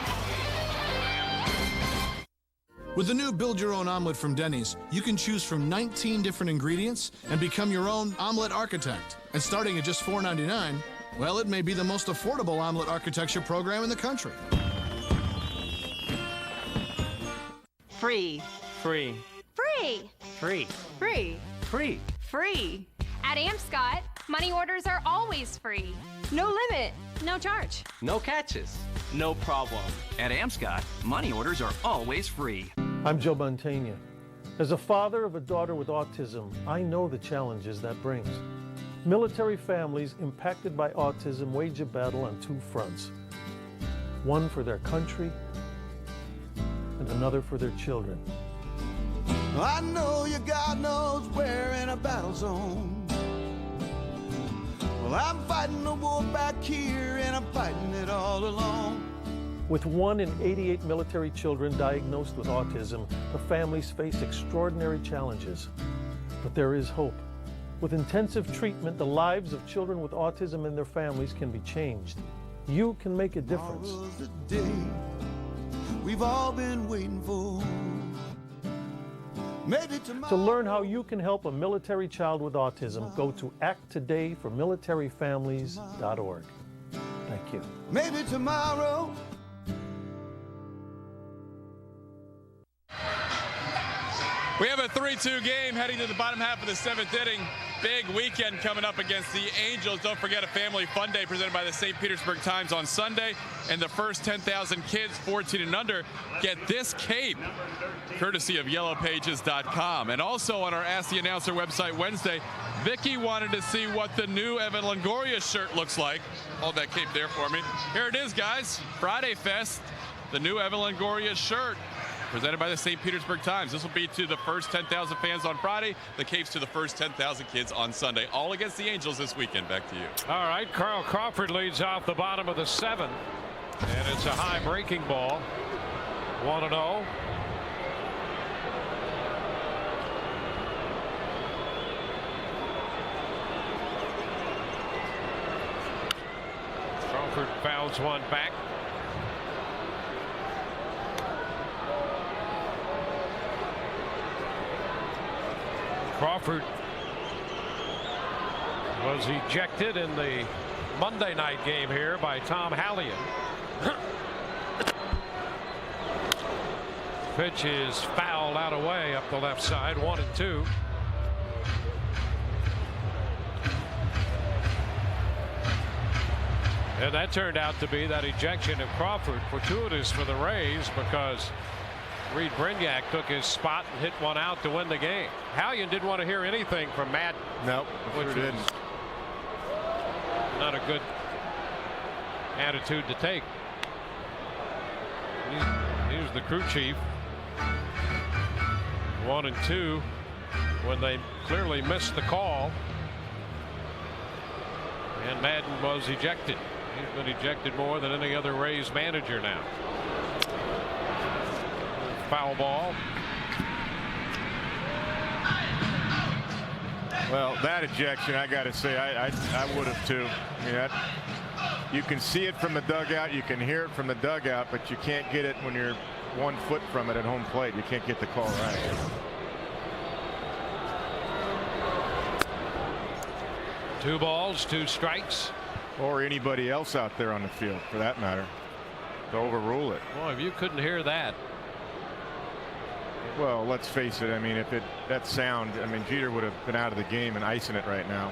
With the new Build Your Own Omelet from Denny's, you can choose from 19 different ingredients and become your own omelet architect. And starting at just $4.99, well, it may be the most affordable omelet architecture program in the country. Free. Free. Free. Free. Free. Free. Free. At Amscott, money orders are always free. No limit, no charge. No catches. No problem. At Amscott, money orders are always free. I'm Joe Montaigne. As a father of a daughter with autism, I know the challenges that brings. Military families impacted by autism wage a battle on 2 fronts. One for their country and another for their children. I know your God knows we're in a battle zone. Well, I'm fighting the war back here, and I'm fighting it all alone. With 1 in 88 military children diagnosed with autism, the families face extraordinary challenges. But there is hope. With intensive treatment, the lives of children with autism and their families can be changed. You can make a difference. Tomorrow's the day we've all been waiting for. Maybe tomorrow. To learn how you can help a military child with autism, go to acttodayformilitaryfamilies.org. Thank you. Maybe tomorrow. We have a 3-2 game heading to the bottom half of the 7th inning. Big weekend coming up against the Angels. Don't forget a family fun day presented by the St. Petersburg Times on Sunday. And the first 10,000 kids 14 and under get this cape, courtesy of yellowpages.com. And also on our Ask the Announcer website Wednesday, Vicky wanted to see what the new Evan Longoria shirt looks like. Hold that cape there for me. Here it is, guys. Friday Fest, the new Evan Longoria shirt, presented by the St. Petersburg Times. This will be to the first 10,000 fans on Friday. The capes to the first 10,000 kids on Sunday. All against the Angels this weekend. Back to you. All right, Carl Crawford leads off the bottom of the 7th. And it's a high breaking ball. 1-0. Crawford fouls one back. Crawford was ejected in the Monday night game here by Tom Hallion. pitch is fouled out away up the left side. 1-2. And that turned out to be that ejection of Crawford, fortuitous for the Rays, because Reed Brignac took his spot and hit one out to win the game. Hallion didn't want to hear anything from Matt. Nope, which sure didn't. Not a good attitude to take. He's the crew chief. 1-2 when they clearly missed the call. And Madden was ejected. He's been ejected more than any other Rays manager now. Foul ball. Well, that ejection, I got to say, I would have too. I mean, you can see it from the dugout, you can hear it from the dugout, but you can't get it when you're 1 foot from it at home plate. You can't get the call right. Two balls, 2 strikes. Or anybody else out there on the field, for that matter, to overrule it. Boy, if you couldn't hear that. Well, let's face it. I mean, that sound, I mean, Jeter would have been out of the game and icing it right now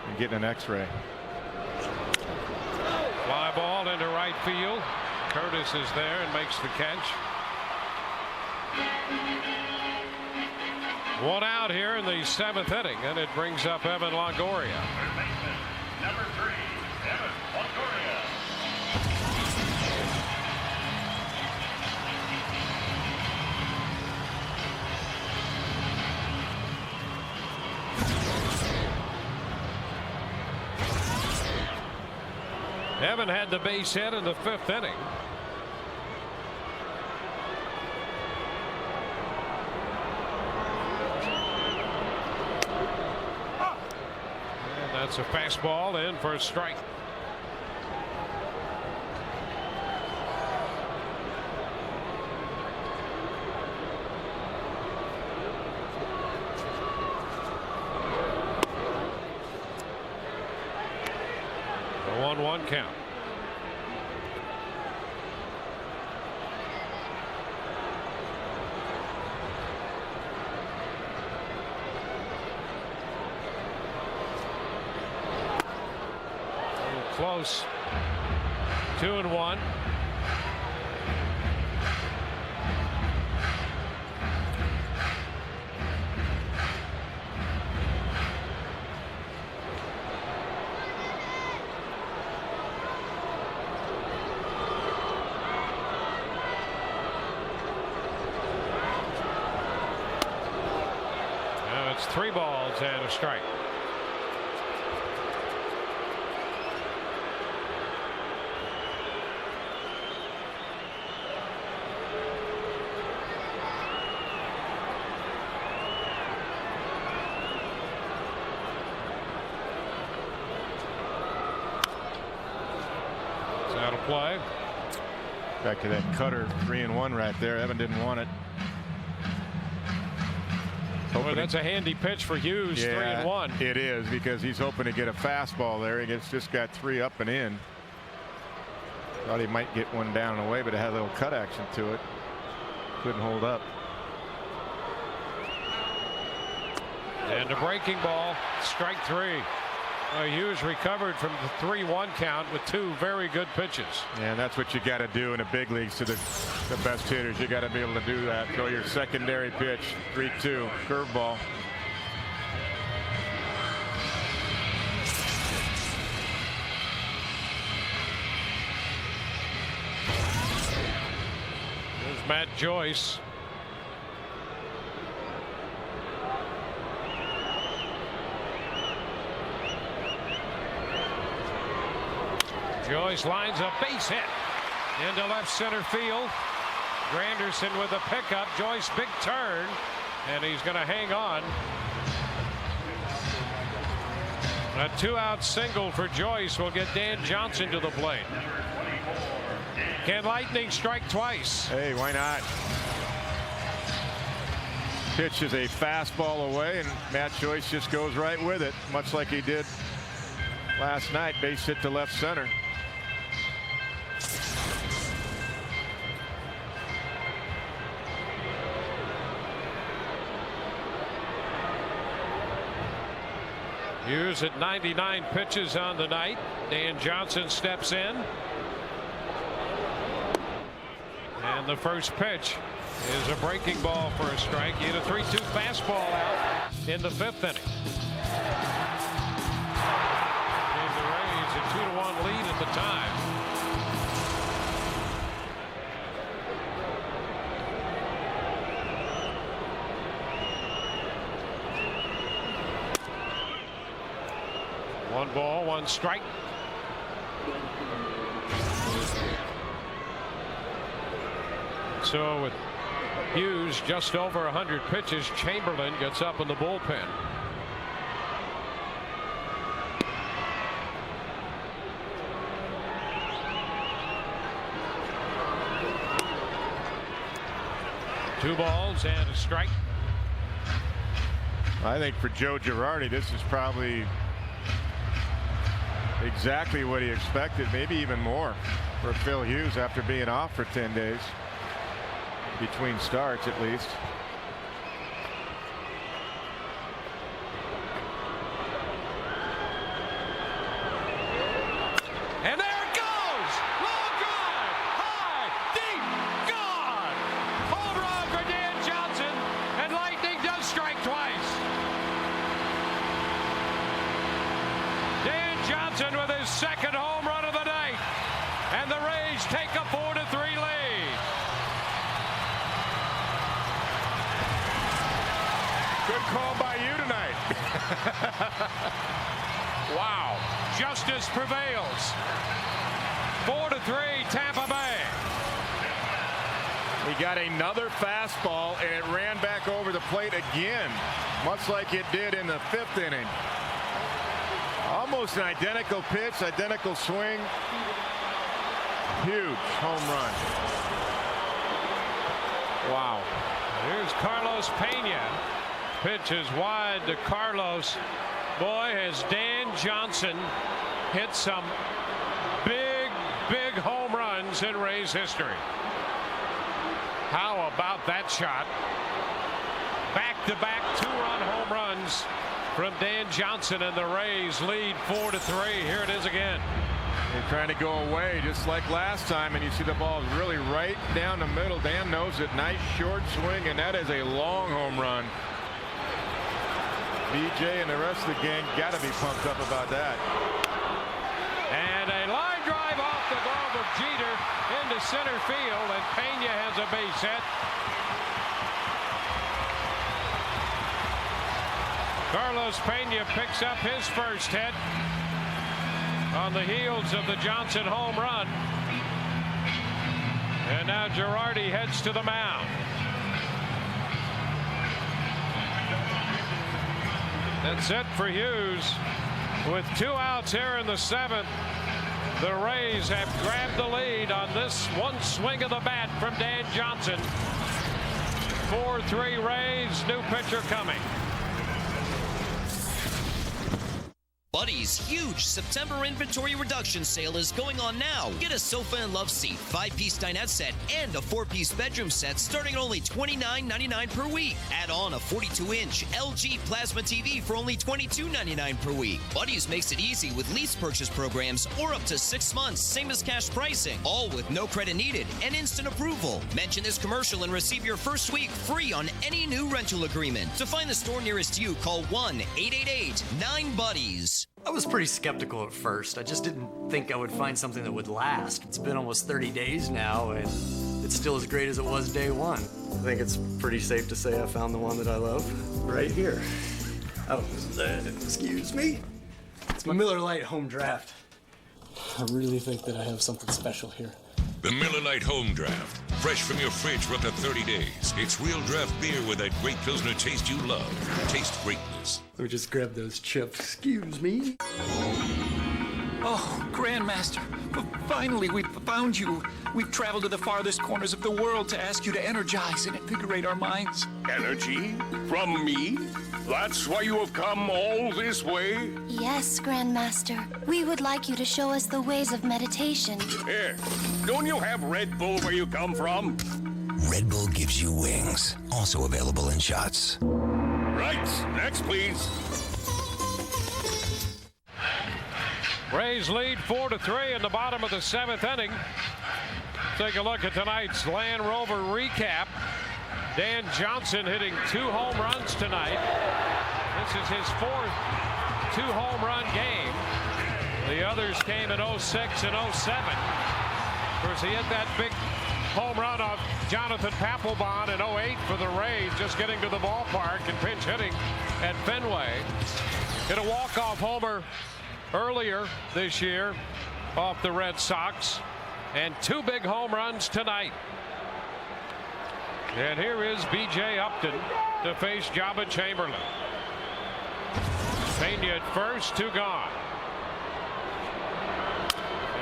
and getting an X-ray. Fly ball into right field. Curtis is there and makes the catch. 1 out here in the 7th inning, and it brings up Evan Longoria. Number 3, Evan Longoria. Evan had the base hit in the 5th inning. And that's a fastball in for a strike. A 1-1 count. Close. 2-1. Now it's 3 balls and a strike. Out of play. Back to that cutter, 3-1 right there. Evan didn't want it. Well, that's a handy pitch for Hughes. Yeah, 3-1. it is, because he's hoping to get a fastball there. He just got 3 up and in. Thought he might get one down and away, but it had a little cut action to it. Couldn't hold up. And a breaking ball, strike 3. Hughes recovered from the 3-1 count with 2 very good pitches. Yeah, and that's what you got to do in the big leagues to the best hitters. You got to be able to do that. Throw your secondary pitch, 3-2, curveball. There's Matt Joyce. Joyce lines a base hit into left center field. Granderson with a pickup. Joyce big turn, and he's going to hang on. A 2-out single for Joyce will get Dan Johnson to the plate. Can Lightning strike twice? Hey, why not? Pitch is a fastball away, and Matt Joyce just goes right with it, much like he did last night. Base hit to left center. Hughes at 99 pitches on the night. Dan Johnson steps in. And the first pitch is a breaking ball for a strike. He hit a 3-2 fastball out in the 5th inning. Gave the Rays a 2-1 lead at the time. One ball, one strike. So with Hughes just over 100 pitches, Chamberlain gets up in the bullpen. Two balls and a strike. I think for Joe Girardi, this is probably exactly what he expected, maybe even more for Phil Hughes after being off for 10 days. Between starts, at least. And there it goes! Long drive! High! Deep! Gone! Home run for Dan Johnson, and Lightning does strike twice. Dan Johnson with his second home run of the night, and the Rays take a 4-3 lead. Good call by you tonight. Wow. Justice prevails. 4-3 Tampa Bay. He got another fastball, and it ran back over the plate again, much like it did in the 5th inning. Almost an identical pitch, identical swing. Huge home run. Wow. Here's Carlos Pena. Pitch is wide to Carlos. Boy, has Dan Johnson hit some big home runs in Rays history. How about that shot? Back-to-back 2-run home runs from Dan Johnson, and the Rays lead 4-3. Here it is again. They're trying to go away just like last time, and you see the ball is really right down the middle. Dan knows it. Nice short swing, and that is a long home run. BJ and the rest of the gang got to be pumped up about that. And a line drive off the glove of Jeter into center field, and Pena has a base hit. Carlos Pena picks up his first hit on the heels of the Johnson home run. And now Girardi heads to the mound. That's it for Hughes. With 2 outs here in the 7th, the Rays have grabbed the lead on this one swing of the bat from Dan Johnson. 4-3 Rays, new pitcher coming. Buddy's huge September inventory reduction sale is going on now. Get a sofa and love seat, 5-piece dinette set, and a 4-piece bedroom set starting at only $29.99 per week. Add on a 42-inch LG plasma TV for only $22.99 per week. Buddy's makes it easy with lease purchase programs or up to 6 months, same as cash pricing. All with no credit needed and instant approval. Mention this commercial and receive your first week free on any new rental agreement. To find the store nearest you, call 1-888-9-BUDDIES. I was pretty skeptical at first. I just didn't think I would find something that would last. It's been almost 30 days now, and it's still as great as it was day one. I think it's pretty safe to say I found the one that I love right here. Oh, excuse me? It's my Miller Lite Home Draft. I really think that I have something special here. The Miller Lite Home Draft. Fresh from your fridge for up to 30 days. It's real draft beer with that great Pilsner taste you love. Taste greatness. Let me just grab those chips. Excuse me. Oh, Grandmaster, finally we've found you. We've traveled to the farthest corners of the world to ask you to energize and invigorate our minds. Energy? From me? That's why you have come all this way? Yes, Grandmaster. We would like you to show us the ways of meditation. Here, don't you have Red Bull where you come from? Red Bull gives you wings. Also available in shots. Right, next please. Rays lead 4-3 in the bottom of the 7th inning. Take a look at tonight's Land Rover recap. Dan Johnson hitting 2 home runs tonight. This is his 4th 2-home run game. The others came in 06 and 07. Of course, he hit that big home run on Jonathan Papelbon in 08 for the Rays, just getting to the ballpark and pinch hitting at Fenway. Hit a walk-off homer earlier this year off the Red Sox, and 2 big home runs tonight. And here is B.J. Upton to face Jabba Chamberlain. Pena at first, 2 gone.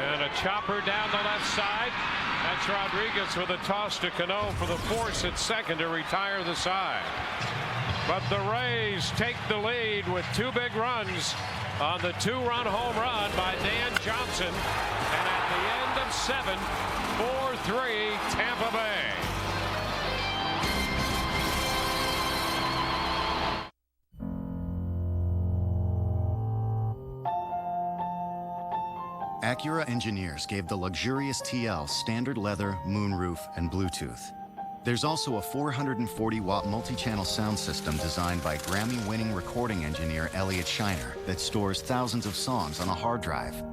And a chopper down the left side. That's Rodriguez with a toss to Cano for the force at second to retire the side. But the Rays take the lead with 2 big runs on the 2-run home run by Dan Johnson. And at the end of 7, 4-3 Tampa Bay. Acura engineers gave the luxurious TL standard leather, moonroof, and Bluetooth. There's also a 440-watt multi-channel sound system designed by Grammy-winning recording engineer Elliot Shiner that stores thousands of songs on a hard drive.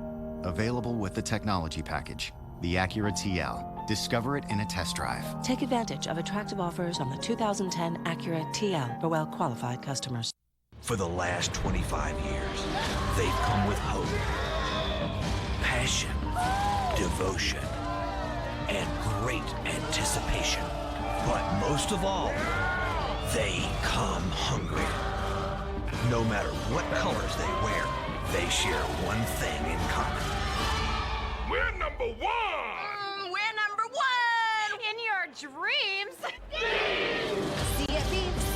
Available with the technology package, the Acura TL. Discover it in a test drive. Take advantage of attractive offers on the 2010 Acura TL for well-qualified customers. For the last 25 years, they've come with hope, passion, devotion, and great anticipation. But most of all, they come hungry. No matter what colors they wear, they share one thing in common. We're number 1! We're number 1! In your dreams! See it, Beeps.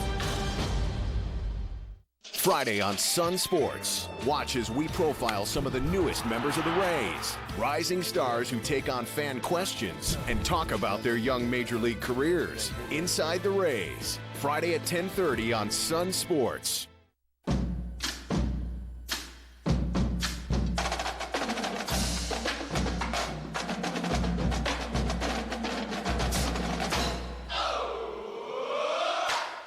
Friday on Sun Sports. Watch as we profile some of the newest members of the Rays, rising stars who take on fan questions and talk about their young major league careers. Inside the Rays, Friday at 10:30 on Sun Sports.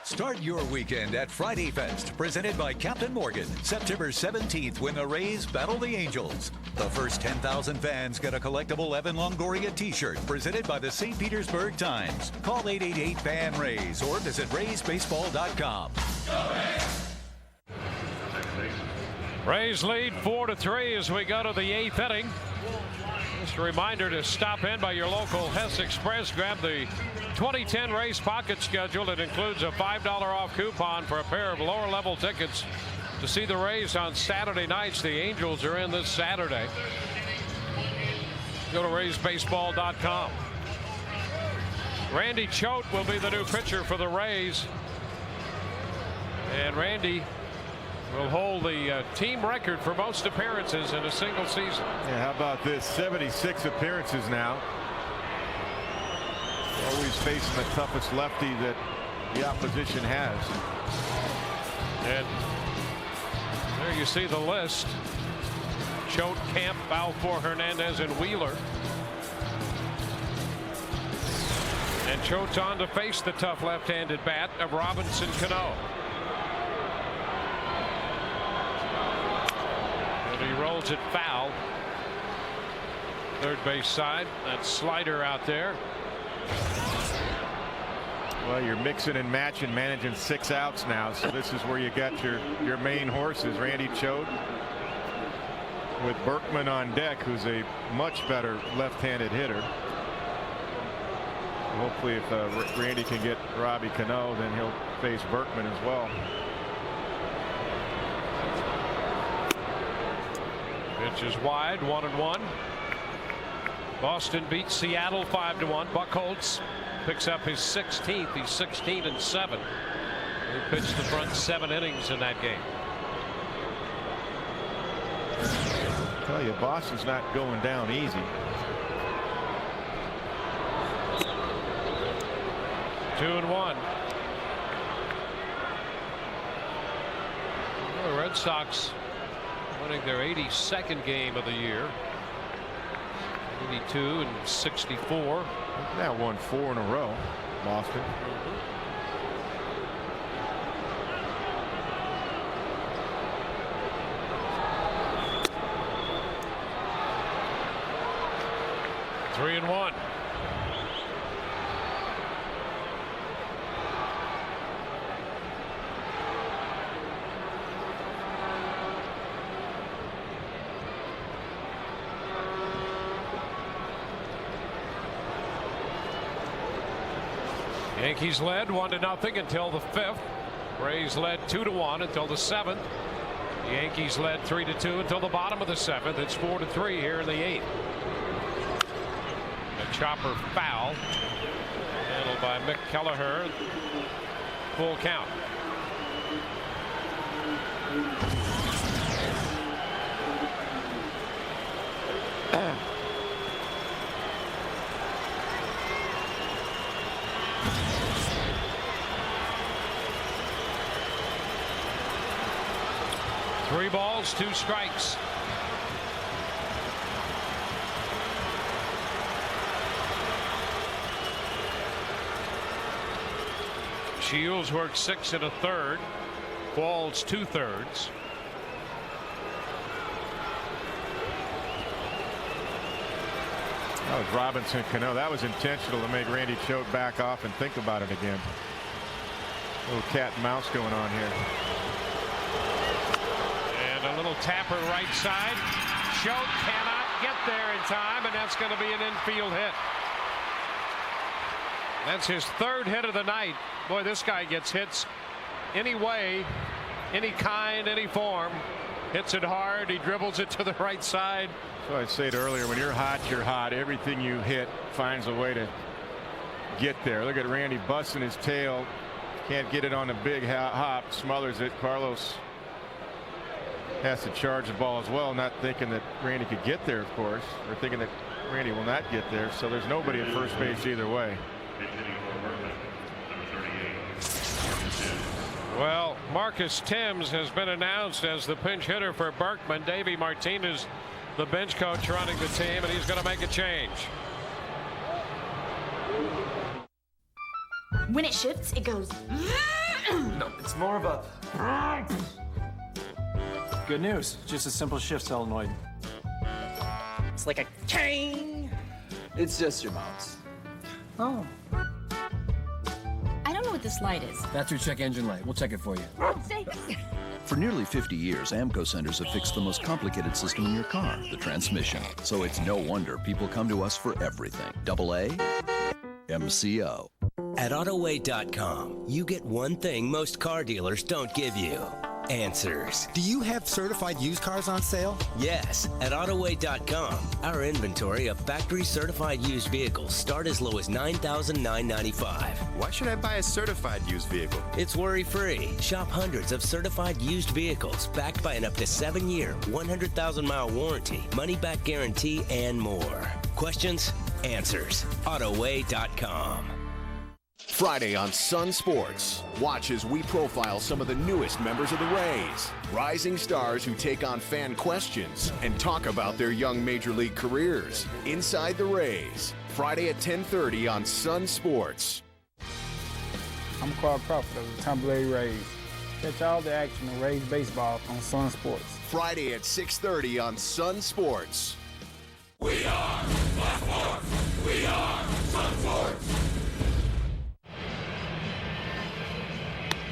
Start your weekend at Friday Fest, presented by Captain Morgan. September 17th, when the Rays battle the Angels. The first 10,000 fans get a collectible Evan Longoria t-shirt, presented by the St. Petersburg Times. Call 888-FAN-RAYS or visit RaysBaseball.com. Rays lead 4-3 as we go to the 8th inning. Just a reminder to stop in by your local Hess Express. Grab the 2010 Rays Pocket Schedule. It includes a $5 off coupon for a pair of lower level tickets to see the Rays on Saturday nights. The Angels are in this Saturday. Go to RaysBaseball.com. Randy Choate will be the new pitcher for the Rays. And Randy will hold the team record for most appearances in a single season. Yeah, how about this? 76 appearances now. Always facing the toughest lefty that the opposition has. And there you see the list. Choate, Camp, Balfour, Hernandez, and Wheeler. And Choate's on to face the tough left-handed bat of Robinson Cano. And he rolls it foul. Third base side. That slider out there. Well, you're mixing and matching, managing 6 outs now, so this is where you got your main horses. Randy Choate with Berkman on deck, who's a much better left-handed hitter. Hopefully, if Randy can get Robbie Cano, then he'll face Berkman as well. Pitch is wide, 1-1. Boston beats Seattle 5-1. Buchholz picks up his 16th. He's 16-7. He pitched the front 7 innings in that game. I tell you, Boston's not going down easy. 2-1. The Red Sox, when winning their 82nd game of the year. 82 and 64. That won 4 in a row, Boston. Three and one. Yankees led 1-0 until the 5th. Rays led 2-1 until the 7th. The Yankees led 3-2 until the bottom of the 7th. It's 4-3 here in the 8th. A chopper foul handled by Mick Kelleher. Full count. Three balls, 2 strikes. Shields worked 6 1/3. Falls 2/3. That was Robinson Cano. That was intentional to make Randy Choate back off and think about it again. A little cat and mouse going on here. A little tapper right side. Choate cannot get there in time, and that's going to be an infield hit. That's his 3rd hit of the night. Boy, this guy gets hits any way, any kind, any form. Hits it hard. He dribbles it to the right side. So I said earlier, when you're hot, you're hot. Everything you hit finds a way to get there. Look at Randy busting his tail. Can't get it on a big hop. Smothers it. Carlos has to charge the ball as well, not thinking that Randy could get there, of course, or thinking that Randy will not get there. So there's nobody at first base either way. Well, Marcus Thames has been announced as the pinch hitter for Berkman. Davey Martinez, the bench coach, running the team, and he's going to make a change. When it shifts, it goes. No, it's more of a. Good news. Just a simple shift solenoid. It's like a chain. It's just your mouse. Oh. I don't know what this light is. That's your check engine light. We'll check it for you. For nearly 50 years, AMCO centers have fixed the most complicated system in your car, the transmission. So it's no wonder people come to us for everything. AA, MCO. At AutoWay.com, you get one thing most car dealers don't give you. Answers. Do you have certified used cars on sale? Yes. At AutoWay.com, our inventory of factory certified used vehicles start as low as $9,995. Why should I buy a certified used vehicle? It's worry-free. Shop hundreds of certified used vehicles backed by an up to 7-year, 100,000-mile warranty, money-back guarantee, and more. Questions? Answers. AutoWay.com. Friday on Sun Sports. Watch as we profile some of the newest members of the Rays. Rising stars who take on fan questions and talk about their young major league careers. Inside the Rays. Friday at 10:30 on Sun Sports. I'm Carl Crawford of the Tampa Bay Rays. Catch all the action of Rays baseball on Sun Sports. Friday at 6:30 on Sun Sports. We are Sun Sports. We are Sun Sports.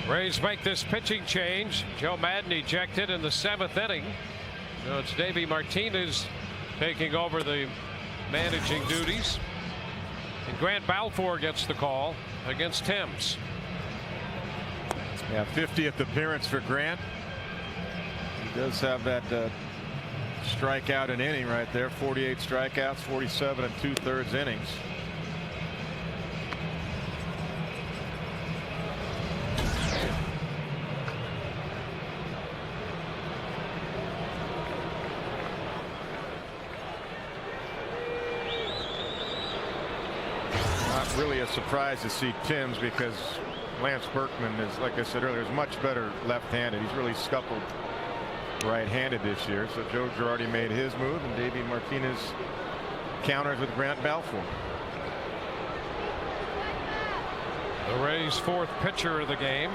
Rays make this pitching change. Joe Madden ejected in the 7th inning. So it's Davey Martinez taking over the managing duties. And Grant Balfour gets the call against Thames. Yeah, 50th appearance for Grant. He does have that strikeout an inning right there. 48 strikeouts, 47 2/3 innings. Really a surprise to see Thames because Lance Berkman is, like I said earlier, is much better left-handed. He's really scuffled right-handed this year. So Joe Girardi made his move, and Davey Martinez counters with Grant Balfour. The Rays' fourth pitcher of the game.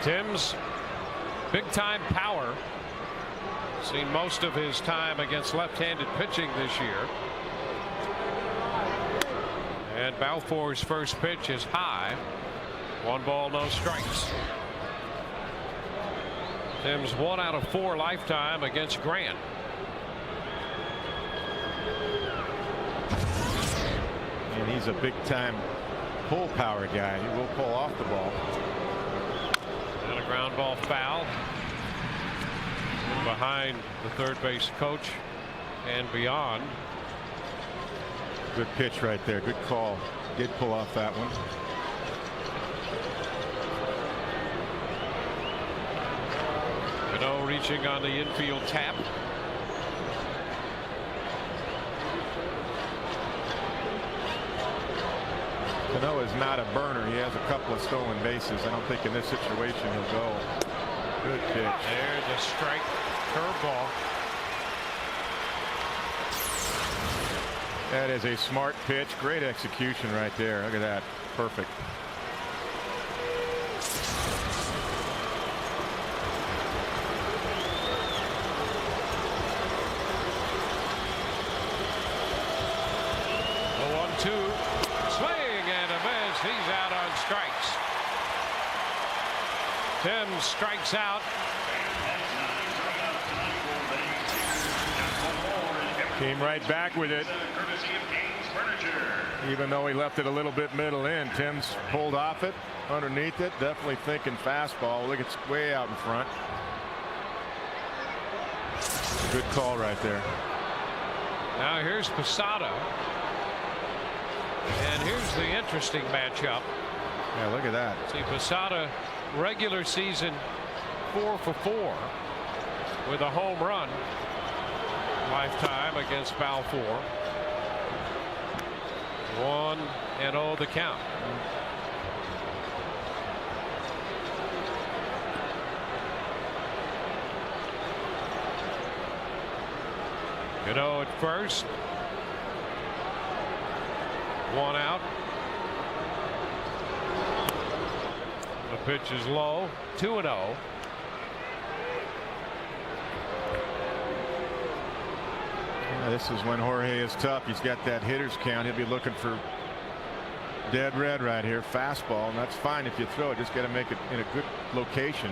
Tim's big-time power. Seen most of his time against left-handed pitching this year. And Balfour's first pitch is high. 1 ball, no strikes. Tim's 1 out of 4 lifetime against Grant. And he's a big-time pull power guy. He will pull off the ball. And a ground ball foul. Behind the third base coach and beyond. Good pitch right there. Good call. Did pull off that one. Cano reaching on the infield tap. Cano is not a burner. He has a couple of stolen bases. I don't think in this situation he'll go. Good pitch. There's a strike. Curveball. That is a smart pitch. Great execution right there. Look at that. Perfect. The 1-2. Swing and a miss. He's out on strikes. Tim strikes out. Came right back with it. Even though he left it a little bit middle in, Tim's pulled off it, underneath it. Definitely thinking fastball. Look, it's way out in front. Good call right there. Now here's Posada. And here's the interesting matchup. Yeah, look at that. See, Posada, regular season 4 for 4 with a home run. Lifetime against Balfour. 1-0 the count. Cano at first. 1 out. The pitch is low. 2-0. This is when Jorge is tough. He's got that hitter's count. He'll be looking for dead red right here. Fastball, and that's fine if you throw it. Just got to make it in a good location.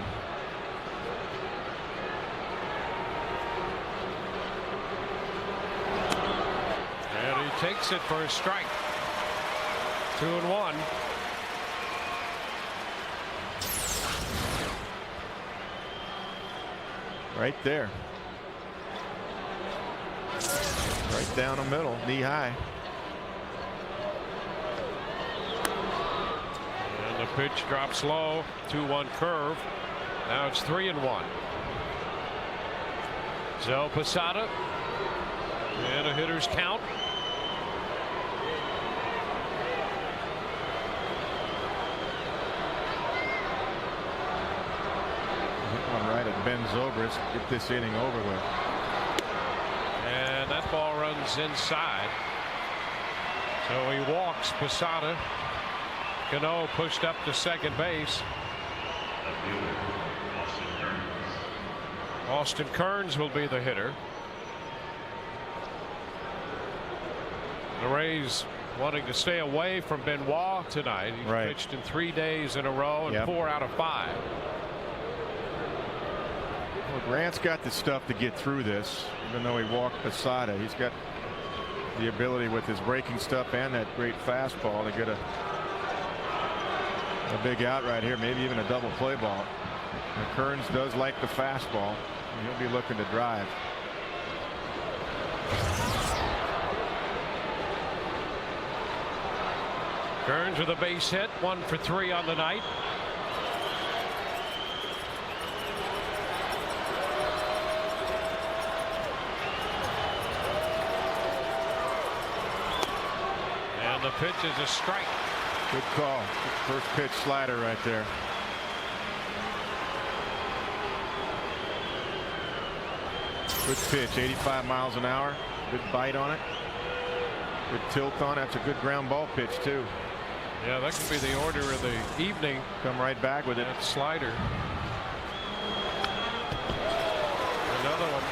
And he takes it for a strike. 2-1. Right there. Right down the middle, knee high. And the pitch drops low. 2-1 curve. Now it's 3-1. So Posada. And a hitter's count. One right at Ben Zobrist. Get this inning over with. And that ball runs inside. So he walks Posada. Cano pushed up to second base. Austin Kearns will be the hitter. The Rays wanting to stay away from Benoit tonight. He's pitched in 3 days in a row and 4 out of 5. Well, Grant's got the stuff to get through this, even though he walked Posada. He's got the ability with his breaking stuff and that great fastball to get a big out right here, maybe even a double play ball. And Kearns does like the fastball. He'll be looking to drive. Kearns with a base hit, 1 for 3 on the night. And the pitch is a strike. Good call. First pitch slider right there. Good pitch, 85 miles an hour. Good bite on it. Good tilt on it. That's a good ground ball pitch, too. Yeah, that could be the order of the evening. Come right back with it. That slider. Another one.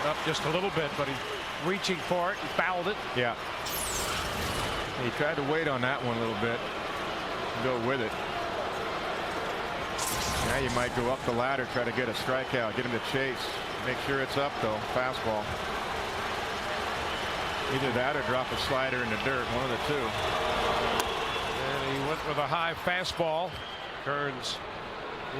Up just a little bit, but he's reaching for it and fouled it. Yeah. He tried to wait on that one a little bit. Go with it. Now you might go up the ladder, try to get a strikeout, get him to chase. Make sure it's up, though. Fastball. Either that or drop a slider in the dirt, one of the two. And he went with a high fastball. Kearns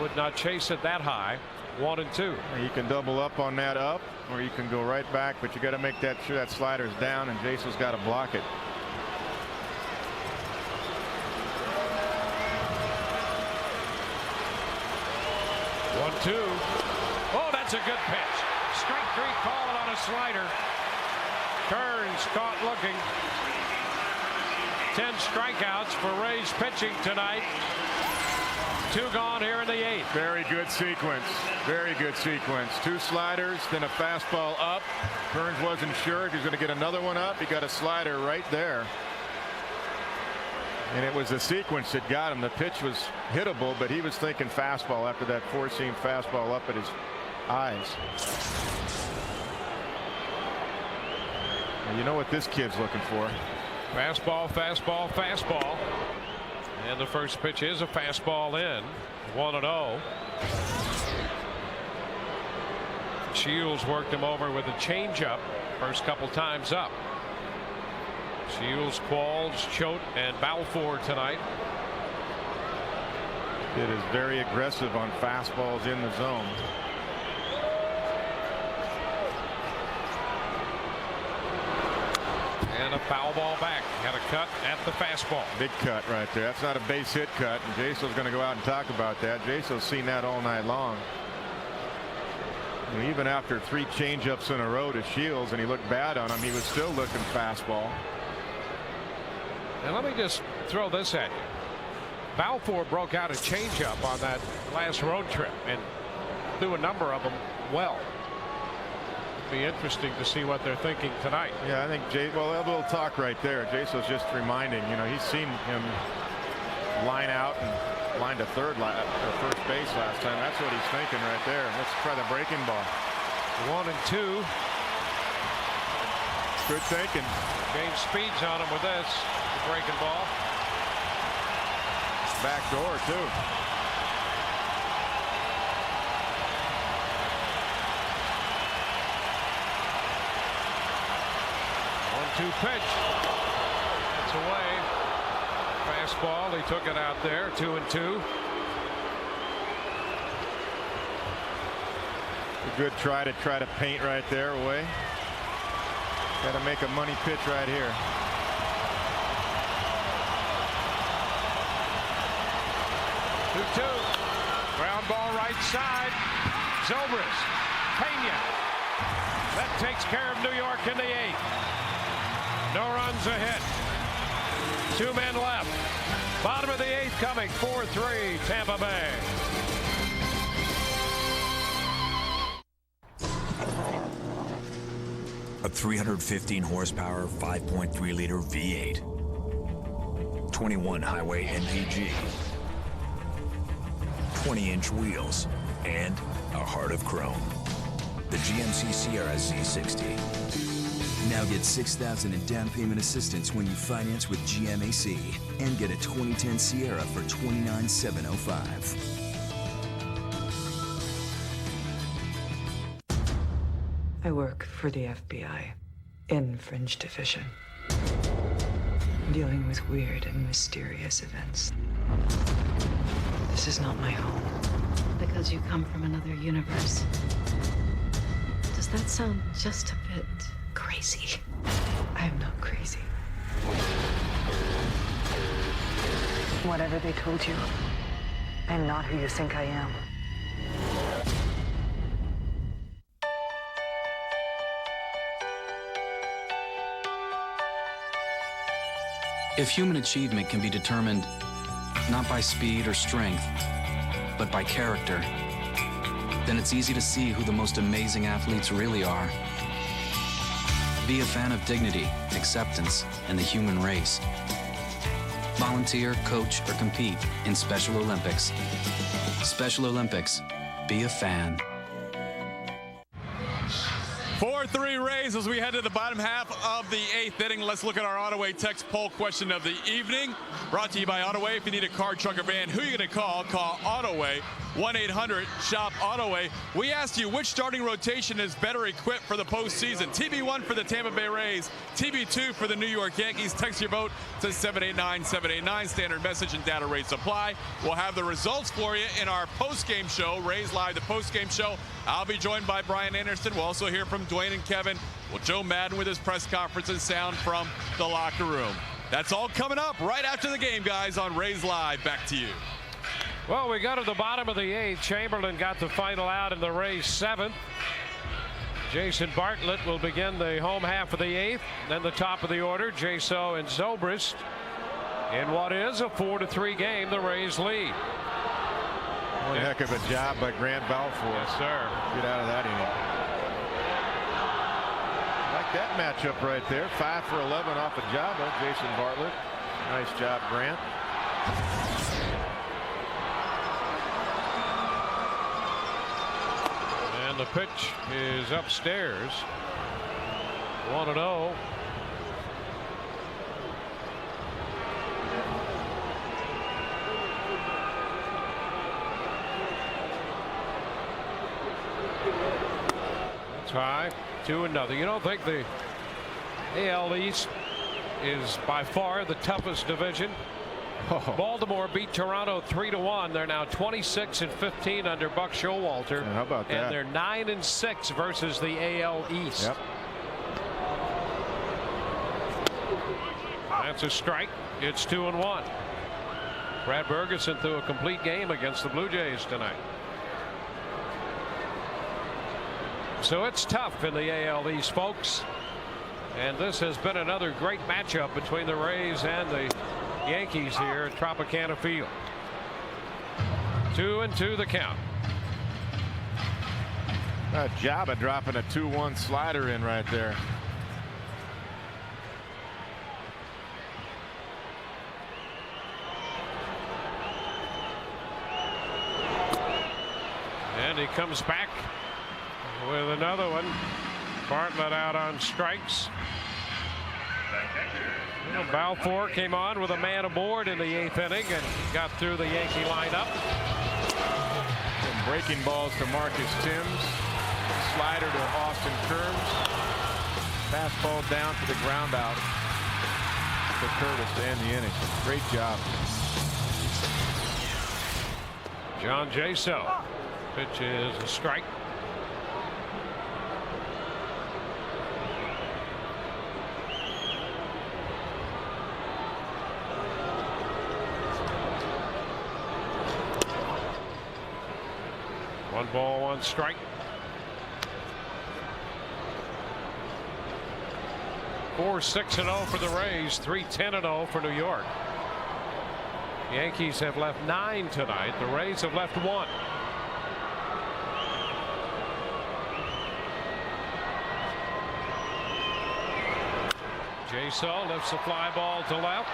would not chase it that high. 1-2. You can double up on that up, or you can go right back, but you got to make that sure that slider's down, and Jason's got to block it. One-two. Oh, that's a good pitch. Strike three, call it on a slider. Kearns caught looking. 10 strikeouts for Rays pitching tonight. 2 gone here in the 8th. Very good sequence. Very good sequence. 2 sliders, then a fastball up. Kearns wasn't sure if he was going to get another one up. He got a slider right there. And it was the sequence that got him. The pitch was hittable, but he was thinking fastball after that 4-seam fastball up at his eyes. Now you know what this kid's looking for. Fastball, fastball, fastball. And the first pitch is a fastball in. 1-0. Shields worked him over with a changeup first couple times up. Shields, Qualls, Choate, and Balfour tonight. It is very aggressive on fastballs in the zone. And a foul ball back. Had a cut at the fastball. Big cut right there. That's not a base hit cut, and Jason's going to go out and talk about that. Jason's seen that all night long. And even after 3 changeups in a row to Shields, and he looked bad on him, he was still looking fastball. And let me just throw this at you. Balfour broke out a changeup on that last road trip and threw a number of them well. It'd be interesting to see what they're thinking tonight. Yeah, I think well, a little talk right there. Jason's just reminding, you know, he's seen him line out and line to third or first base last time. That's what he's thinking right there. Let's try the breaking ball. 1-2. Good thinking. Gain speeds on him with this. Breaking ball. Back door, too. One-two pitch. It's away. Fastball. He took it out there. 2-2. A good try to paint right there away. Got to make a money pitch right here. 2-2. Ground ball right side. Zobrist. Pena. That takes care of New York in the 8th. No runs ahead. 2 men left. Bottom of the 8th coming. 4-3 Tampa Bay. A 315 horsepower, 5.3 liter V8. 21 highway NVG. 20-inch wheels, and a heart of chrome. The GMC Sierra Z60. Now get $6,000 in down payment assistance when you finance with GMAC, and get a 2010 Sierra for $29,705. I work for the FBI in Fringe Division, dealing with weird and mysterious events. This is not my home. Because you come from another universe. Does that sound just a bit crazy? I am not crazy. Whatever they told you, I am not who you think I am. If human achievement can be determined not by speed or strength, but by character, then it's easy to see who the most amazing athletes really are. Be a fan of dignity, acceptance, and the human race. Volunteer, coach, or compete in Special Olympics. Special Olympics. Be a fan. 4-3 Rays as we head to the bottom half of the 8th inning. Let's look at our Autoway text poll question of the evening. Brought to you by Autoway. If you need a car, truck, or van, who are you going to call? Call Autoway. 1-800-SHOP-AUTOWAY. We asked you which starting rotation is better equipped for the postseason. TB1 for the Tampa Bay Rays, TB2 for the New York Yankees. Text your vote to 789-789. Standard message and data rates apply. We'll have the results for you in our post-game show, Rays Live, the post-game show. I'll be joined by Brian Anderson. We'll also hear from Dwayne and Kevin. Well, Joe Madden with his press conference and sound from the locker room. That's all coming up right after the game, guys, on Rays Live. Back to you. Well, we got to the bottom of the 8th. Chamberlain got the final out in the Rays 7th. Jason Bartlett will begin the home half of the 8th. Then the top of the order, Jaso and Zobrist. In what is a 4-3 game, the Rays lead. One heck of a job by Grant Balfour. Yes, sir. Get out of that inning. Like that matchup right there. 5 for 11 off a job of Jason Bartlett. Nice job, Grant. And the pitch is upstairs. 1-0. That's high. 2-0. You don't think the AL East is by far the toughest division? Oh. Baltimore beat Toronto 3-1. They're now 26-15 under Buck Showalter. How about that? And they're 9-6 versus the AL East. Yep. That's a strike. It's 2-1. Brad Bergeson threw a complete game against the Blue Jays tonight. So it's tough in the AL East, folks. And this has been another great matchup between the Rays and the Yankees here at Tropicana Field. 2-2 the count. A job of dropping a 2-1 slider in right there. And he comes back with another one. Bartlett out on strikes. Well, Balfour came on with a man aboard in the 8th inning and got through the Yankee lineup. Some breaking balls to Marcus Timms. Slider to Austin Kearns. Fastball down to the ground out for Curtis to end the inning. Great job. John Jaso. Pitch is a strike. One ball, one strike. 4-6-0 for the Rays, 3-10-0 for New York. Yankees have left 9 tonight. The Rays have left 1. Jaso lifts the fly ball to left.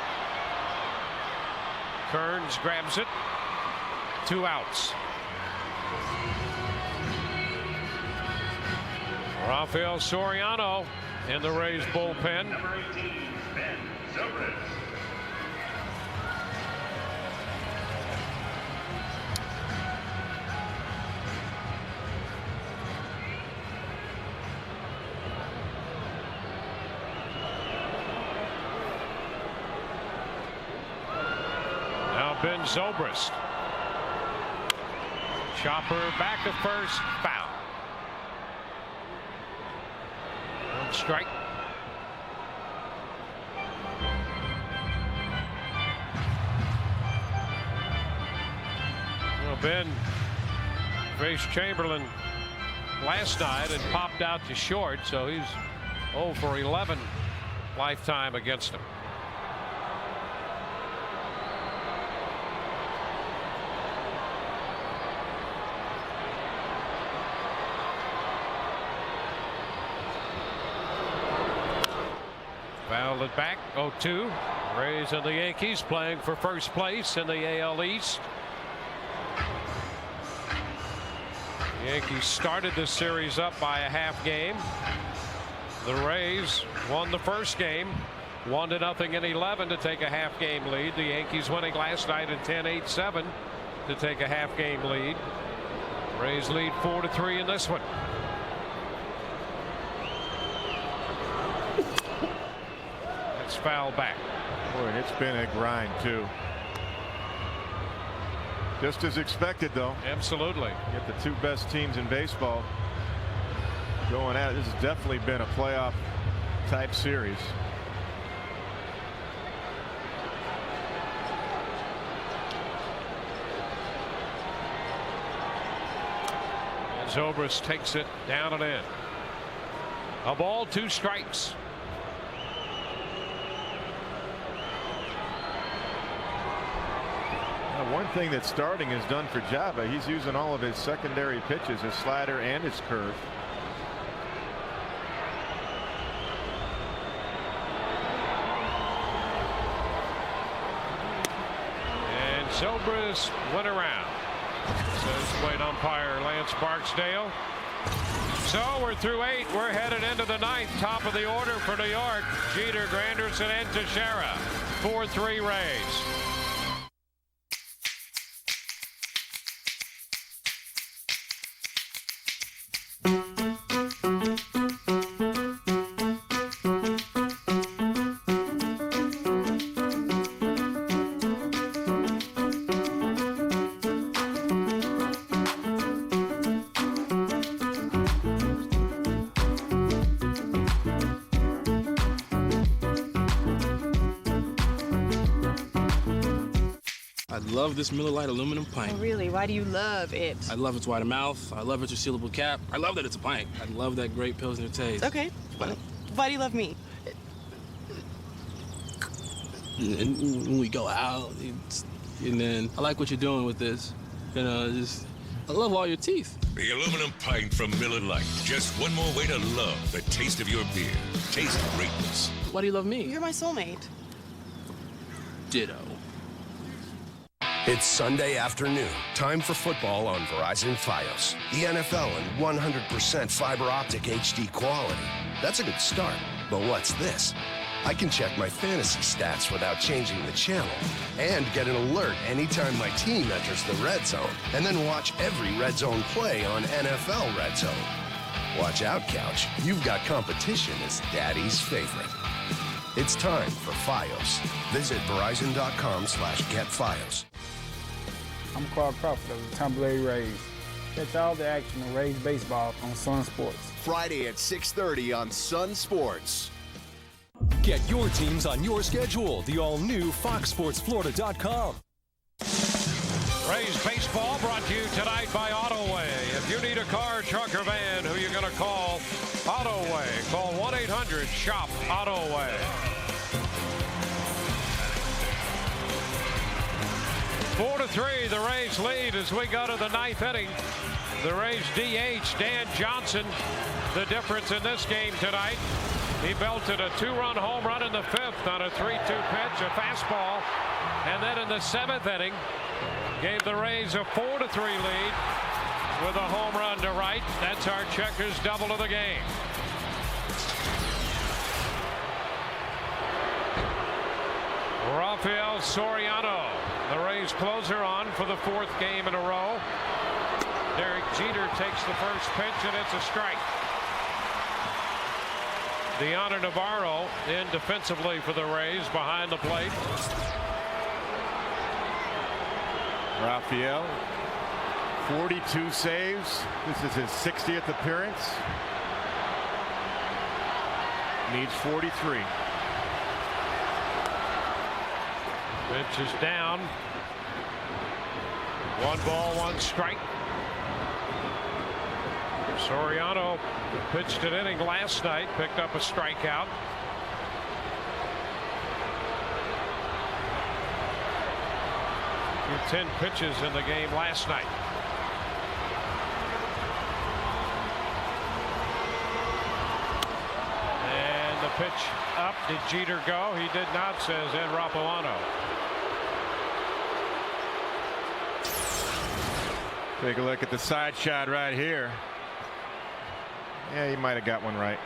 Kearns grabs it. 2 outs. Rafael Soriano in the Rays bullpen. Number 18, Ben Zobrist. Now Ben Zobrist. Chopper back at first, foul. One strike. Well, Ben faced Chamberlain last night and popped out to short, so he's 0 for 11 lifetime against him. Fouled it back. 0-2. Rays and the Yankees playing for first place in the AL East. The Yankees started this series up by a half game. The Rays won the first game 1-0 in 11 to take a half game lead. The Yankees winning last night in 10-8-7 to take a half game lead. Rays lead 4-3 in this one. It's fouled back. Boy, and it's been a grind too. Just as expected, though. Absolutely. Get the two best teams in baseball going at it. This has definitely been a playoff type series. And Zobrist takes it down and in. A ball, 2 strikes. One thing that starting has done for Java, he's using all of his secondary pitches, his slider and his curve. And Zobrist went around, says plate umpire Lance Barksdale. So we're through 8. We're headed into the 9th. Top of the order for New York. Jeter, Granderson, and Teixeira. 4-3 Rays. I love this Miller Lite aluminum pint. Oh, really? Why do you love it? I love its wide mouth. I love its resealable cap. I love that it's a pint. I love that great Pilsner taste. Okay. Why do you love me? And when we go out, and then I like what you're doing with this. You know, I love all your teeth. The aluminum pint from Miller Lite. Just one more way to love the taste of your beer. Taste greatness. Why do you love me? You're my soulmate. Ditto. It's Sunday afternoon. Time for football on Verizon Fios. The NFL in 100% fiber optic HD quality. That's a good start. But what's this? I can check my fantasy stats without changing the channel and get an alert anytime my team enters the red zone, and then watch every red zone play on NFL Red Zone. Watch out, Couch. You've got competition as Daddy's favorite. It's time for Fios. Visit Verizon.com/getFios. I'm Clark Crawford of the Tampa Bay Rays. Catch all the action of Rays baseball on Sun Sports. Friday at 6:30 on Sun Sports. Get your teams on your schedule. The all-new FoxSportsFlorida.com. Rays baseball brought to you tonight by AutoWay. If you need a car, truck, or van, who are you going to call? AutoWay. Call 1-800-SHOP-AutoWay. 4-3, the Rays lead as we go to the 9th inning. The Rays DH, Dan Johnson, the difference in this game tonight. He belted a 2-run home run in the 5th on a 3-2 pitch, a fastball, and then in the 7th inning, gave the Rays a 4-3 lead with a home run to right. That's our checkers double of the game. Rafael Soriano, the Rays closer, on for the 4th game in a row. Derek Jeter takes the first pitch, and it's a strike. Deanna Navarro in defensively for the Rays behind the plate. Rafael, 42 saves. This is his 60th appearance. Needs 43. Pitch is down. 1 ball, 1 strike. Soriano pitched an inning last night, picked up a strikeout. He had 10 pitches in the game last night. And the pitch up. Did Jeter go? He did not, says Ed Rapalano. Take a look at the side shot right here. Yeah, he might have got one right.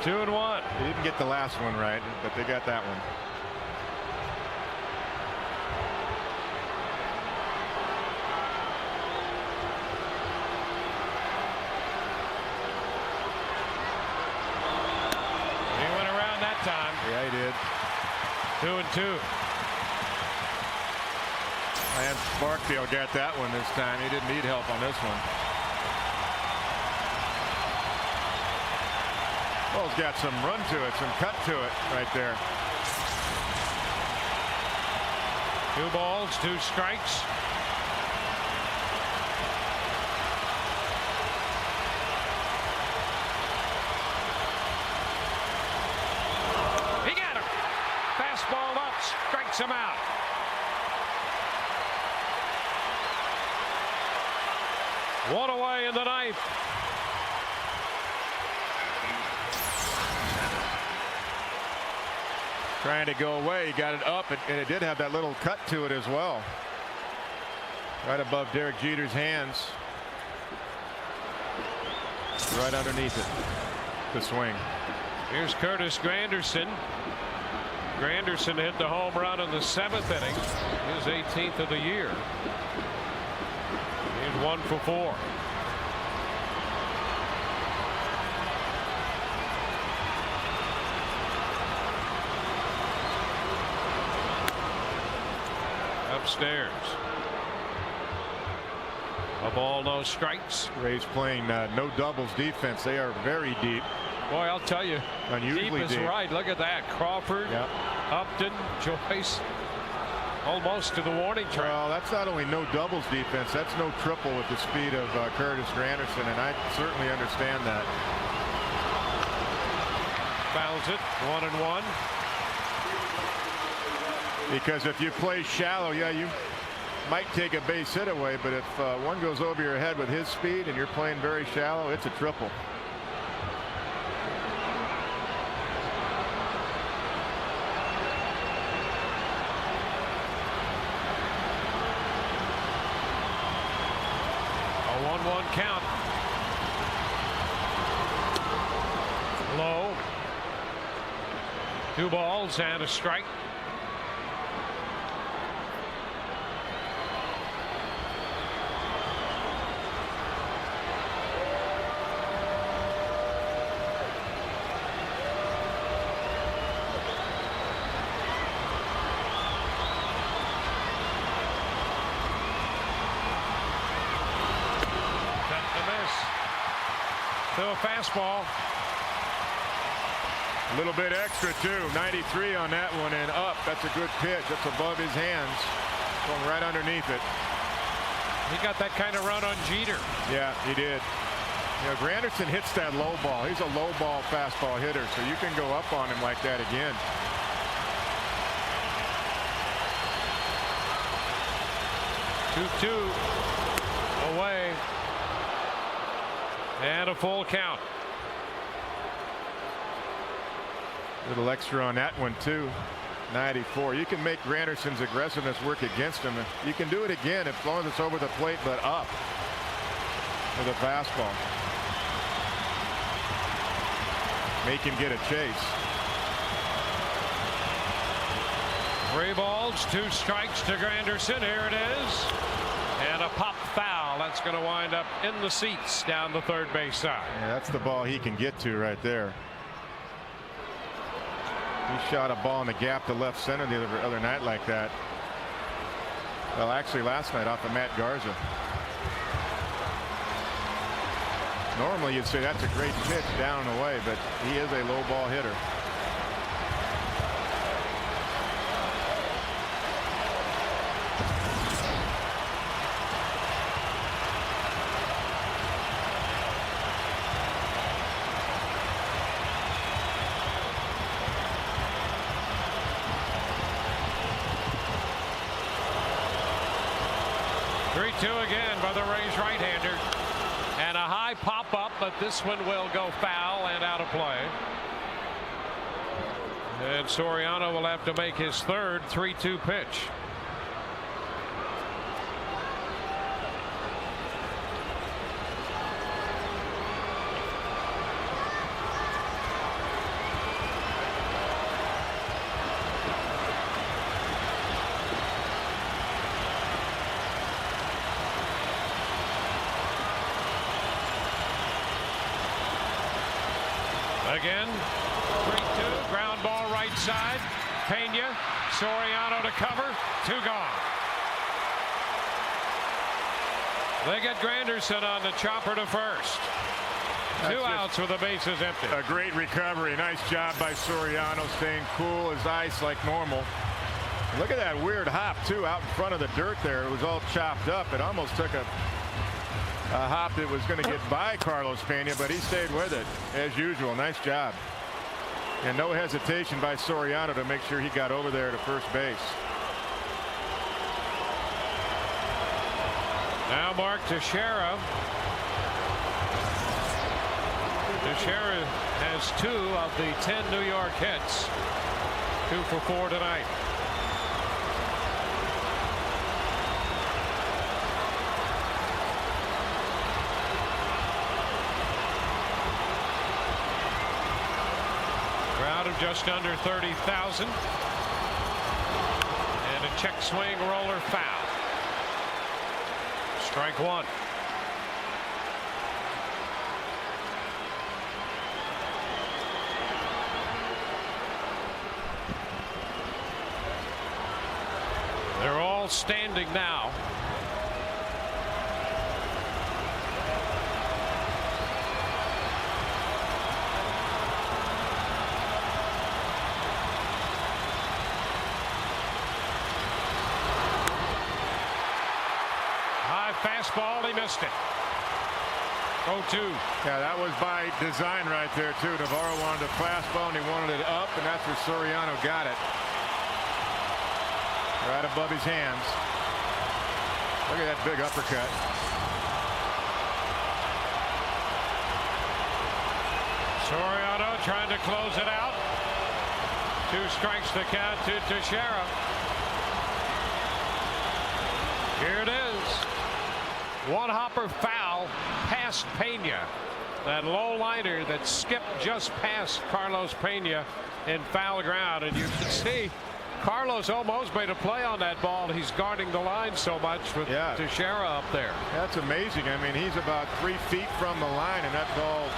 2-1. He didn't get the last one right, but they got that one. He went around that time. Yeah, he did. 2-2. And Barkfield got that one this time. He didn't need help on this one. Ball's got some run to it, some cut to it right there. 2 balls, 2 strikes. He got him. Fastball up, strikes him out. One away in the 9th. Trying to go away. He got it up, and it did have that little cut to it as well. Right above Derek Jeter's hands. Right underneath it. The swing. Here's Curtis Granderson. Granderson hit the home run in the 7th inning. His 18th of the year. He's 1 for 4. Upstairs. A ball, no strikes. Rays playing no doubles defense. They are very deep. Boy, I'll tell you, unusually deep is right. Look at that. Crawford, Upton, Joyce, almost to the warning track. Well, that's not only no doubles defense, that's no triple with the speed of Curtis Granderson, and I certainly understand that. Fouls it, 1-1. Because if you play shallow, yeah, you might take a base hit away, but if one goes over your head with his speed and you're playing very shallow, it's a triple. A 1-1 count. Low. 2 balls and a strike. To a fastball. A little bit extra too. 93 on that one and up. That's a good pitch. That's above his hands. Going right underneath it. He got that kind of run on Jeter. Yeah, he did. You know, Granderson hits that low ball. He's a low ball fastball hitter, so you can go up on him like that again. Two away. And a full count. Little extra on that one too. 94. You can make Granderson's aggressiveness work against him. You can do it again as long as it's over the plate but up with a fastball. Make him get a chase. 3 balls, 2 strikes to Granderson. Here it is. And a pop foul. That's going to wind up in the seats down the third base side. Yeah, that's the ball he can get to right there. He shot a ball in the gap to left center the other night like that. Well, actually last night off of Matt Garza. Normally you'd say that's a great pitch down and away, but he is a low ball hitter. Again by the Rays right-hander, and a high pop-up, a but this one will go foul and out of play. And Soriano will have to make his third 3-2 pitch. Again, 3-2, ground ball right side. Pena, Soriano to cover, 2 gone. They get Granderson on the chopper to first. That's 2 outs with the bases empty. A great recovery. Nice job by Soriano, staying cool as ice like normal. Look at that weird hop, too, out in front of the dirt there. It was all chopped up. It almost took a hop that was going to get by Carlos Pena, but he stayed with it as usual. Nice job. And no hesitation by Soriano to make sure he got over there to first base. Now Mark Teixeira. Teixeira has 2 of the 10 New York hits. 2 for 4 tonight. Crowd of just under 30,000. And a check swing roller foul. Strike 1. They're all standing now. Fastball, he missed it. 0-2. Yeah, that was by design right there, too. Navarro wanted a fastball, and he wanted it up, and that's where Soriano got it. Right above his hands. Look at that big uppercut. Soriano trying to close it out. 2 strikes the count to Teixeira. Here it is. 1 hopper foul past Pena. That low liner that skipped just past Carlos Pena in foul ground. And you can see Carlos almost made a play on that ball. He's guarding the line so much with Teixeira up there. That's amazing. I mean, he's about 3 feet from the line, and that ball,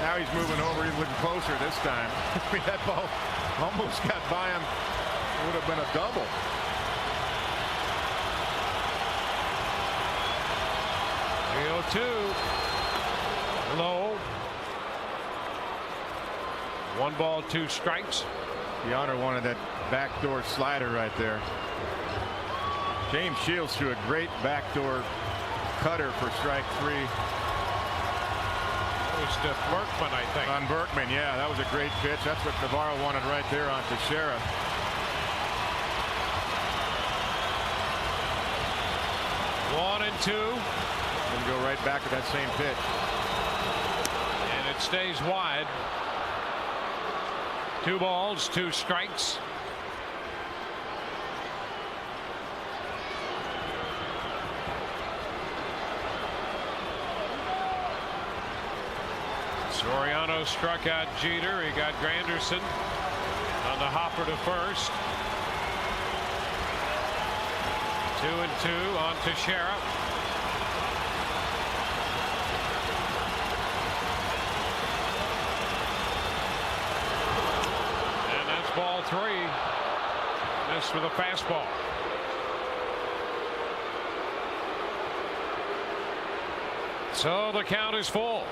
now he's moving over. He's looking closer this time. I mean, that ball almost got by him. It would have been a double. The 0-2. Low. 1 ball, 2 strikes. The honor wanted that backdoor slider right there. James Shields threw a great backdoor cutter for strike 3. It was to Berkman, I think. On Berkman, yeah, that was a great pitch. That's what Navarro wanted right there on Teixeira. One and 2. And go right back to that same pitch. And it stays wide. 2 balls, 2 strikes. Soriano struck out Jeter. He got Granderson on the hopper to first. 2 and 2 on Teixeira. Ball 3. Missed with a fastball. So the count is full.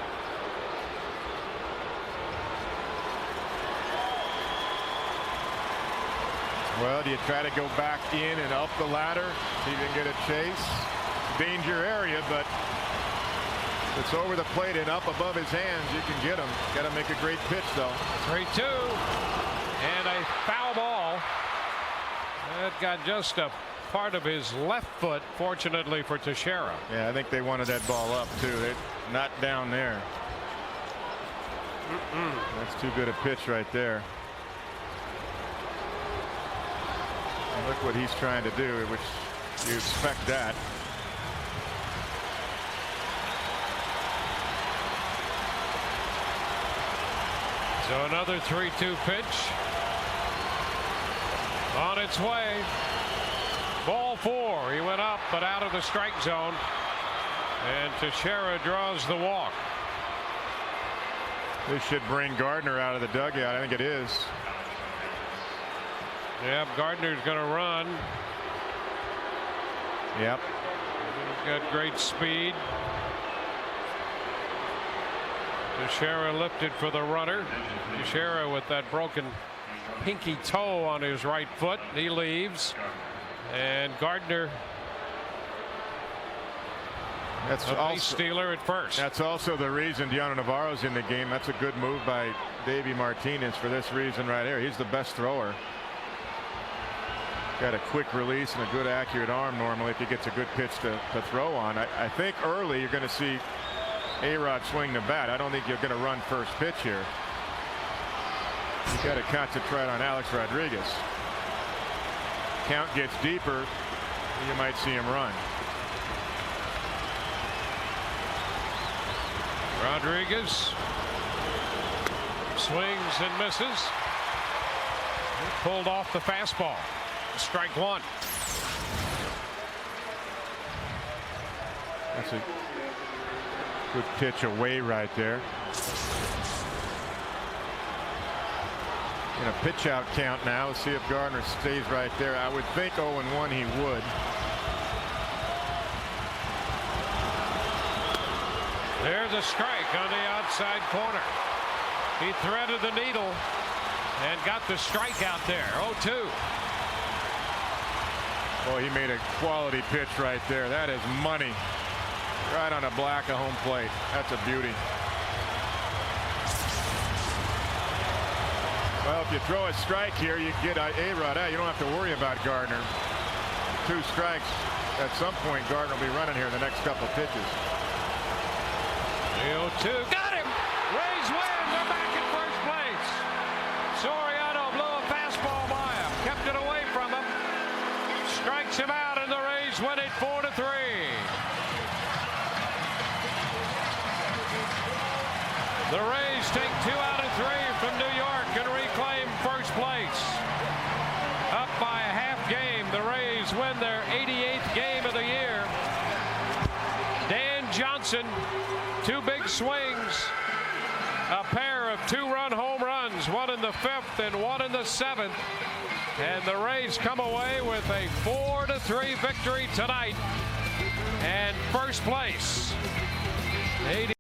Well, do you try to go back in and up the ladder, see if you can get a chase? Danger area, but it's over the plate and up above his hands. You can get him. Got to make a great pitch, though. 3-2. And a foul ball. That got just a part of his left foot, fortunately for Teixeira. Yeah, I think they wanted that ball up too. They're not down there. That's too good a pitch right there. And look what he's trying to do, which you expect that. So another 3-2 pitch on its way. Ball 4. He went up but out of the strike zone, and Teixeira draws the walk. This should bring Gardner out of the dugout. I think it is. Yep, Gardner's going to run. Yep. He's got great speed. Teixeira lifted for the runner. Teixeira with that broken pinky toe on his right foot. He leaves. And Gardner, that's a base also stealer at first. That's also the reason Deano Navarro's in the game. That's a good move by Davey Martinez for this reason right here. He's the best thrower. Got a quick release and a good accurate arm normally if he gets a good pitch to throw on. I think early you're going to see A-Rod swing the bat. I don't think you're going to run first pitch here. You got to concentrate on Alex Rodriguez. Count gets deeper, you might see him run. Rodriguez swings and misses. He pulled off the fastball. Strike 1. That's a good pitch away right there. In a pitch out count now. See if Gardner stays right there. I would think 0-1 he would. There's a strike on the outside corner. He threaded the needle and got the strike out there. 0-2. Boy, he made a quality pitch right there. That is money. Right on the black of home plate. That's a beauty. Well, if you throw a strike here, you get A-Rod out. You don't have to worry about Gardner. 2 strikes. At some point, Gardner will be running here the next couple pitches. 0-2. Got him! Rays win. They're back in first place. Soriano blew a fastball by him. Kept it away from him. Strikes him out, and the Rays win it 4-3. The Rays take 2 out of 3 from New York and reclaim first place. Up by a half game, the Rays win their 88th game of the year. Dan Johnson, 2 big swings, a pair of 2-run home runs, 1 in the 5th and 1 in the 7th. And the Rays come away with a 4-3 victory tonight and first place.